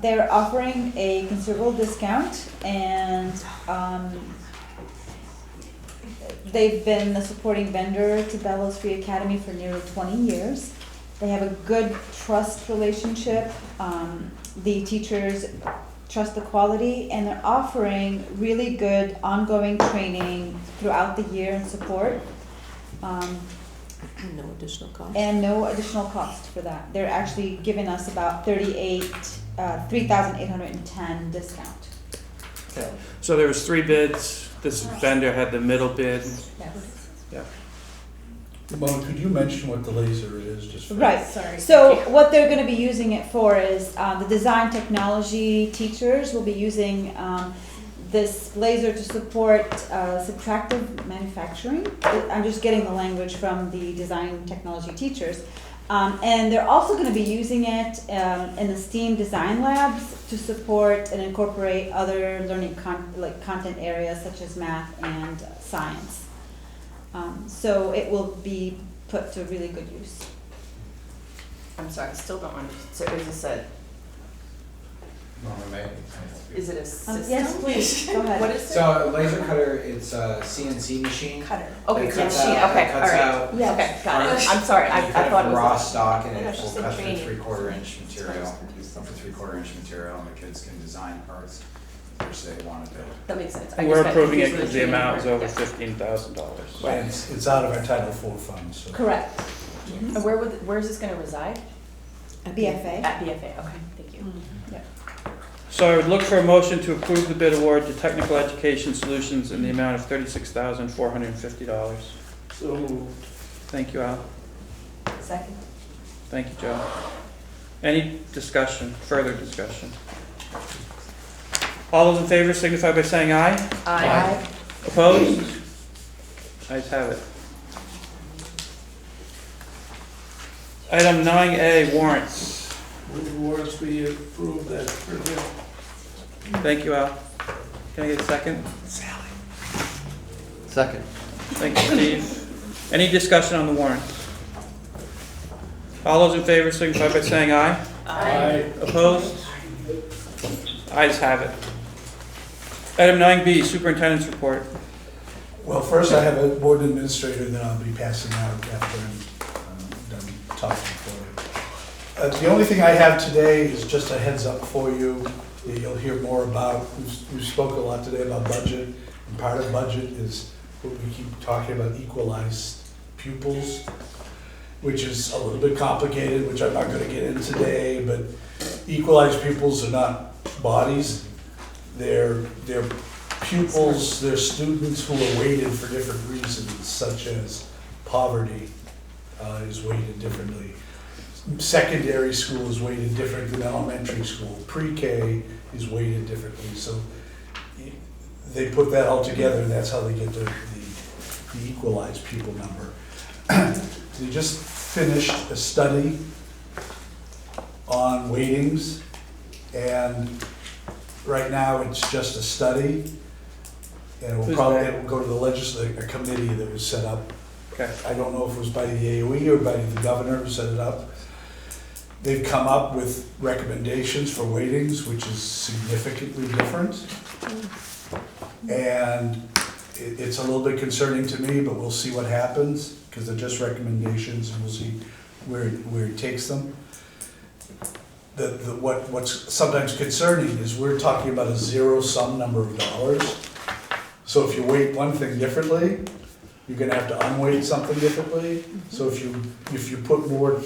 they're offering a considerable discount, and they've been the supporting vendor to Bellows Free Academy for nearly 20 years. They have a good trust relationship. The teachers trust the quality, and they're offering really good ongoing training throughout the year and support. No additional cost. And no additional cost for that. They're actually giving us about 3,810 discount. Okay. So there was 3 bids. This vendor had the middle bid. Yes. Yeah. Mona, could you mention what the laser is, just for... Right. Sorry. So what they're going to be using it for is the design technology teachers will be using this laser to support subtractive manufacturing. I'm just getting the language from the design technology teachers. And they're also going to be using it in the STEAM design labs to support and incorporate other learning content areas such as math and science. So it will be put to really good use. I'm sorry, I still don't understand. So is this a, is it a system? Yes, please, go ahead. What is it? So a laser cutter, it's a CNC machine. Cutter. Okay, It so cuts machine, out- okay, it all cuts right. out Okay, got it. parts. I'm sorry, I You put thought it was. raw stock and Oh my it gosh, will she said custom training. 3/4 inch material, up to 3/4 inch material, and the kids can design parts which they want to build. That makes sense. I We're just got approving it confused with because the amount is training over part. $15,000. And it's out of our Title IV funds, so... Correct. Yeah. And where is this gonna reside? BFA. At BFA, okay, thank you. So I would look for a motion to approve the bid award to Technical Education Solutions in the amount of $36,450. So moved. Thank you, Al. Second. Thank you, Joe. Any discussion, further discussion? All those in favor signify by saying aye. Aye. Opposed? Ayes have it. Item 9A, warrants. Move the warrants be approved as presented. Thank you, Al. Can I get a second? Second. Thank you, Steve. Any discussion on the warrants? All those in favor signify by saying aye. Aye. Opposed? Ayes have it. Item 9B, Superintendent's Report. Well, first I have a board administrator that I'll be passing out after I'm done talking for you. The only thing I have today is just a heads up for you. You'll hear more about, we spoke a lot today about budget, and part of budget is what we keep talking about, equalized pupils, which is a little bit complicated, which I'm not gonna get in today, but equalized pupils are not bodies. They're pupils, they're students who are weighted for different reasons, such as poverty is weighted differently. Secondary school is weighted different than elementary school. Pre-K is weighted differently. So they put that all together, and that's how they get the equalized pupil number. They just finished a study on weightings, and right now it's just a study. And it will Who's probably, that? it will go to the legislative committee that was set up. Okay. I don't know if it was by the AOE or by the governor who set it up. They've come up with recommendations for weightings, which is significantly different. And it's a little bit concerning to me, but we'll see what happens, because they're just recommendations, and we'll see where it takes them. What's sometimes concerning is we're talking about a zero-sum number of dollars. So if you weight one thing differently, you're gonna have to unweight something differently. So if you put more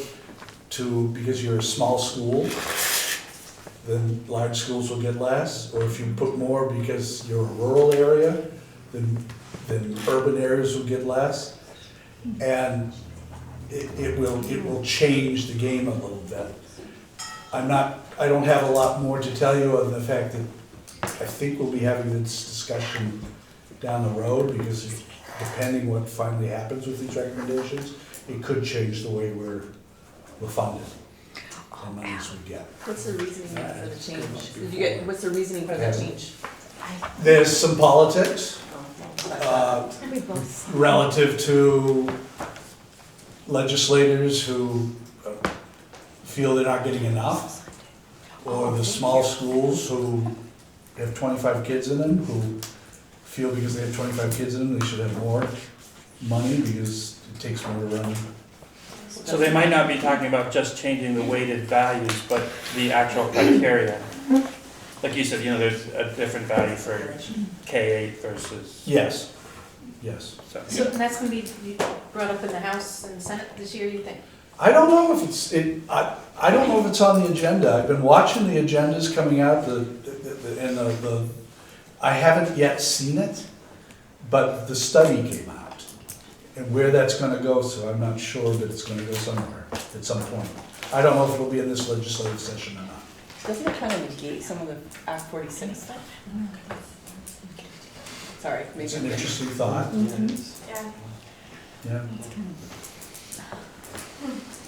to, because you're a small school, then large schools will get less. Or if you put more because you're a rural area, then urban areas will get less. And it will change the game a little bit. I don't have a lot more to tell you other than the fact that I think we'll be having this discussion down the road, because depending what finally happens with these recommendations, it could change the way we're funded, the monies we get. What's the reasoning for the change? What's the reasoning for the change? There's some politics We relative to legislators who feel they're not getting enough, or the small schools who have 25 kids in them, who feel because they have 25 kids in them, they should have more money because it takes more to run. So they might not be talking about just changing the weighted values, but the actual criteria. Like you said, there's a different value for K-8 versus. Yes. So that's gonna be brought up in the House and Senate this year, you think? I don't know if I don't know if it's on the agenda. I've been watching the agendas coming out, I haven't yet seen it, but the study came out. And where that's gonna go, so I'm not sure, but it's gonna go somewhere at some point. I don't know if it'll be in this legislative session or not. Doesn't it kind of negate some of the Act 46 stuff? Sorry, maybe. It's an interesting thought. Yeah. Yeah.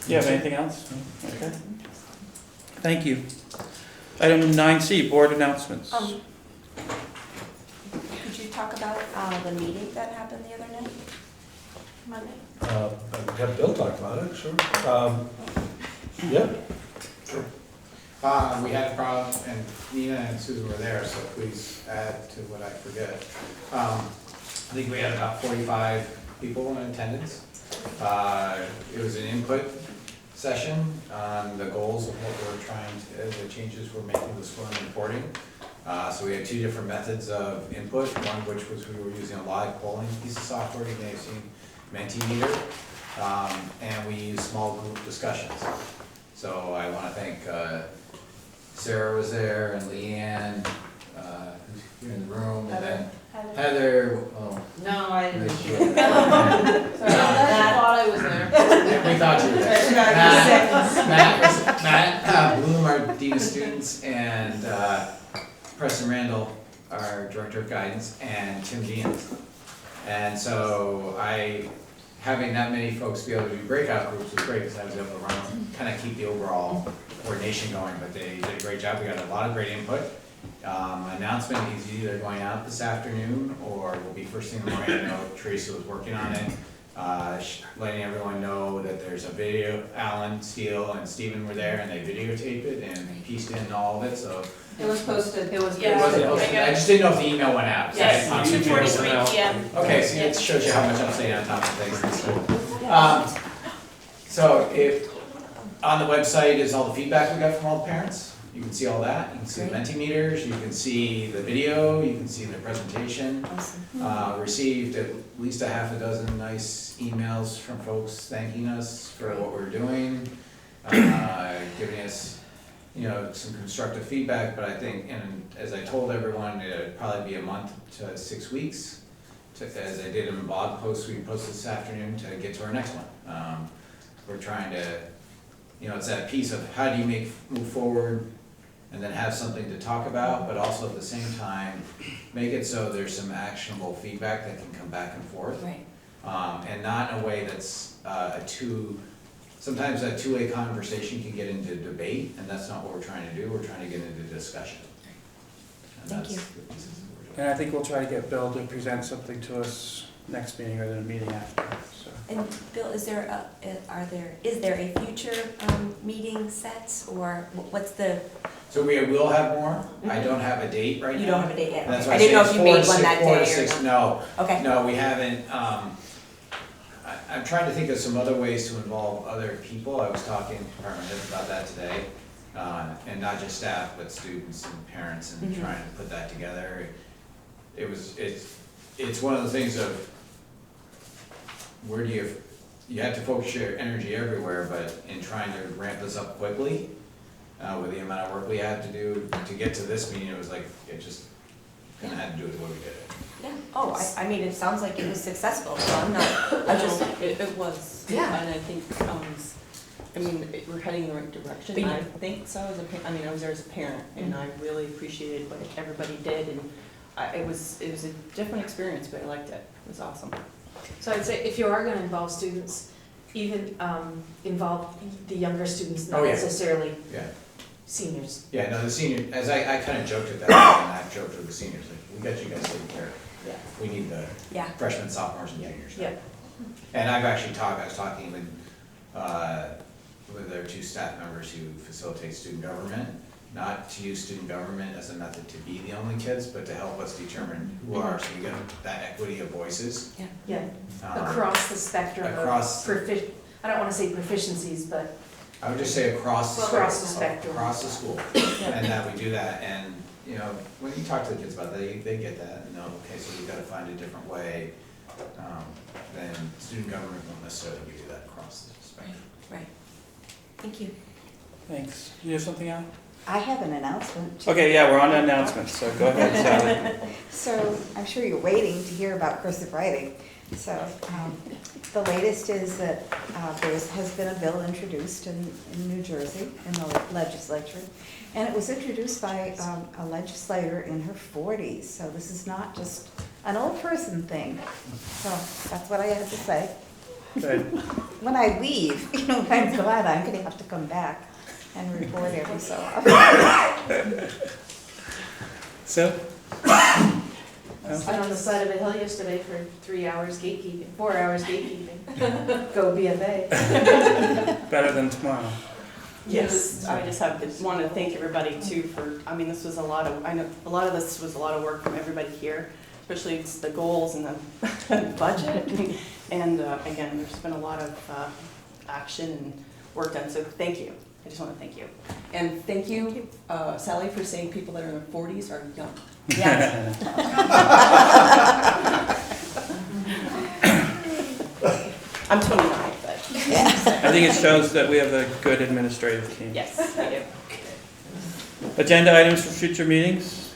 You have anything else? Okay. Thank you. Item 9C, board announcements. Could you talk about the meeting that happened the other night? Monday? Have Bill talk about it, sure. Yeah. Sure. We had a problem, and Nina and Susan were there, so please add to what I forget. I think we had about 45 people in attendance. It was an input session on the goals of what we're trying to, the changes we're making to the scoring and reporting. So we had two different methods of input, one which was we were using a live polling piece of software, you may have seen Mentimeter, and we used small group discussions. So I want to thank Sarah was there, and Leanne, who's here in the room, and then Heather. Oh, No, I didn't. Sorry, I thought I was there. we thought you were there. Matt Bloom, our Dean of Students, and Preston Randall, our Director of Guidance, and Tim Deans. And so having that many folks be able to do breakout groups was great, because I was able to kind of keep the overall coordination going, but they did a great job. We got a lot of great input. Announcement is either going out this afternoon or will be first thing in the morning. I know Teresa was working on it, letting everyone know that there's a video. Alan, Steele, and Stephen were there, and they videotaped it and pieced in all of it, so. It was posted. It wasn't posted. I just didn't know if the email went out. So Yes, I didn't 2:43 p.m. Okay, so it shows you how much I'm staying on top of things. That's cool. So on the website is all the feedback we got from all the parents. You can see all that. You can see the Mentimeters, you can see the video, you can see the presentation. Received at least a half a dozen nice emails from folks thanking us for what we're doing, giving us some constructive feedback, but I think, and as I told everyone, it'd probably be a month to 6 weeks, as I did in a blog post we posted this afternoon, to get to our next one. We're trying to, it's that piece of how do you move forward and then have something to talk about, but also at the same time, make it so there's some actionable feedback that can come back and forth. Right. And not in a way that's sometimes that two-way conversation can get into debate, and that's not what we're trying to do. We're trying to get into discussion. And Thank that's you. the pieces that we're And I think we'll try to get Bill to present something to us next meeting or the meeting after, so. And Bill, is there a future meeting set, or what's the? So we will have more. I don't have a date right now. You don't have a date yet? And that's Okay. why I didn't know if say you it's made one that 4 to day 6. or No, Okay. no, we haven't. I'm trying to think of some other ways to involve other people. I was talking to department heads about that today. And not just staff, but students and parents, and Mhm. trying to put that together. It's one of the things of, where do you have to focus your energy everywhere, but in trying to ramp this up quickly, with the amount of work we had to do to get to this meeting, it was like, it just kinda had to do it the way we did it. Yeah. Oh, I mean, it sounds like it was successful, so I'm not, I just, It was. Yeah. And I think, I mean, we're heading in the right direction. But you- I think so, I mean, I was there as a parent, and I really appreciated what everybody did, and it was a different experience, but I liked it. It was awesome. So I'd say if you are gonna involve students, even involve the younger students, not Oh, yeah. necessarily Yeah. seniors. Yeah, no, the senior, as I kinda joked at that, and I've joked with the seniors, like, we got you guys taken care of. Yeah. We need the yeah. freshmen, sophomores, and juniors. Yeah. And I've actually I was talking with our 2 staff members who facilitate student government, not to use student government as a method to be the only kids, but to help us determine who are, so we get that equity of voices. Yeah, Um, across the spectrum of across- I don't wanna say proficiencies, but I would just say across the Across the spectrum. Across the school, and that we do that, and, you know, when you talk to the kids about that, they get that, and know, okay, so we've gotta find a different way, then student government won't necessarily give you that across the spectrum. Right. Thank you. Thanks. You have something, Al? I have an announcement. Okay, yeah, we're on announcements, so go ahead, Sally. So I'm sure you're waiting to hear about cursive writing. So the latest is that there has been a bill introduced in New Jersey, in the legislature. And it was introduced by a legislator in her 40s. So this is not just an old person thing. So that's what I had to say. Good. When I leave, you know, I'm glad I'm gonna have to come back and report every so often. So? I was on the side of a hill yesterday for 3 hours gatekeeping, 4 hours gatekeeping. Go BFA. Better than tomorrow. Yes, I just want to thank everybody too for, I mean, this was I know a lot of this was a lot of work from everybody here, especially it's the goals and the budget. And again, there's been a lot of action and work done, so thank you. I just want to thank you. And thank you, Sally, for saying people that are in their 40s are young. Yes. I'm 29, but. I think it shows that we have a good administrative team. Yes, we do. Agenda items for future meetings?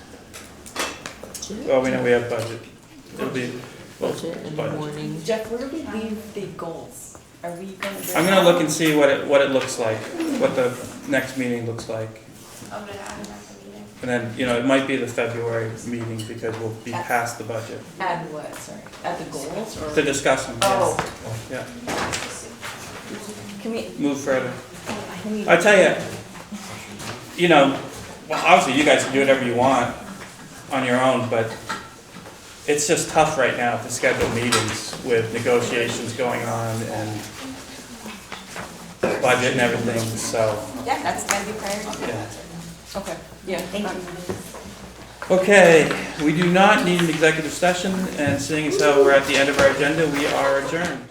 Well, we know we have budget. It'll be, well, Budget in the budget. morning. Jeff, where do we leave the goals? Are we going to? I'm gonna look and see what it looks like, what the next meeting looks like. I'm gonna add it at the meeting. And then, you know, it might be the February meeting because we'll be past the budget. Add what, sorry? Add the goals or? To discuss them, Oh. yeah. Can we? Move further. I need- I tell you, you know, well, obviously you guys can do whatever you want on your own, but it's just tough right now to schedule meetings with negotiations going on and budget and everything, so, Yeah, that's gotta be priority. yeah. Okay, yeah. Thank you. Okay, we do not need an executive session, and seeing as how we're at the end of our agenda, we are adjourned.